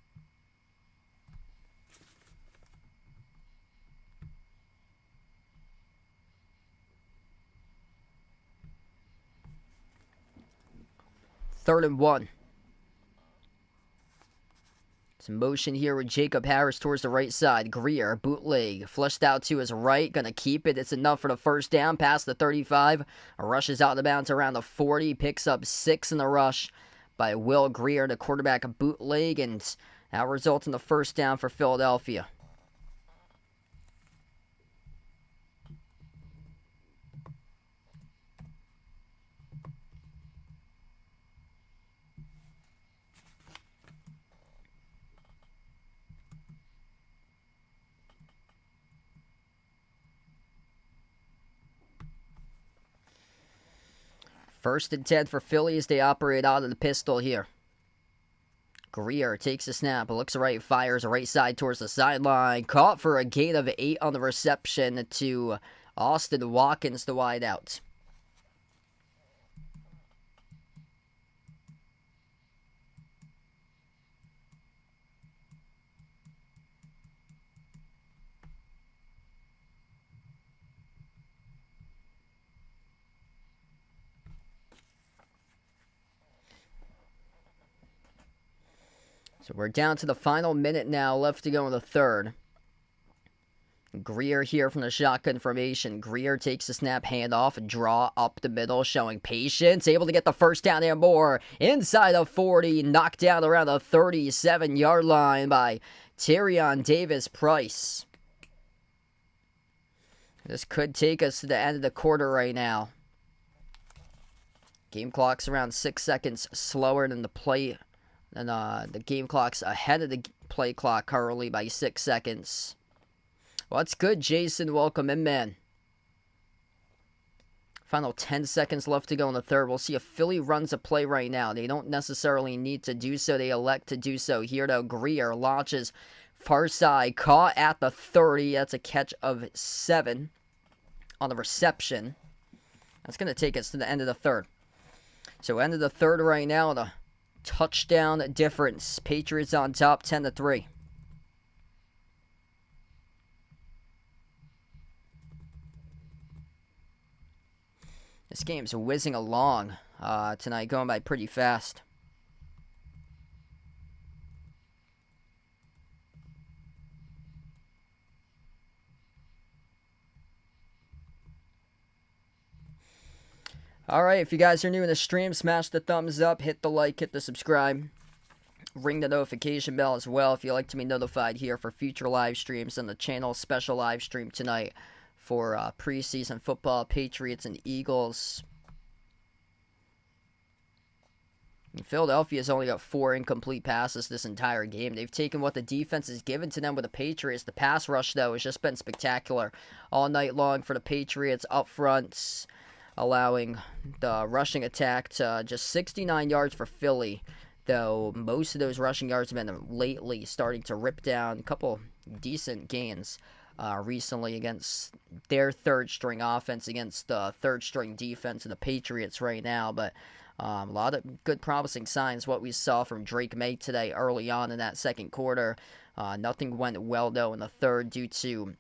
Third and 1. Some motion here with Jacob Harris towards the right side. Grier, bootleg, flushed out to his right. Going to keep it. It's enough for the first down past the 35. Rushes out the bounds around the 40. Picks up 6 in the rush by Will Grier, the quarterback, bootleg. And that results in the first down for Philadelphia. First and 10 for Philly as they operate out of the pistol here. Grier takes a snap, looks right, fires right side towards the sideline. Caught for a gain of 8 on the reception to Austin Watkins, the wide out. So we're down to the final minute now left to go in the 3rd. Grier here from the shotgun formation. Grier takes the snap, handoff, draw up the middle, showing patience. Able to get the first down and more. Inside of 40, knocked down around the 37-yard line by Tyrion Davis-Price. This could take us to the end of the quarter right now. Game clock's around 6 seconds slower than the play. And the game clock's ahead of the play clock currently by 6 seconds. What's good, Jason? Welcome in, man. Final 10 seconds left to go in the 3rd. We'll see if Philly runs a play right now. They don't necessarily need to do so. They elect to do so. Here, though, Grier launches far side. Caught at the 30. That's a catch of 7 on the reception. That's going to take us to the end of the 3rd. So, end of the 3rd right now. The touchdown difference. Patriots on top, 10-3. This game's whizzing along tonight, going by pretty fast. Alright, if you guys are new in the stream, smash the thumbs up, hit the like, hit the subscribe. Ring the notification bell as well if you'd like to be notified here for future live streams on the channel. Special live stream tonight for preseason football, Patriots and Eagles. And Philadelphia's only got 4 incomplete passes this entire game. They've taken what the defense has given to them with the Patriots. The pass rush, though, has just been spectacular all night long for the Patriots up front, allowing the rushing attack to just 69 yards for Philly. Though most of those rushing yards have been lately starting to rip down a couple decent gains recently against their third-string offense, against the third-string defense of the Patriots right now. But a lot of good promising signs what we saw from Drake May today early on in that second quarter. Nothing went well, though, in the third due to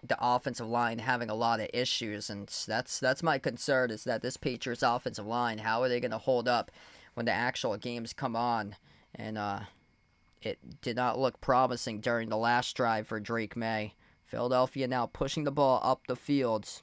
the offensive line having a lot of issues. And that's my concern, is that this Patriots offensive line, how are they going to hold up when the actual games come on? And it did not look promising during the last drive for Drake May. Philadelphia now pushing the ball up the field.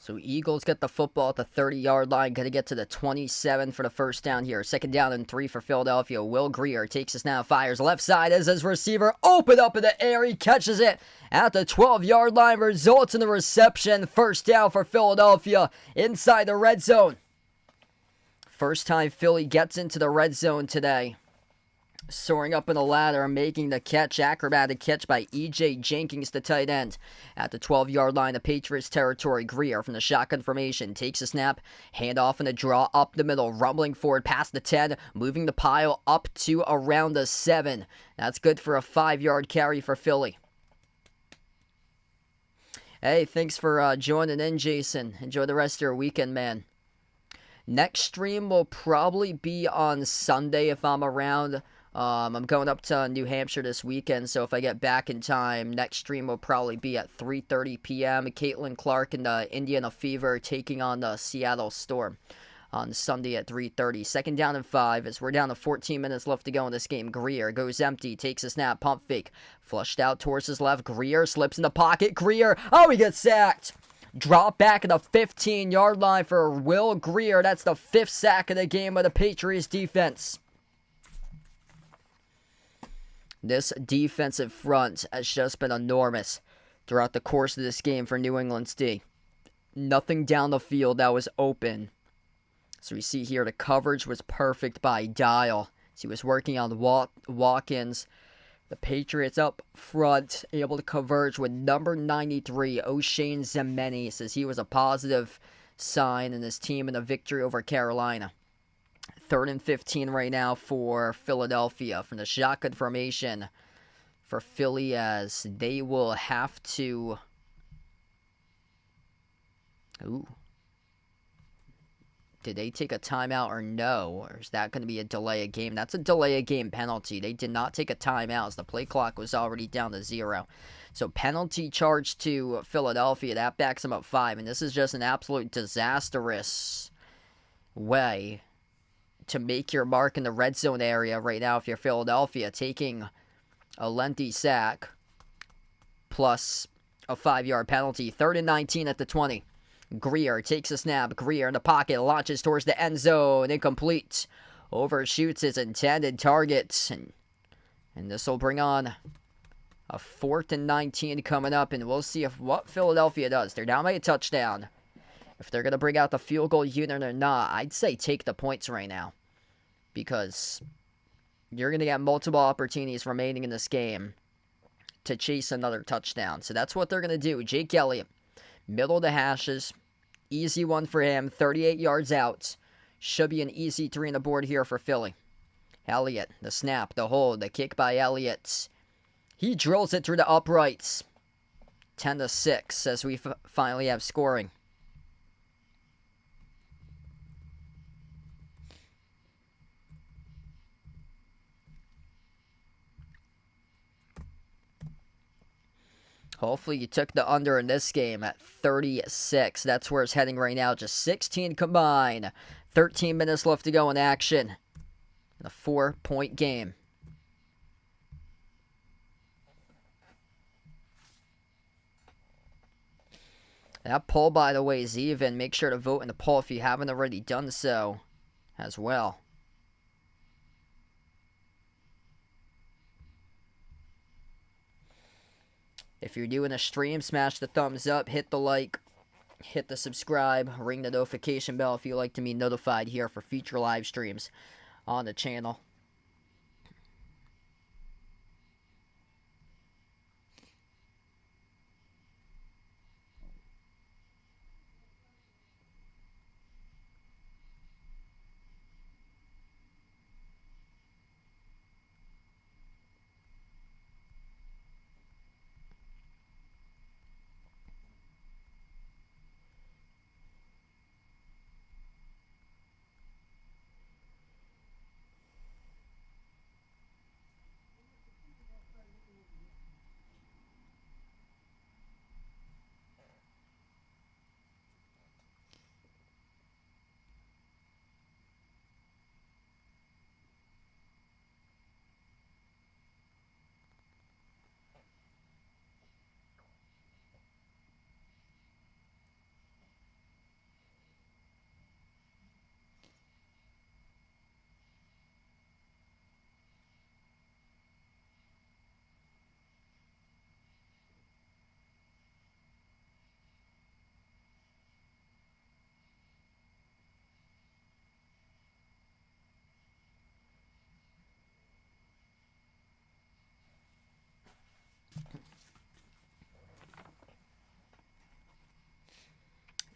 So Eagles get the football at the 30-yard line. Going to get to the 27 for the first down here. Second down and 3 for Philadelphia. Will Grier takes his snap, fires left side as his receiver open up in the air. He catches it at the 12-yard line. Results in the reception. First down for Philadelphia inside the red zone. First time Philly gets into the red zone today. Soaring up in the ladder and making the catch. Acrobatic catch by E.J. Jenkins, the tight end. At the 12-yard line of Patriots territory, Grier from the shotgun formation takes a snap. Handoff and a draw up the middle. Rumbling forward past the 10. Moving the pile up to around the 7. That's good for a 5-yard carry for Philly. Hey, thanks for joining in, Jason. Enjoy the rest of your weekend, man. Next stream will probably be on Sunday if I'm around. I'm going up to New Hampshire this weekend, so if I get back in time, next stream will probably be at 3:30 p.m. Caitlin Clark and the Indiana Fever taking on the Seattle Storm on Sunday at 3:30. Second down and 5 as we're down to 14 minutes left to go in this game. Grier goes empty, takes a snap, pump fake, flushed out towards his left. Grier slips in the pocket. Grier, he gets sacked. Drop back at the 15-yard line for Will Grier. That's the 5th sack of the game by the Patriots defense. This defensive front has just been enormous throughout the course of this game for New England's D. Nothing down the field that was open. So we see here the coverage was perfect by Dial. So he was working on walk-ins. The Patriots up front, able to converge with number 93, O'Shane Zemeni. Says he was a positive sign in his team in a victory over Carolina. 3rd and 15 right now for Philadelphia from the shotgun formation for Philly, as they will have to... Ooh. Did they take a timeout or no? Or is that going to be a delay of game? That's a delay of game penalty. They did not take a timeout as the play clock was already down to 0. So penalty charge to Philadelphia. That backs them up 5. And this is just an absolute disastrous way to make your mark in the red zone area right now if you're Philadelphia. Taking a lengthy sack plus a 5-yard penalty. 3rd and 19 at the 20. Greer takes a snap. Greer in the pocket, launches towards the end zone. Incomplete. Overshoots his intended target. And this will bring on a 4th and 19 coming up. And we'll see what Philadelphia does. They're down by a touchdown. If they're going to bring out the field goal unit or not, I'd say take the points right now. Because you're going to get multiple opportunities remaining in this game to chase another touchdown. So that's what they're going to do. Jake Elliott, middle of the hashes. Easy one for him. 38 yards out. Should be an easy 3 on the board here for Philly. Elliott, the snap, the hold, the kick by Elliott. He drills it through the uprights. 10-6 as we finally have scoring. Hopefully you took the under in this game at 36. That's where it's heading right now. Just 16 combined. 13 minutes left to go in action. A 4-point game. That poll, by the way, is even. Make sure to vote in the poll if you haven't already done so as well. If you're doing a stream, smash the thumbs up, hit the like, hit the subscribe, ring the notification bell if you like to be notified here for future live streams on the channel.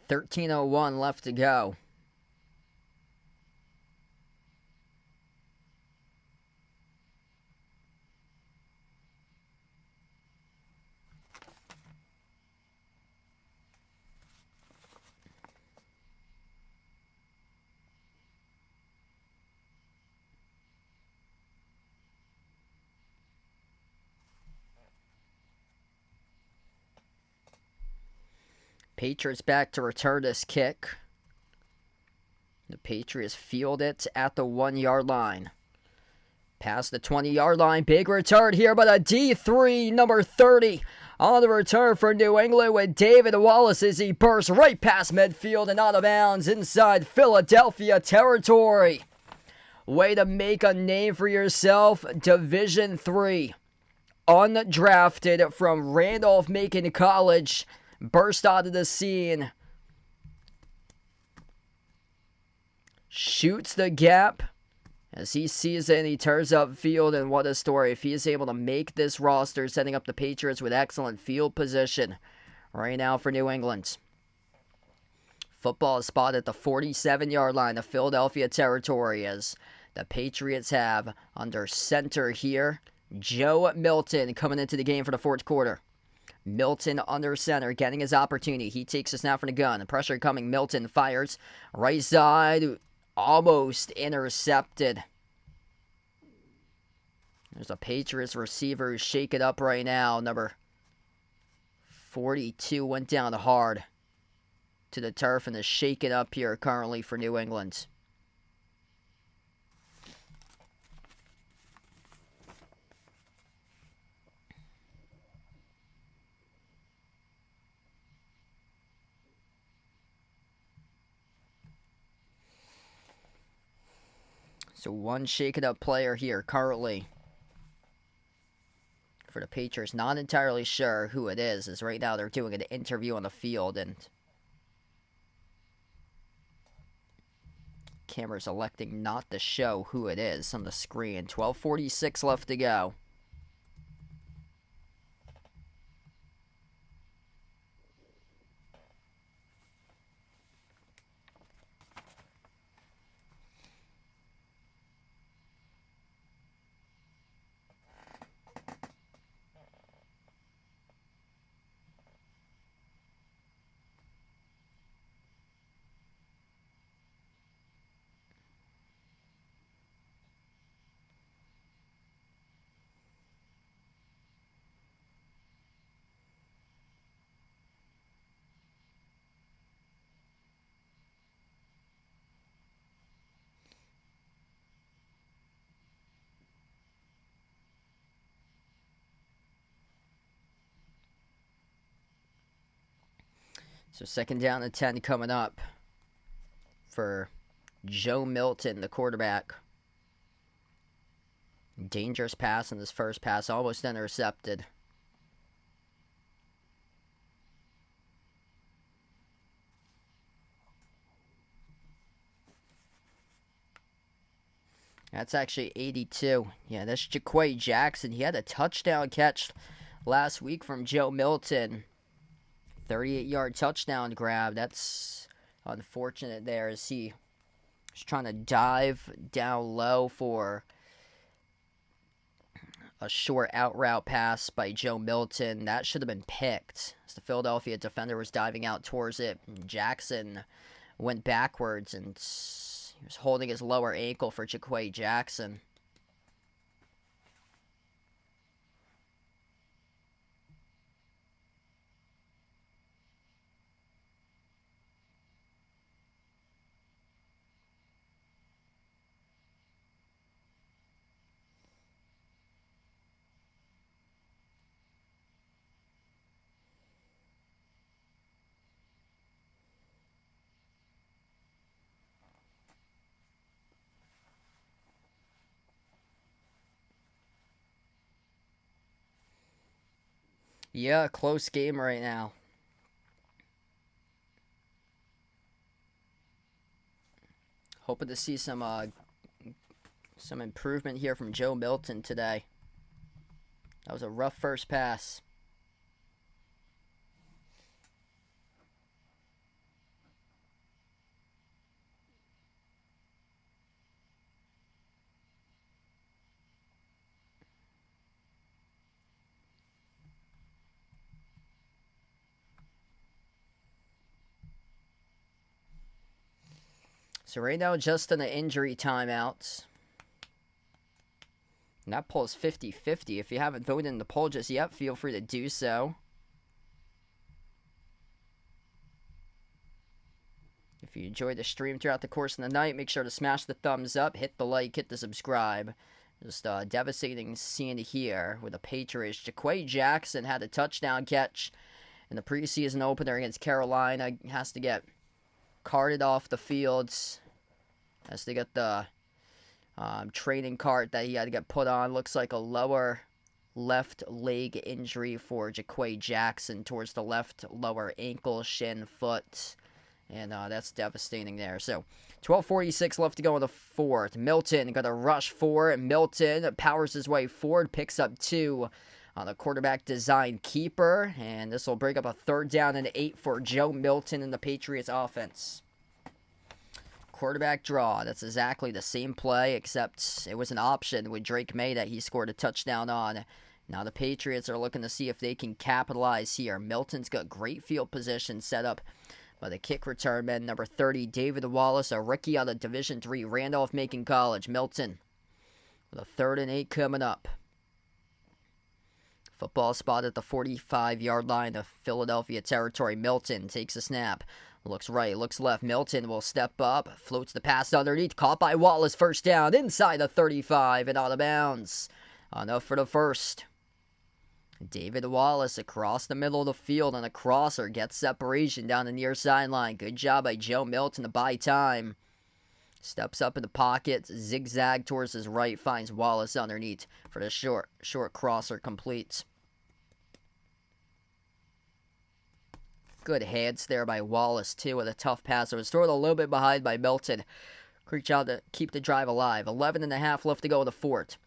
$13:01 left to go. Patriots back to return this kick. The Patriots field it at the 1-yard line. Past the 20-yard line. Big return here by the D3, number 30. On the return for New England with David Wallace as he bursts right past midfield and out of bounds inside Philadelphia territory. Way to make a name for yourself. Division III. Undrafted from Randolph-Macon College. Burst out of the scene. Shoots the gap as he sees it and he turns upfield. And what a story. If he is able to make this roster, setting up the Patriots with excellent field position right now for New England. Football is spotted at the 47-yard line of Philadelphia territory as the Patriots have under center here Joe Milton coming into the game for the fourth quarter. Milton under center, getting his opportunity. He takes a snap from the gun. The pressure coming. Milton fires. Right side. Almost intercepted. There's a Patriots receiver who's shaken up right now. Number 42 went down hard to the turf and is shaken up here currently for New England. So one shaken up player here currently for the Patriots. Not entirely sure who it is, as right now they're doing an interview on the field and camera's electing not to show who it is on the screen. 12:46 left to go. So second down and 10 coming up for Joe Milton, the quarterback. Dangerous pass in this first pass, almost intercepted. That's actually 82. Yeah, that's Jaquay Jackson. He had a touchdown catch last week from Joe Milton. 38-yard touchdown grab. That's unfortunate there as he was trying to dive down low for a short out route pass by Joe Milton. That should have been picked as the Philadelphia defender was diving out towards it. Jackson went backwards and he was holding his lower ankle for Jaquay Jackson. Yeah, close game right now. Hoping to see some improvement here from Joe Milton today. That was a rough first pass. So right now, just in the injury timeouts. And that poll is 50-50. If you haven't voted in the poll just yet, feel free to do so. If you enjoyed the stream throughout the course of the night, make sure to smash the thumbs up, hit the like, hit the subscribe. Just a devastating scene here with the Patriots. Jaquay Jackson had a touchdown catch in the preseason opener against Carolina. Has to get carted off the fields. Has to get the training cart that he had to get put on. Looks like a lower left leg injury for Jaquay Jackson towards the left lower ankle, shin, foot. And that's devastating there. So 12:46 left to go in the fourth. Milton got a rush for. Milton powers his way forward, picks up 2 on the quarterback design keeper. And this will bring up a third down and 8 for Joe Milton in the Patriots offense. Quarterback draw. That's exactly the same play, except it was an option with Drake May that he scored a touchdown on. Now the Patriots are looking to see if they can capitalize here. Milton's got great field position set up by the kick return man, number 30, David Wallace, a rookie out of Division III, Randolph-Macon College. Milton with a 3rd and 8 coming up. Football spot at the 45-yard line of Philadelphia territory. Milton takes a snap. Looks right, looks left. Milton will step up, floats the pass underneath, caught by Wallace. First down inside the 35 and out of bounds. Enough for the first. David Wallace across the middle of the field on a crosser gets separation down the near sideline. Good job by Joe Milton to buy time. Steps up in the pocket, zigzag towards his right, finds Wallace underneath for the short crosser, completes. Good hands there by Wallace, too, with a tough pass. It was thrown a little bit behind by Milton. Reach out to keep the drive alive. 11.5 left to go in the fourth.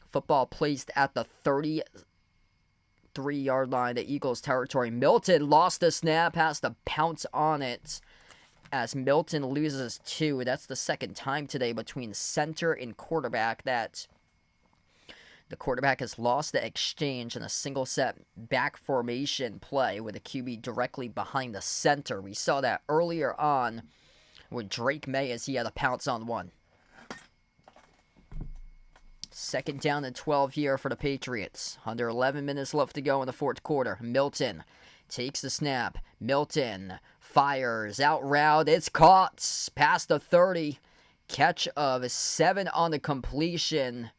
Football placed at the 33-yard line, the Eagles' territory. Milton lost the snap, has to pounce on it as Milton loses 2. That's the second time today between center and quarterback that the quarterback has lost the exchange in a single set back formation play with a QB directly behind the center. We saw that earlier on with Drake May as he had a pounce on one. Second down and 12 here for the Patriots. Under 11 minutes left to go in the fourth quarter. Milton takes the snap. Milton fires out route. It's caught past the 30. Catch of 7 on the completion.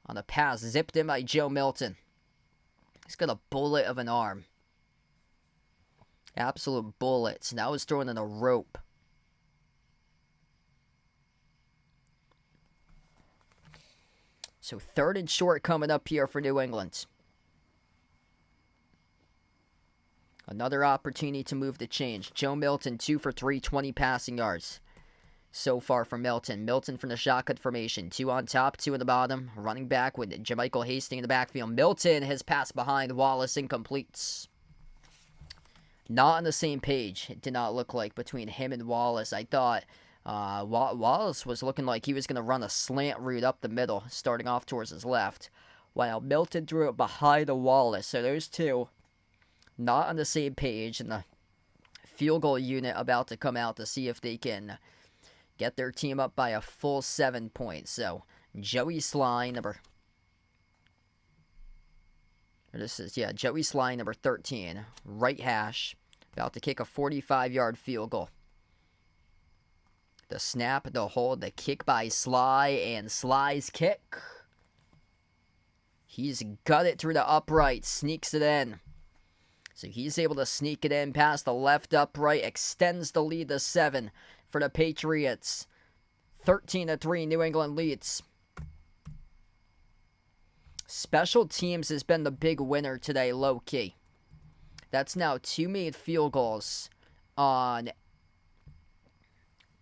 On the pass, zipped in by Joe Milton. He's got a bullet of an arm. Absolute bullets. Now he's throwing in a rope. So 3rd and short coming up here for New England. Another opportunity to move the change. Joe Milton, 2 for 3, 20 passing yards. So far for Milton. Milton from the shotgun formation. 2 on top, 2 in the bottom. Running back with Jermichael Hastings in the backfield. Milton has passed behind Wallace, incompletes. Not on the same page, it did not look like, between him and Wallace. I thought Wallace was looking like he was going to run a slant route up the middle, starting off towards his left, while Milton threw it behind the Wallace. So those two not on the same page, and the field goal unit about to come out to see if they can get their team up by a full 7 points. So Joey Sly, Joey Sly, number 13, right hash, about to kick a 45-yard field goal. The snap, the hold, the kick by Sly, and Sly's kick. He's got it through the upright, sneaks it in. So he's able to sneak it in past the left upright, extends the lead to 7 for the Patriots. 13-3, New England leads. Special teams has been the big winner today, low-key. That's now 2 made field goals on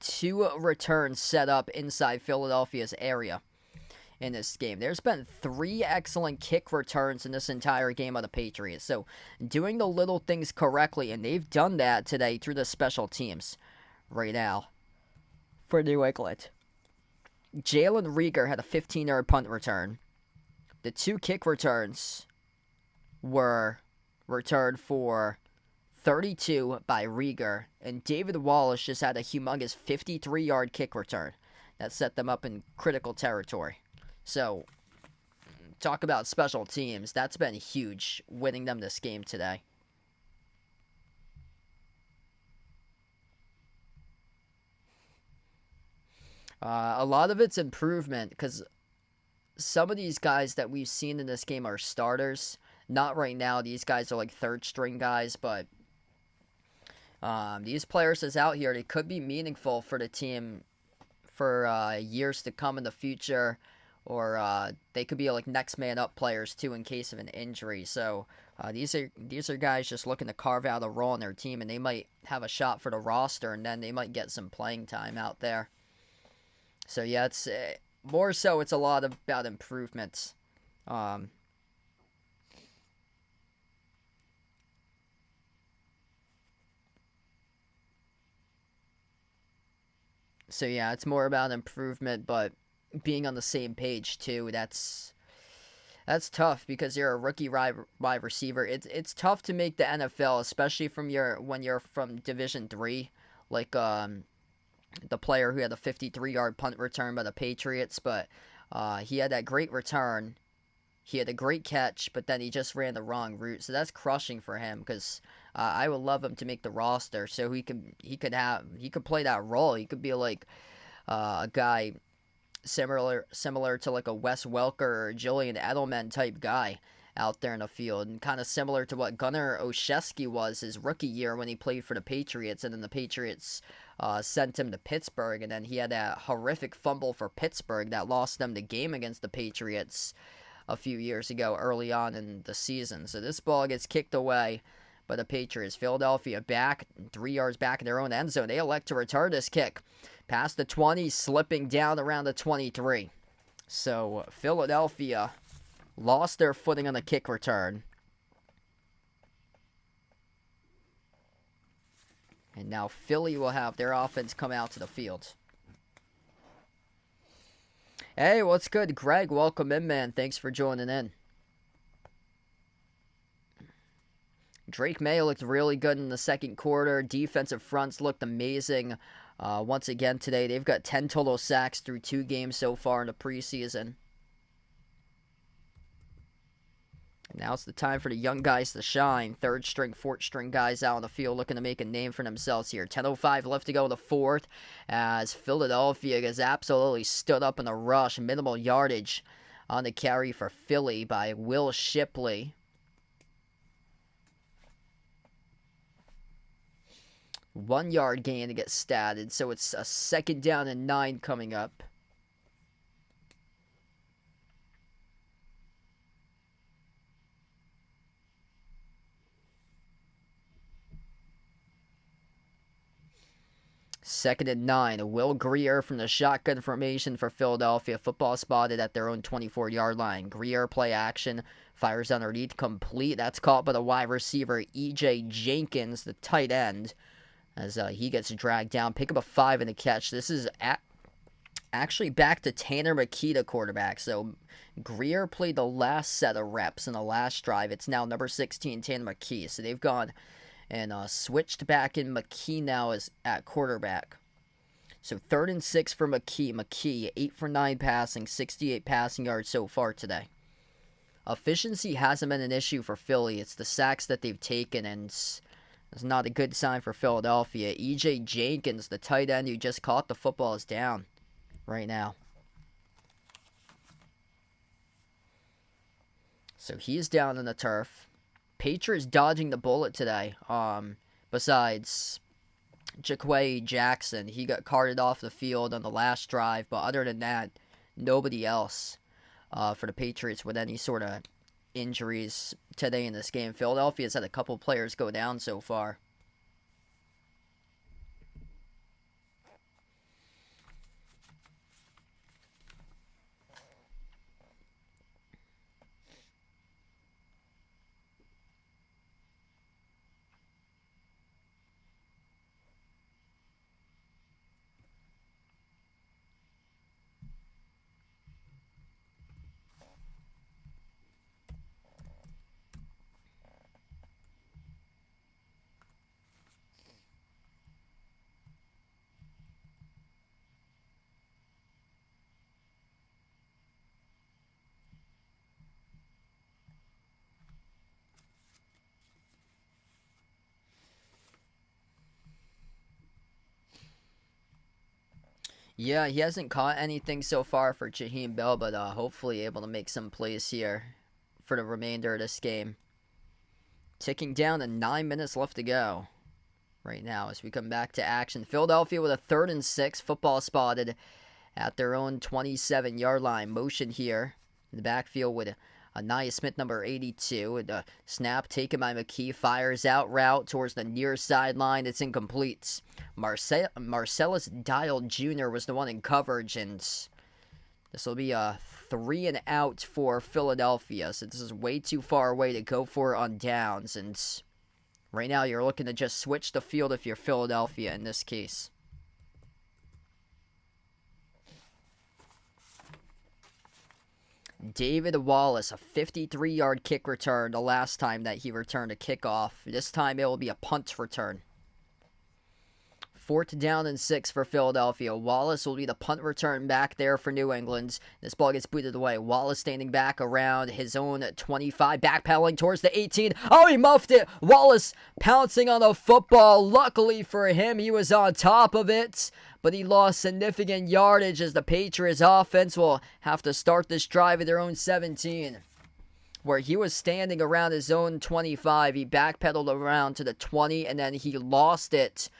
2 returns set up inside Philadelphia's area in this game. There's been 3 excellent kick returns in this entire game of the Patriots. So doing the little things correctly, and they've done that today through the special teams right now for New England. Jalen Reagor had a 15-yard punt return. The 2 kick returns were returned for 32 by Reagor, and David Wallace just had a humongous 53-yard kick return that set them up in critical territory. So, talk about special teams. That's been huge, winning them this game today. A lot of it's improvement, because some of these guys that we've seen in this game are starters. Not right now. These guys are like third-string guys, but these players that's out here, they could be meaningful for the team for years to come in the future, or they could be like next man up players too in case of an injury. So these are guys just looking to carve out a role in their team, and they might have a shot for the roster, and then they might get some playing time out there. So yeah, it's more so it's a lot about improvements. So yeah, it's more about improvement, but being on the same page too. That's tough because you're a rookie wide receiver. It's tough to make the NFL, especially when you're from Division III, like the player who had a 53-yard punt return by the Patriots, but he had that great return. He had a great catch, but then he just ran the wrong route. So that's crushing for him, because I would love him to make the roster so he could play that role. He could be like a guy similar to like a Wes Welker or Julian Edelman type guy, out there in the field, and kind of similar to what Gunnar Olszewski was his rookie year when he played for the Patriots, and then the Patriots sent him to Pittsburgh, and then he had that horrific fumble for Pittsburgh that lost them the game against the Patriots a few years ago early on in the season. So this ball gets kicked away by the Patriots. Philadelphia back 3 yards back in their own end zone. They elect to return this kick past the 20, slipping down around the 23. So Philadelphia lost their footing on the kick return. And now Philly will have their offense come out to the field. Hey, what's good? Greg, welcome in, man. Thanks for joining in. Drake May looked really good in the second quarter. Defensive fronts looked amazing once again today. They've got 10 total sacks through 2 games so far in the preseason. Now it's the time for the young guys to shine. Third string, fourth string guys out on the field looking to make a name for themselves here. 10:05 left to go in the fourth as Philadelphia has absolutely stood up in a rush. Minimal yardage on the carry for Philly by Will Shipley. 1 yard gain to get statted, so it's a 2nd down and 9 coming up. Second and 9. Will Grier from the shotgun formation for Philadelphia. Football spotted at their own 24-yard line. Grier play action. Fires underneath. Complete. That's caught by the wide receiver, E.J. Jenkins, the tight end, as he gets dragged down. Pick up a 5 in the catch. This is actually back to Tanner McKee, the quarterback. So Grier played the last set of reps in the last drive. It's now number 16, Tanner McKee. So they've gone and switched back in. McKee now is at quarterback. So 3rd and 6 for McKee. McKee, 8 for 9 passing, 68 passing yards so far today. Efficiency hasn't been an issue for Philly. It's the sacks that they've taken, and it's not a good sign for Philadelphia. E.J. Jenkins, the tight end who just caught the football, is down right now. So he's down on the turf. Patriots dodging the bullet today. Besides Jaquay Jackson, he got carted off the field on the last drive, but other than that, nobody else for the Patriots with any sort of injuries today in this game. Philadelphia's had a couple players go down so far. Yeah, he hasn't caught anything so far for Jaheim Bell, but hopefully able to make some plays here for the remainder of this game. Ticking down to 9 minutes left to go right now as we come back to action. Philadelphia with a 3rd and 6. Football spotted at their own 27-yard line. Motion here in the backfield with Anaya Smith, number 82. And a snap taken by McKee. Fires out route towards the near sideline. It's incomplete. Marcellus Dial Jr. was the one in coverage, and this will be a 3 and out for Philadelphia. So this is way too far away to go for it on downs. And right now you're looking to just switch the field if you're Philadelphia in this case. David Wallace, a 53-yard kick return the last time that he returned a kickoff. This time it will be a punt return. 4th down and 6 for Philadelphia. Wallace will be the punt return back there for New England. This ball gets booted away. Wallace standing back around his own 25, backpedaling towards the 18. Oh, he muffed it. Wallace pouncing on the football. Luckily for him, he was on top of it, but he lost significant yardage as the Patriots offense will have to start this drive at their own 17. where he was standing around his own 25. He backpedaled around to the 20, and then he lost it.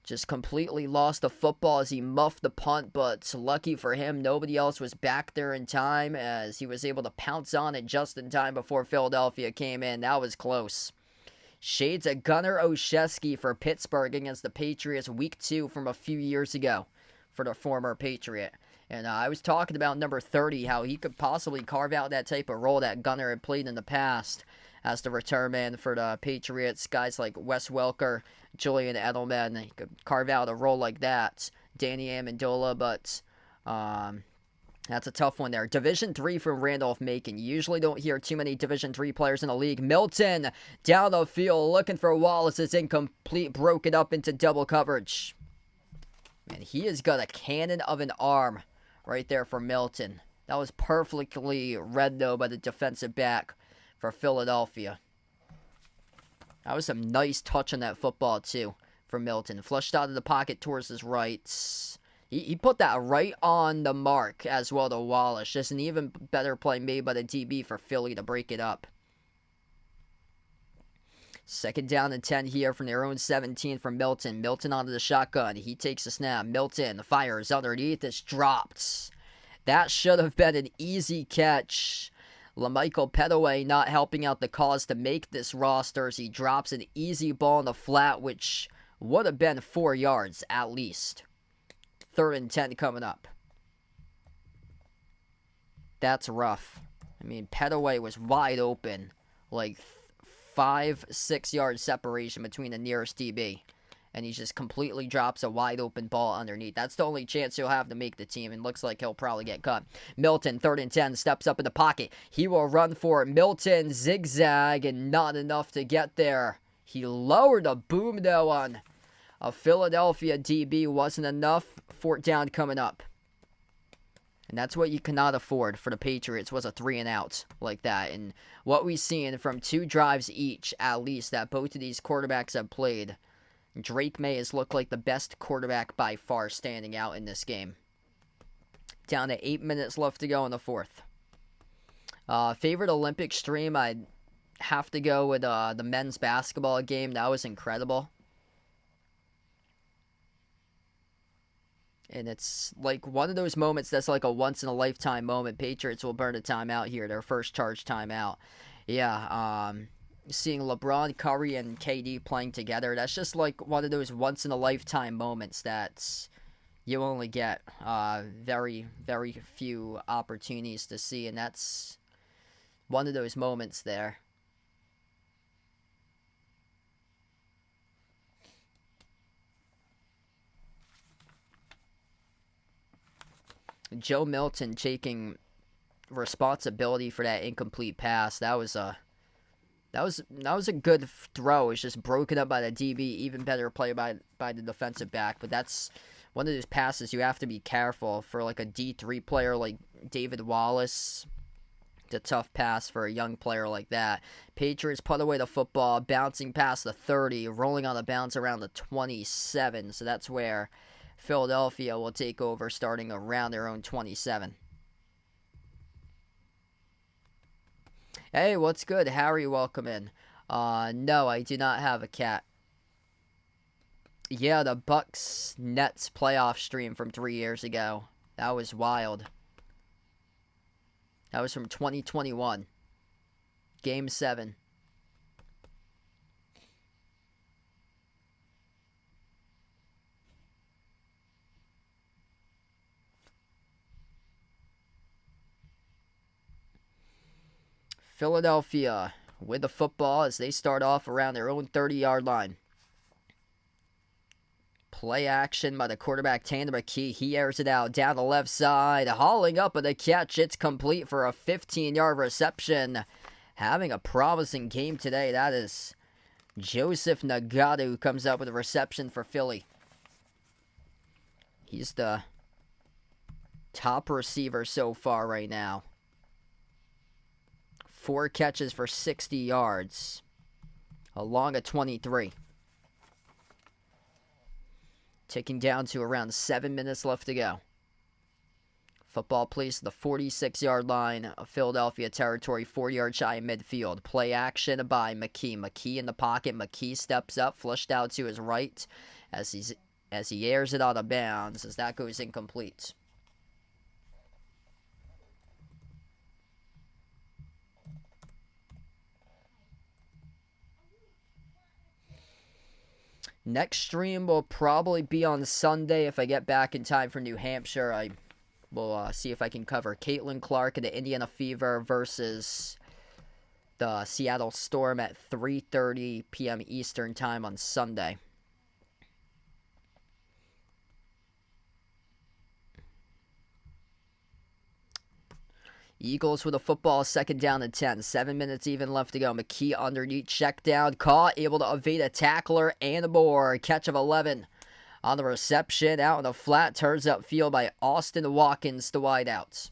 Just completely lost the football as he muffed the punt, but lucky for him, nobody else was back there in time as he was able to pounce on it just in time before Philadelphia came in. That was close. Shades of Gunnar Olszewski for Pittsburgh against the Patriots week 2 from a few years ago for the former Patriot. And I was talking about number 30, how he could possibly carve out that type of role that Gunnar had played in the past as the return man for the Patriots. Guys like Wes Welker, Julian Edelman, he could carve out a role like that. Danny Amendola, but that's a tough one there. Division 3 from Randolph-Macon. You usually don't hear too many Division 3 players in the league. Milton down the field looking for Wallace. It's incomplete. Broke it up into double coverage. Man, he has got a cannon of an arm right there for Milton. That was perfectly read, though, by the defensive back for Philadelphia. That was some nice touch on that football, too, for Milton. Flushed out of the pocket towards his right. He put that right on the mark as well to Wallace. Just an even better play made by the DB for Philly to break it up. 2nd down and 10 here from their own 17 from Milton. Milton onto the shotgun. He takes a snap. Milton fires underneath. It's dropped. That should have been an easy catch. LaMichael Petaway not helping out the cause to make this roster as he drops an easy ball in the flat, which would have been 4 yards at least. 3rd and 10 coming up. That's rough. I mean, Petaway was wide open. Like 5-6 yard separation between the nearest DB. And he just completely drops a wide open ball underneath. That's the only chance he'll have to make the team, and looks like he'll probably get cut. Milton, 3rd and 10, steps up in the pocket. He will run for it. Milton, zigzag, and not enough to get there. He lowered a boom, though, on a Philadelphia DB. Wasn't enough. 4th down coming up. And that's what you cannot afford for the Patriots, was a 3 and out like that. And what we've seen from 2 drives each, at least, that both of these quarterbacks have played, Drake May has looked like the best quarterback by far standing out in this game. Down to 8 minutes left to go in the 4th. Favorite Olympic stream, I'd have to go with the men's basketball game. That was incredible. And it's like one of those moments that's like a once-in-a-lifetime moment. Patriots will burn a timeout here, their first charge timeout. Yeah, seeing LeBron, Curry, and KD playing together, that's just like one of those once-in-a-lifetime moments that you only get very, very few opportunities to see, and that's one of those moments there. Joe Milton taking responsibility for that incomplete pass. That was a good throw. It's just broken up by the DB. Even better play by the defensive back. But that's one of those passes you have to be careful for, like a D3 player like David Wallace. It's a tough pass for a young player like that. Patriots put away the football, bouncing past the 30, rolling on the bounce around the 27. So that's where Philadelphia will take over, starting around their own 27. Hey, what's good? Harry, welcome in. No, I do not have a cat. Yeah, the Bucks-Nets playoff stream from 3 years ago. That was wild. That was from 2021. Game 7. Philadelphia with the football as they start off around their own 30-yard line. Play action by the quarterback, Tanner McKee. He airs it out down the left side. Hauling up with a catch. It's complete for a 15-yard reception. Having a promising game today. That is Joseph Nagata, who comes up with a reception for Philly. He's the top receiver so far right now. 4 catches for 60 yards. Along at 23. Ticking down to around 7 minutes left to go. Football placed at the 46-yard line of Philadelphia territory, 4-yard shy of midfield. Play action by McKee. McKee in the pocket. McKee steps up, flushed out to his right as he airs it out of bounds as that goes incomplete. Next stream will probably be on Sunday if I get back in time for New Hampshire. I will see if I can cover Caitlin Clark and the Indiana Fever versus the Seattle Storm at 3:30 p.m. Eastern time on Sunday. Eagles with a football, second down and 10. 7 minutes even left to go. McKee underneath, check down, caught, able to evade a tackler and more. Catch of 11 on the reception. Out in the flat, turns upfield by Austin Watkins to wideouts.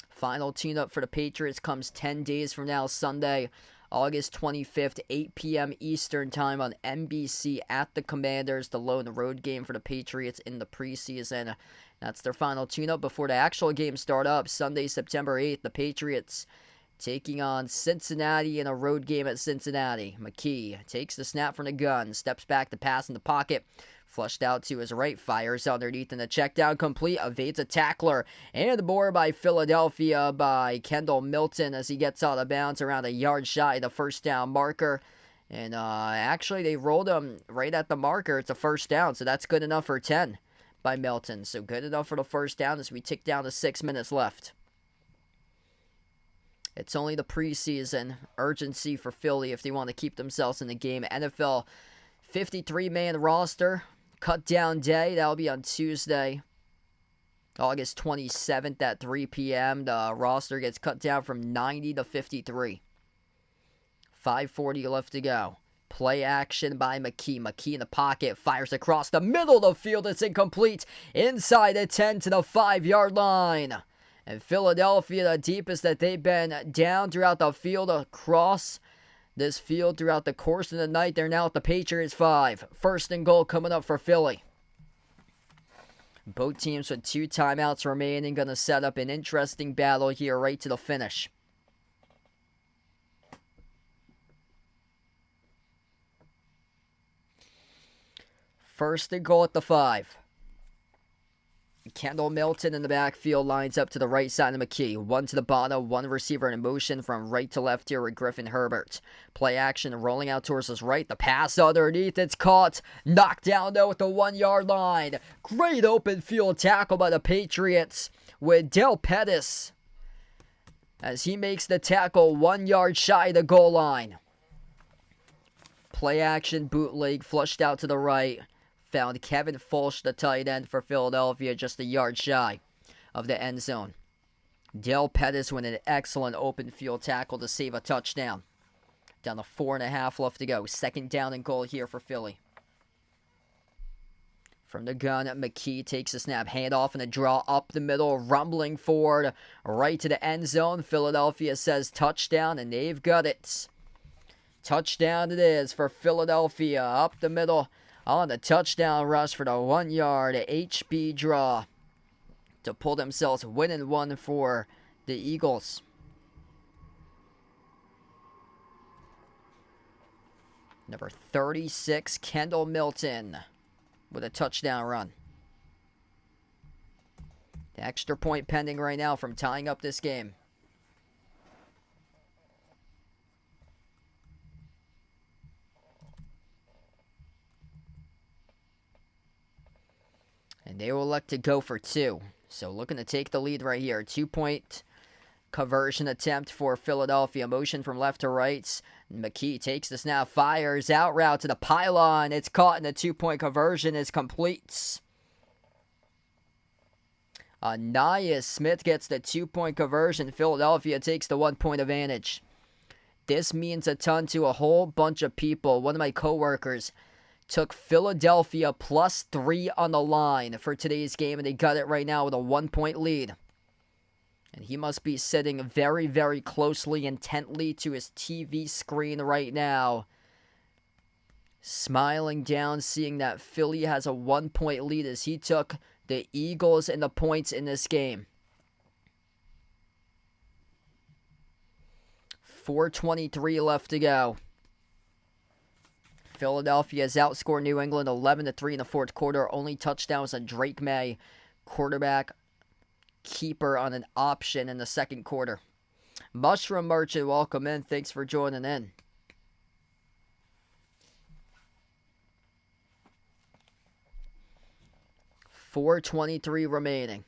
Final tune-up for the Patriots comes 10 days from now, Sunday, August 25th, 8 p.m. Eastern time on NBC at the Commanders, the lone road game for the Patriots in the preseason. That's their final tune-up before the actual game start up. Sunday, September 8th, the Patriots taking on Cincinnati in a road game at Cincinnati. McKee takes the snap from the gun, steps back to pass in the pocket, flushed out to his right, fires underneath, and the check down complete, evades a tackler, and more by Philadelphia by Kendall Milton as he gets out of bounds around a yard shy of the first down marker. And actually, they rolled him right at the marker. It's a first down, so that's good enough for 10 by Milton. So good enough for the first down as we tick down to 6 minutes left. It's only the preseason. Urgency for Philly if they want to keep themselves in the game. NFL 53-man roster. Cut down day. That'll be on Tuesday, August 27th at 3 p.m. The roster gets cut down from 90 to 53. 5:40 left to go. Play action by McKee. McKee in the pocket. Fires across the middle of the field. It's incomplete. Inside the 10 to the 5-yard line. And Philadelphia, the deepest that they've been down throughout the field, across this field throughout the course of the night. They're now at the Patriots 5. First and goal coming up for Philly. Both teams with 2 timeouts remaining, going to set up an interesting battle here right to the finish. First and goal at the 5. Kendall Milton in the backfield lines up to the right side of McKee. One to the bottom, one receiver in motion from right to left here with Griffin Herbert. Play action rolling out towards his right. The pass underneath, it's caught. Knocked down though at the 1-yard line. Great open field tackle by the Patriots with Del Pettis as he makes the tackle 1 yard shy of the goal line. Play action bootleg flushed out to the right. Found Kevin Fulch, the tight end for Philadelphia, just a yard shy of the end zone. Del Pettis with an excellent open field tackle to save a touchdown. Down to 4.5 left to go. Second down and goal here for Philly. From the gun, McKee takes a snap, handoff and a draw up the middle, rumbling forward, right to the end zone. Philadelphia says touchdown, and they've got it. Touchdown it is for Philadelphia, up the middle on the touchdown rush for the 1 yard HB draw to pull themselves winning one for the Eagles. Number 36, Kendall Milton with a touchdown run. The extra point pending right now from tying up this game. And they will elect to go for 2. So looking to take the lead right here. 2-point conversion attempt for Philadelphia. Motion from left to right. McKee takes the snap, fires out route to the pylon. It's caught, and the 2-point conversion is complete. Anaya Smith gets the 2-point conversion. Philadelphia takes the 1-point advantage. This means a ton to a whole bunch of people. One of my coworkers took Philadelphia +3 on the line for today's game, and they got it right now with a 1-point lead. And he must be sitting very, very closely, intently to his TV screen right now, Smiling down, seeing that Philly has a 1-point lead as he took the Eagles and the points in this game. 4:23 left to go. Philadelphia has outscored New England 11-3 in the fourth quarter. Only touchdowns on Drake May, quarterback keeper on an option in the second quarter. Mushroom Merchant, welcome in. Thanks for joining in. .423 remaining.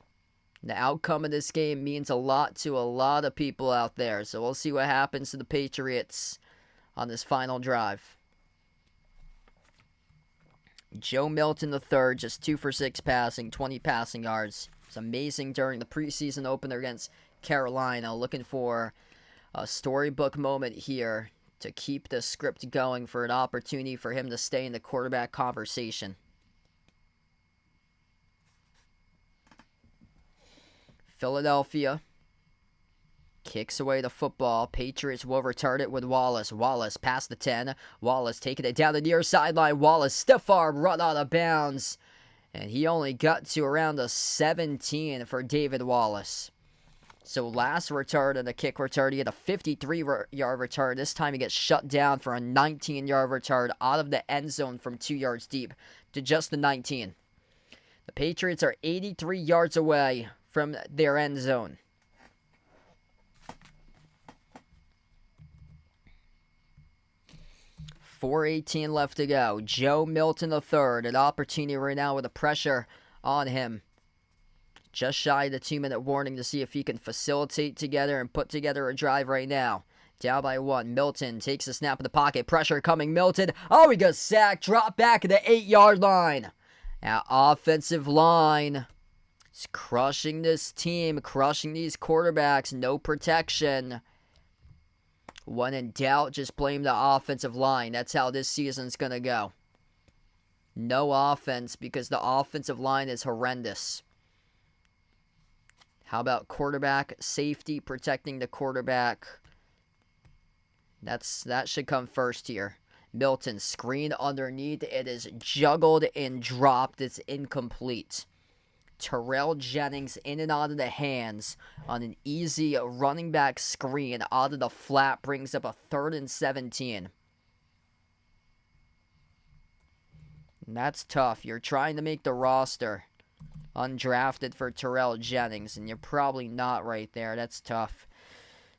The outcome of this game means a lot to a lot of people out there. So we'll see what happens to the Patriots on this final drive. Joe Milton III, just 2 for 6 passing, 20 passing yards. It's amazing during the preseason opener against Carolina. Looking for a storybook moment here to keep the script going for an opportunity for him to stay in the quarterback conversation. Philadelphia kicks away the football. Patriots will return it with Wallace. Wallace past the 10. Wallace taking it down the near sideline. Wallace, stiff arm, run out of bounds. And he only got to around the 17 for David Wallace. So last return and the kick return, he had a 53-yard return. This time he gets shut down for a 19-yard return out of the end zone from 2 yards deep to just the 19. The Patriots are 83 yards away from their end zone. .418 left to go. Joe Milton III, an opportunity right now with the pressure on him. Just shy of the 2-minute warning to see if he can facilitate together and put together a drive right now. Down by 1. Milton takes a snap in the pocket. Pressure coming. Milton. Oh, he got sacked. Drop back at the 8-yard line. Now, offensive line is crushing this team, crushing these quarterbacks. No protection. When in doubt, just blame the offensive line. That's how this season's going to go. No offense because the offensive line is horrendous. How about quarterback safety, protecting the quarterback? That should come first here. Milton, screen underneath. It is juggled and dropped. It's incomplete. Terrell Jennings in and out of the hands on an easy running back screen out of the flat brings up a 3rd and 17. And that's tough. You're trying to make the roster undrafted for Terrell Jennings, and you're probably not right there. That's tough.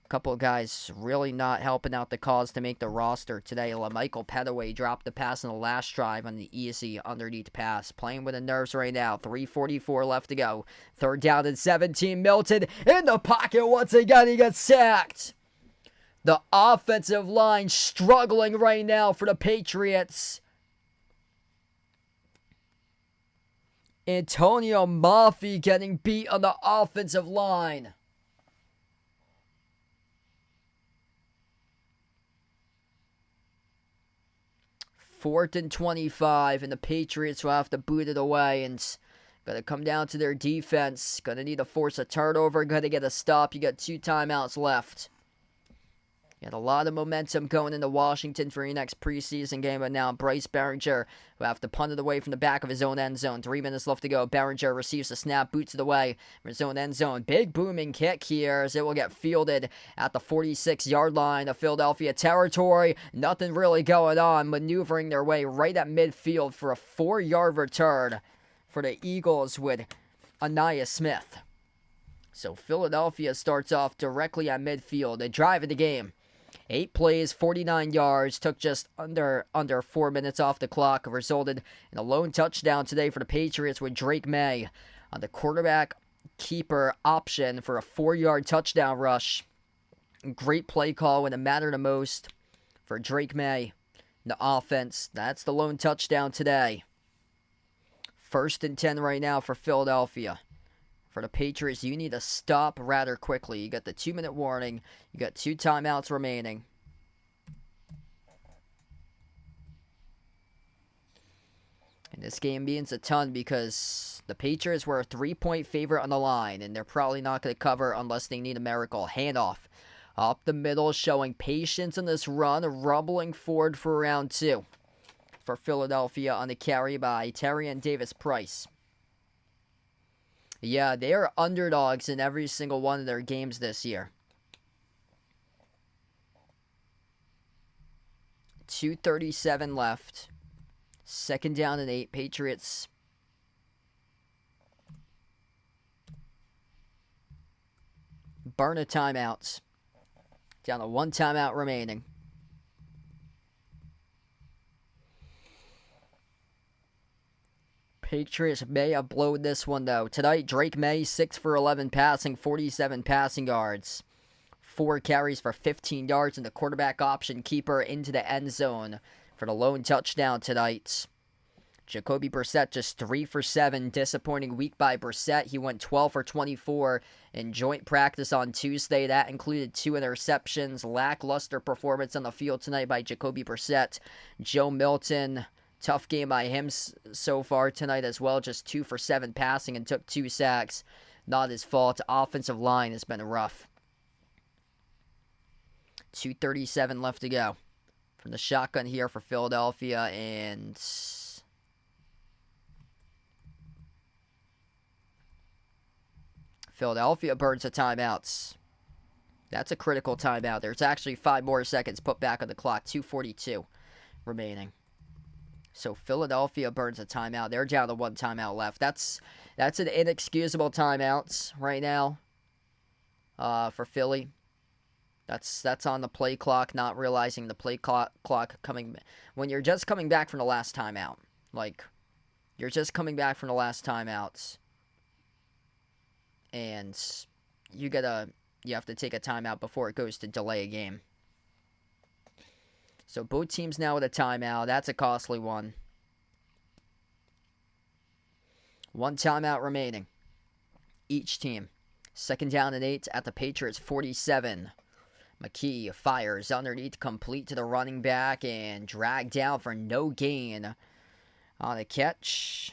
A couple of guys really not helping out the cause to make the roster today. LaMichael Pettaway dropped the pass in the last drive on the easy underneath pass. Playing with the nerves right now. 3:44 left to go. 3rd down and 17. Milton in the pocket once again. He gets sacked. The offensive line struggling right now for the Patriots. Antonio Maffei getting beat on the offensive line. Fourth and 25, and the Patriots will have to boot it away, and it's going to come down to their defense. Going to need to force a turnover, going to get a stop. You got 2 timeouts left. You had a lot of momentum going into Washington for your next preseason game, but now Bryce Behringer will have to punt it away from the back of his own end zone. 3 minutes left to go. Behringer receives the snap, boots it away from his own end zone. Big booming kick here as it will get fielded at the 46-yard line of Philadelphia territory. Nothing really going on, maneuvering their way right at midfield for a 4-yard return for the Eagles with Anaya Smith. So Philadelphia starts off directly at midfield. They drive of the game. 8 plays, 49 yards, took just under 4 minutes off the clock, resulted in a lone touchdown today for the Patriots with Drake May on the quarterback keeper option for a 4-yard touchdown rush. Great play call when it mattered the most for Drake May. The offense, that's the lone touchdown today. 1st and 10 right now for Philadelphia. For the Patriots, you need to stop rather quickly. You got the 2-minute warning. You got 2 timeouts remaining. And this game means a ton because the Patriots were a 3-point favorite on the line, and they're probably not going to cover unless they need a miracle. Handoff up the middle, showing patience in this run, rumbling forward for round 2. for Philadelphia on the carry by Tyrion Davis-Price. Yeah, they are underdogs in every single one of their games this year. 2:37 left. 2nd down and 8. Patriots. Burn a timeouts. Down to 1 timeout remaining. Patriots may have blown this one, though. Tonight, Drake May, 6 for 11 passing, 47 passing yards. 4 carries for 15 yards, and the quarterback option keeper into the end zone for the lone touchdown tonight. Jacoby Brissett just 3 for 7. Disappointing week by Brissett. He went 12 for 24 in joint practice on Tuesday. That included 2 interceptions. Lackluster performance on the field tonight by Jacoby Brissett. Joe Milton, tough game by him so far tonight as well. Just 2 for 7 passing and took 2 sacks. Not his fault. Offensive line has been rough. 2:37 left to go. From the shotgun here for Philadelphia, and Philadelphia burns the timeouts. That's a critical timeout. There's actually 5 more seconds put back on the clock. 2:42 remaining. So Philadelphia burns a timeout. They're down to 1 timeout left. That's an inexcusable timeouts right now for Philly. That's on the play clock, not realizing the play clock coming when you're just coming back from the last timeout. Like, you're just coming back from the last timeouts, and you have to take a timeout before it goes to delay a game. So both teams now with a timeout. That's a costly one. 1 timeout remaining. Each team. 2nd down and 8 at the Patriots 47. McKee fires underneath, complete to the running back, and dragged down for no gain on the catch.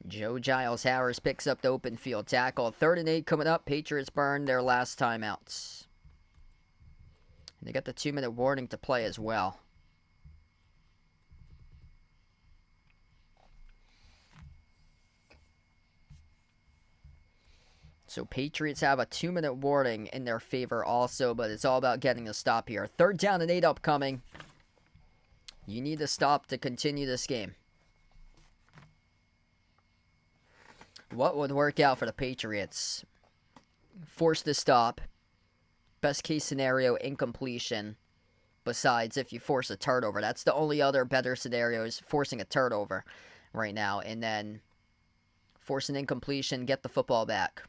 Joe Giles-Harris picks up the open field tackle. 3rd and 8 coming up. Patriots burn their last timeouts. And they got the 2-minute warning to play as well. So Patriots have a 2-minute warning in their favor also, but it's all about getting a stop here. 3rd down and 8 upcoming. You need a stop to continue this game. What would work out for the Patriots? Force the stop. Best case scenario, incompletion. Besides, if you force a turnover. That's the only other better scenario, is forcing a turnover right now. And then force an incompletion, get the football back.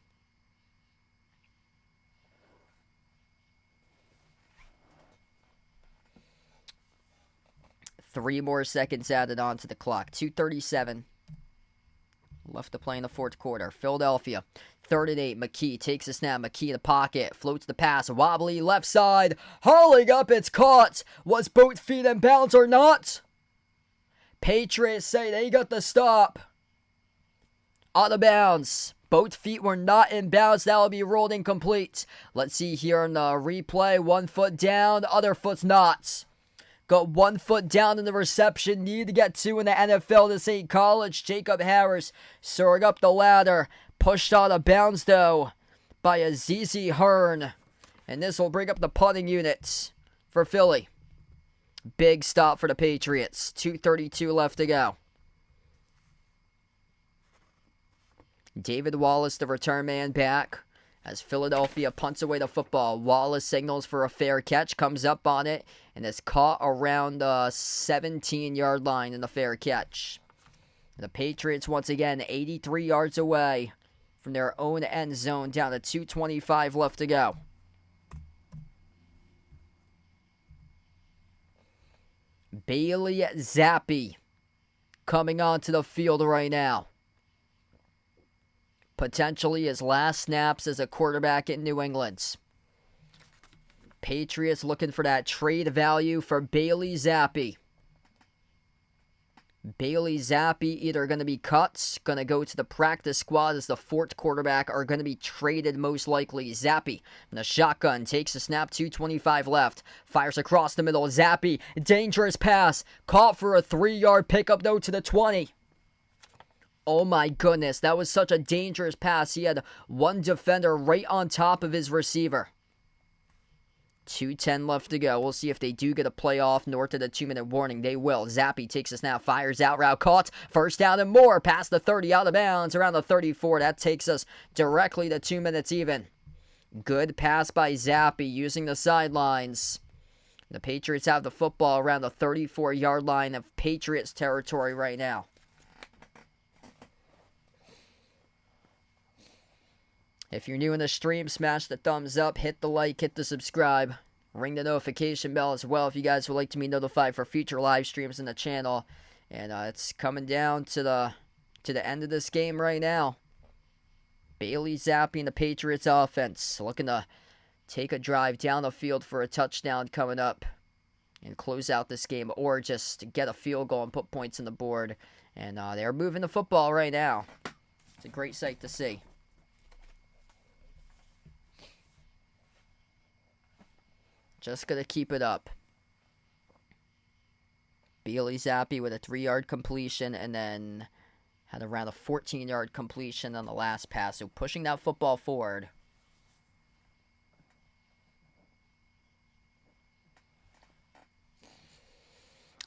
Three more seconds added on to the clock. 2:37 left to play in the 4th quarter. Philadelphia, 3rd and 8. McKee takes a snap. McKee in the pocket. Floats the pass. Wobbly left side. Hauling up. It's caught. Was both feet in bounds or not? Patriots say they got the stop. Out of bounds. Both feet were not in bounds. That will be ruled incomplete. Let's see here on the replay. 1 foot down. The other foot's not. Got 1 foot down in the reception. Need to get 2 in the NFL. This ain't college. Jacob Harris soaring up the ladder. Pushed out of bounds, though, by Azizi Hearn. And this will bring up the punting unit for Philly. Big stop for the Patriots. 2:32 left to go. David Wallace, the return man, back as Philadelphia punts away the football. Wallace signals for a fair catch, comes up on it, and is caught around the 17-yard line in the fair catch. The Patriots, once again, 83 yards away from their own end zone, down to 2:25 left to go. Bailey Zappi coming onto the field right now. Potentially his last snaps as a quarterback in New England. Patriots looking for that trade value for Bailey Zappi. Bailey Zappi either going to be cut, going to go to the practice squad as the fourth quarterback, or going to be traded most likely. Zappi in the shotgun takes a snap, 2:25 left, fires across the middle. Zappi, dangerous pass, caught for a 3-yard pickup though to the 20. Oh my goodness, that was such a dangerous pass. He had one defender right on top of his receiver. 2:10 left to go. We'll see if they do get a playoff north of the 2-minute warning. They will. Zappi takes a snap, fires out, route caught. First down and more. Past the 30, out of bounds, around the 34. That takes us directly to 2 minutes even. Good pass by Zappi using the sidelines. The Patriots have the football around the 34-yard line of Patriots territory right now. If you're new in the stream, smash the thumbs up, hit the like, hit the subscribe, ring the notification bell as well if you guys would like to be notified for future live streams in the channel. And it's coming down to the end of this game right now. Bailey Zappi and the Patriots offense looking to take a drive down the field for a touchdown coming up and close out this game, or just get a field goal and put points on the board. And they're moving the football right now. It's a great sight to see. Just going to keep it up. Bailey Zappi with a 3-yard completion, and then had around a 14-yard completion on the last pass. So pushing that football forward.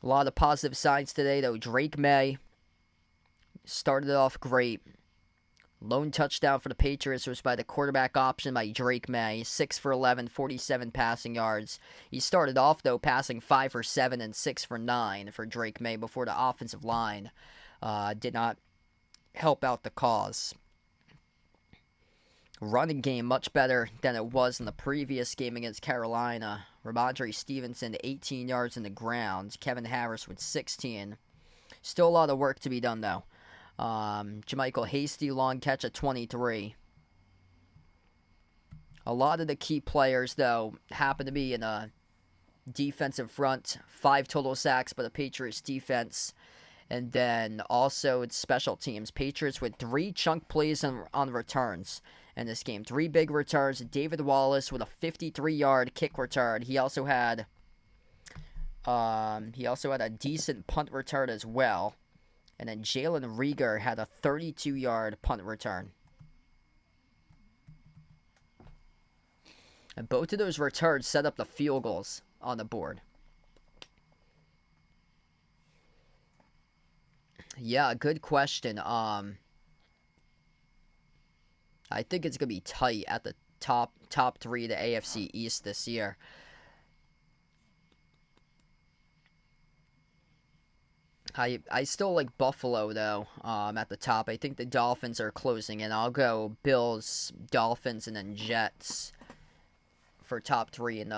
A lot of positive signs today, though. Drake May started off great. Lone touchdown for the Patriots was by the quarterback option by Drake May. 6 for 11, 47 passing yards. He started off, though, passing 5 for 7 and 6 for 9 for Drake May before the offensive line did not help out the cause. Running game much better than it was in the previous game against Carolina. Ramondre Stevenson, 18 yards in the ground. Kevin Harris with 16. Still a lot of work to be done, though. Jermichael Hasty, long catch at 23. A lot of the key players, though, happen to be in a defensive front. 5 total sacks by the Patriots defense. And then also it's special teams. Patriots with 3 chunk plays on returns in this game. 3 big returns. David Wallace with a 53-yard kick return. He also had a decent punt return as well. And then Jalen Rieger had a 32-yard punt return. And both of those returns set up the field goals on the board. Yeah, good question. I think it's going to be tight at the top 3 of the AFC East this year. I still like Buffalo, though, at the top. I think the Dolphins are closing in. I'll go Bills, Dolphins, and then Jets for top 3 in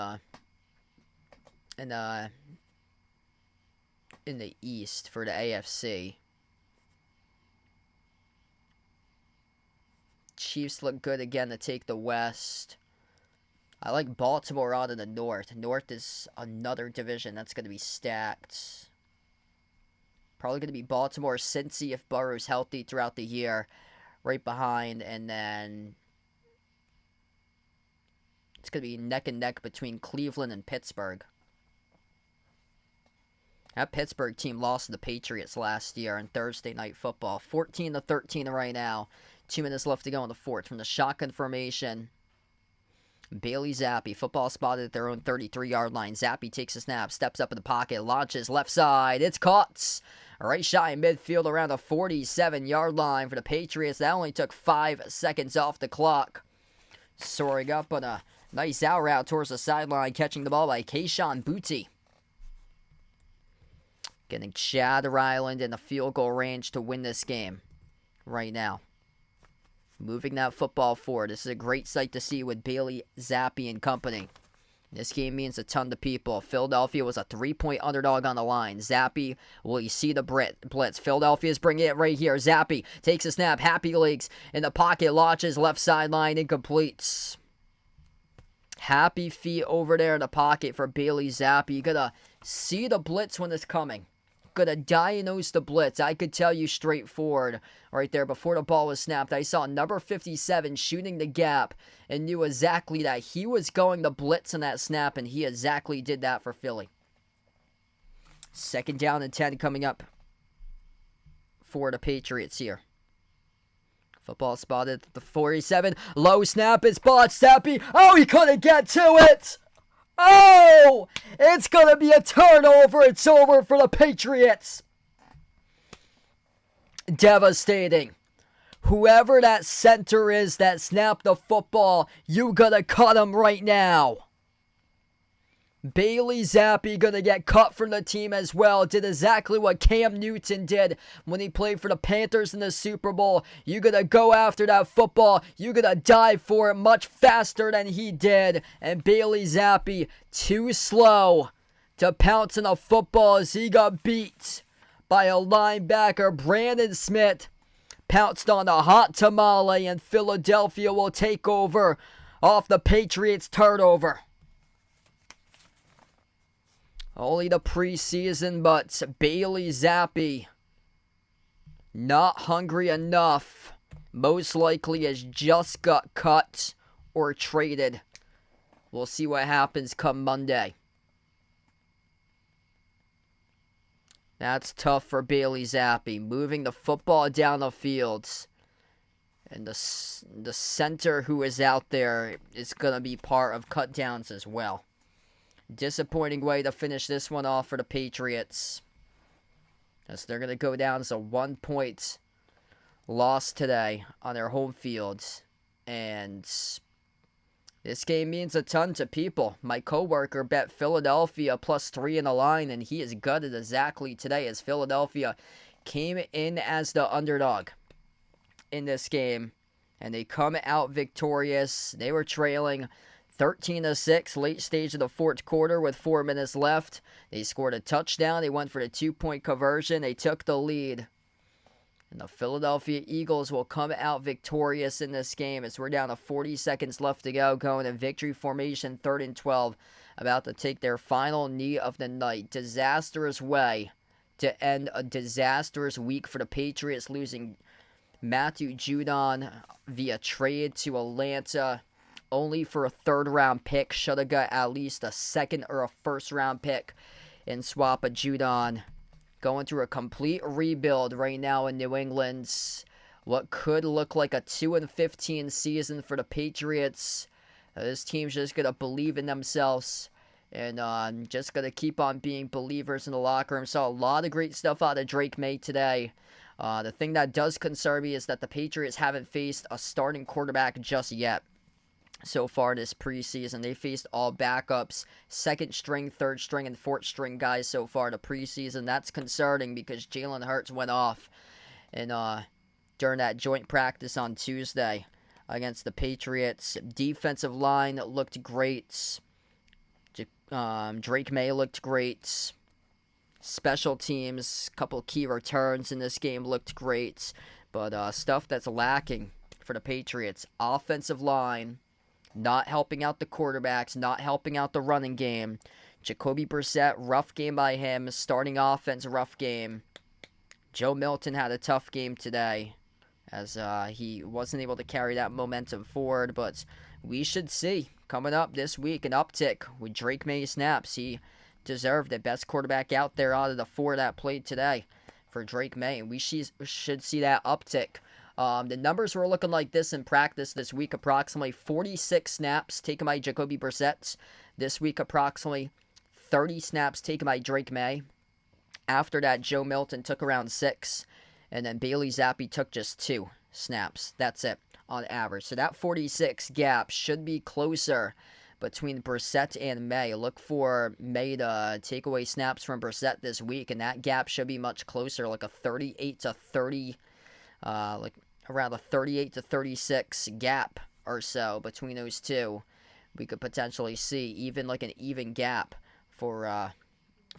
the East for the AFC. Chiefs look good again to take the West. I like Baltimore out in the North. North is another division that's going to be stacked. Probably going to be Baltimore, Cincy if Burrow's healthy throughout the year. Right behind, and then it's going to be neck and neck between Cleveland and Pittsburgh. That Pittsburgh team lost to the Patriots last year on Thursday Night Football. 14-13 right now. 2 minutes left to go in the fourth. From the shotgun formation, Bailey Zappi, football spotted at their own 33-yard line. Zappi takes a snap, steps up in the pocket, launches left side. It's caught. Right shy in midfield around the 47-yard line for the Patriots. That only took 5 seconds off the clock. Soaring up on a nice out route towards the sideline, catching the ball by Kayshon Boutte. Getting Chad Ryland in the field goal range to win this game right now. Moving that football forward. This is a great sight to see with Bailey Zappi and company. This game means a ton to people. Philadelphia was a 3-point underdog on the line. Zappi, will you see the blitz? Philadelphia's bringing it right here. Zappi takes a snap. Happy legs in the pocket. Launches left sideline. Incomplete. Happy feet over there in the pocket for Bailey Zappi. You got to see the blitz when it's coming. gonna diagnose the blitz. I could tell you straightforward right there before the ball was snapped. I saw number 57 shooting the gap and knew exactly that he was going to blitz on that snap, and he exactly did that for Philly. 2nd down and 10 coming up for the Patriots here. Football spotted at the 47. Low snap. It's botched. Sappy. Oh, he couldn't get to it. Oh, it's going to be a turnover. It's over for the Patriots. Devastating. Whoever that center is that snapped the football, you got to cut him right now. Bailey Zappi gonna get cut from the team as well. Did exactly what Cam Newton did when he played for the Panthers in the Super Bowl. You gotta go after that football. You gotta dive for it much faster than he did. And Bailey Zappi, too slow to pounce on a football as he got beat by a linebacker. Brandon Smith pounced on a hot tamale, and Philadelphia will take over off the Patriots' turnover. Only the preseason, but Bailey Zappi not hungry enough. Most likely has just got cut or traded. We'll see what happens come Monday. That's tough for Bailey Zappi. Moving the football down the field. And the center who is out there is going to be part of cut downs as well. Disappointing way to finish this one off for the Patriots, as they're going to go down as a 1-point loss today on their home field. And this game means a ton to people. My coworker bet Philadelphia +3 in the line, and he is gutted exactly today as Philadelphia came in as the underdog in this game, and they come out victorious. They were trailing 13-6, late stage of the 4th quarter with 4 minutes left. They scored a touchdown. They went for the 2-point conversion. They took the lead. And the Philadelphia Eagles will come out victorious in this game as we're down to 40 seconds left to go, going in victory formation, 3rd and 12, about to take their final knee of the night. Disastrous way to end a disastrous week for the Patriots, losing Matthew Judon via trade to Atlanta. Only for a 3rd-round pick. Should have got at least a 2nd or a 1st-round pick in swap of Judon. Going through a complete rebuild right now in New England. What could look like a 2-15 season for the Patriots. This team's just going to believe in themselves. And just going to keep on being believers in the locker room. Saw a lot of great stuff out of Drake May today. The thing that does concern me is that the Patriots haven't faced a starting quarterback just yet. So far this preseason, they faced all backups, 2nd string, 3rd string, and 4th string guys so far in the preseason. That's concerning because Jalen Hurts went off and during that joint practice on Tuesday against the Patriots. Defensive line looked great. Drake May looked great. Special teams, couple key returns in this game looked great. But stuff that's lacking for the Patriots, offensive line, not helping out the quarterbacks, not helping out the running game. Jacoby Brissett, rough game by him. Starting offense, rough game. Joe Milton had a tough game today, as he wasn't able to carry that momentum forward. But we should see, coming up this week, an uptick with Drake May snaps. He deserved the best quarterback out there out of the 4 that played today for Drake May. And we should see that uptick. The numbers were looking like this in practice this week. Approximately 46 snaps taken by Jacoby Brissett. This week, approximately 30 snaps taken by Drake May. After that, Joe Milton took around 6. And then Bailey Zappi took just 2 snaps. That's it on average. So that 46 gap should be closer between Brissett and May. Look for May to take away snaps from Brissett this week. And that gap should be much closer, like a 38 to 30, like around a 38 to 36 gap or so between those two. We could potentially see even like an even gap for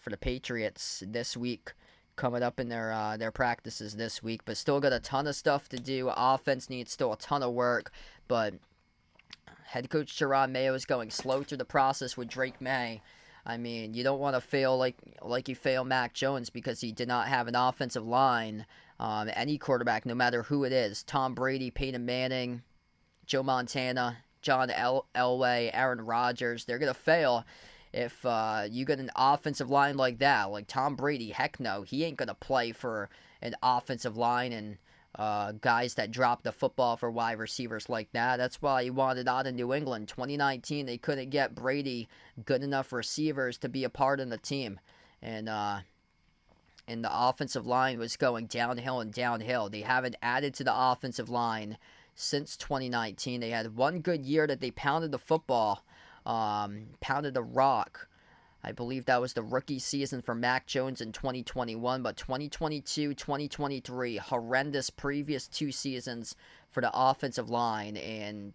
the Patriots this week, coming up in their practices this week. But still got a ton of stuff to do. Offense needs still a ton of work, but head coach Jerron Mayo is going slow through the process with Drake May. I mean, you don't want to fail like you fail Mac Jones because he did not have an offensive line. Any quarterback, no matter who it is, Tom Brady, Peyton Manning, Joe Montana, John Elway, Aaron Rodgers, they're going to fail if you get an offensive line like that. Like Tom Brady, heck no, he ain't going to play for an offensive line and guys that drop the football for wide receivers like that. That's why he wanted out of New England. 2019, they couldn't get Brady good enough receivers to be a part of the team. And the offensive line was going downhill and downhill. They haven't added to the offensive line since 2019. They had one good year that they pounded the football, pounded the rock. I believe that was the rookie season for Mac Jones in 2021, but 2022, 2023, horrendous previous two seasons for the offensive line, and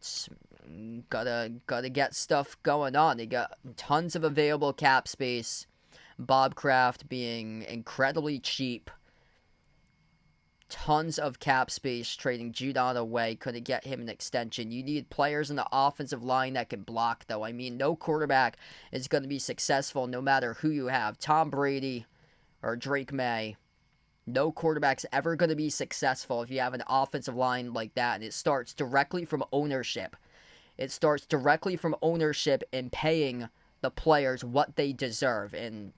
gotta get stuff going on. They got tons of available cap space. Bob Kraft being incredibly cheap. Tons of cap space, trading Judon away. Couldn't get him an extension. You need players in the offensive line that can block, though. I mean, no quarterback is going to be successful no matter who you have. Tom Brady or Drake May. No quarterback's ever going to be successful if you have an offensive line like that. And it starts directly from ownership. It starts directly from ownership and paying the players what they deserve. And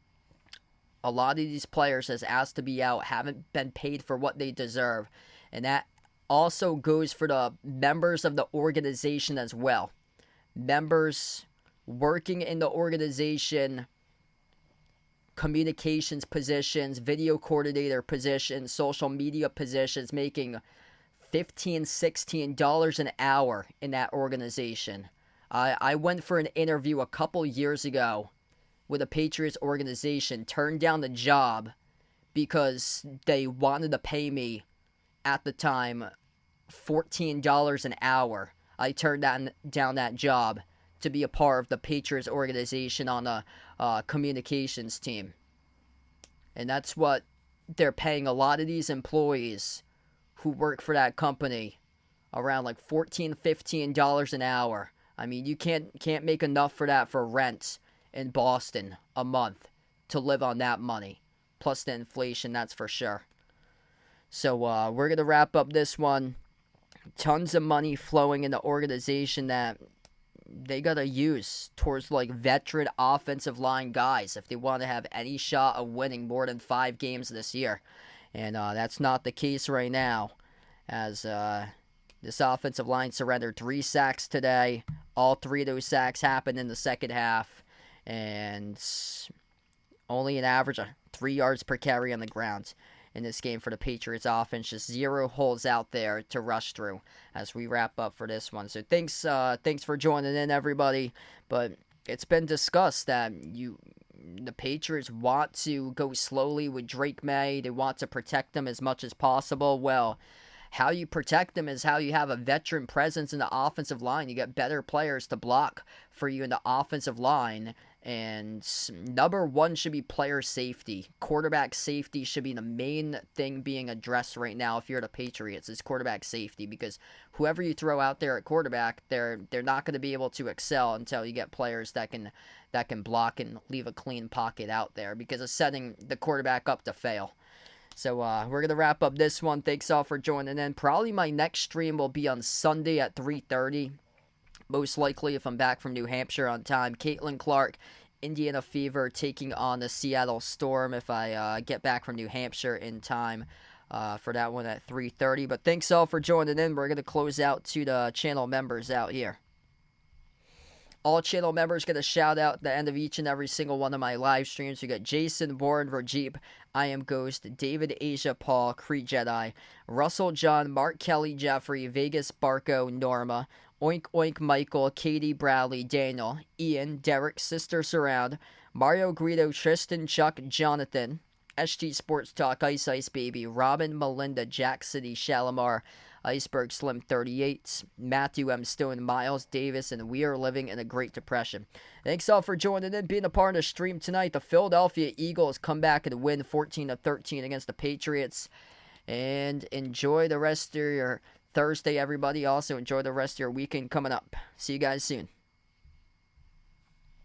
a lot of these players, as asked to be out, haven't been paid for what they deserve. And that also goes for the members of the organization as well. Members working in the organization, communications positions, video coordinator positions, social media positions, making $15, $16 an hour in that organization. I went for an interview a couple years ago with a Patriots organization, turned down the job because they wanted to pay me, at the time, $14 an hour. I turned down that job to be a part of the Patriots organization on the communications team. And that's what they're paying a lot of these employees who work for that company, around like $14, $15 an hour. I mean, you can't make enough for that for rent in Boston a month to live on that money, plus the inflation, that's for sure. So we're gonna wrap up this one. Tons of money flowing in the organization that they gotta use towards like veteran offensive line guys if they want to have any shot of winning more than 5 games this year, and that's not the case right now, as this offensive line surrendered 3 sacks today. All 3 of those sacks happened in the second half. And only an average of 3 yards per carry on the ground in this game for the Patriots offense. Just 0 holes out there to rush through as we wrap up for this one. So thanks for joining in, everybody. But it's been discussed that the Patriots want to go slowly with Drake May. They want to protect him as much as possible. Well, how you protect them is how you have a veteran presence in the offensive line. You get better players to block for you in the offensive line. And number one should be player safety. Quarterback safety should be the main thing being addressed right now if you're the Patriots, is quarterback safety. Because whoever you throw out there at quarterback, they're not going to be able to excel until you get players that can block and leave a clean pocket out there, because it's setting the quarterback up to fail. So we're going to wrap up this one. Thanks all for joining in. Probably my next stream will be on Sunday at 3:30. Most likely if I'm back from New Hampshire on time. Caitlin Clark, Indiana Fever, taking on the Seattle Storm if I get back from New Hampshire in time for that one at 3:30. But thanks all for joining in. We're going to close out to the channel members out here. All channel members get a shout out at the end of each and every single one of my live streams. We got Jason, Warren, Rajib, I Am Ghost, David, Asia, Paul, Cree Jedi, Russell, John, Mark, Kelly, Jeffrey, Vegas, Barco, Norma, Oink Oink, Michael, Katie, Bradley, Daniel, Ian, Derek, Sister Surround, Mario Greedo, Tristan, Chuck, Jonathan, SG Sports Talk, Ice Ice Baby, Robin, Melinda, Jack City, Shalimar, Iceberg Slim 38, Matthew M. Stone, Miles Davis, and we are living in a Great Depression. Thanks all for joining in, being a part of the stream tonight. The Philadelphia Eagles come back and win 14-13 against the Patriots. And enjoy the rest of your Thursday, everybody. Also, enjoy the rest of your weekend coming up. See you guys soon.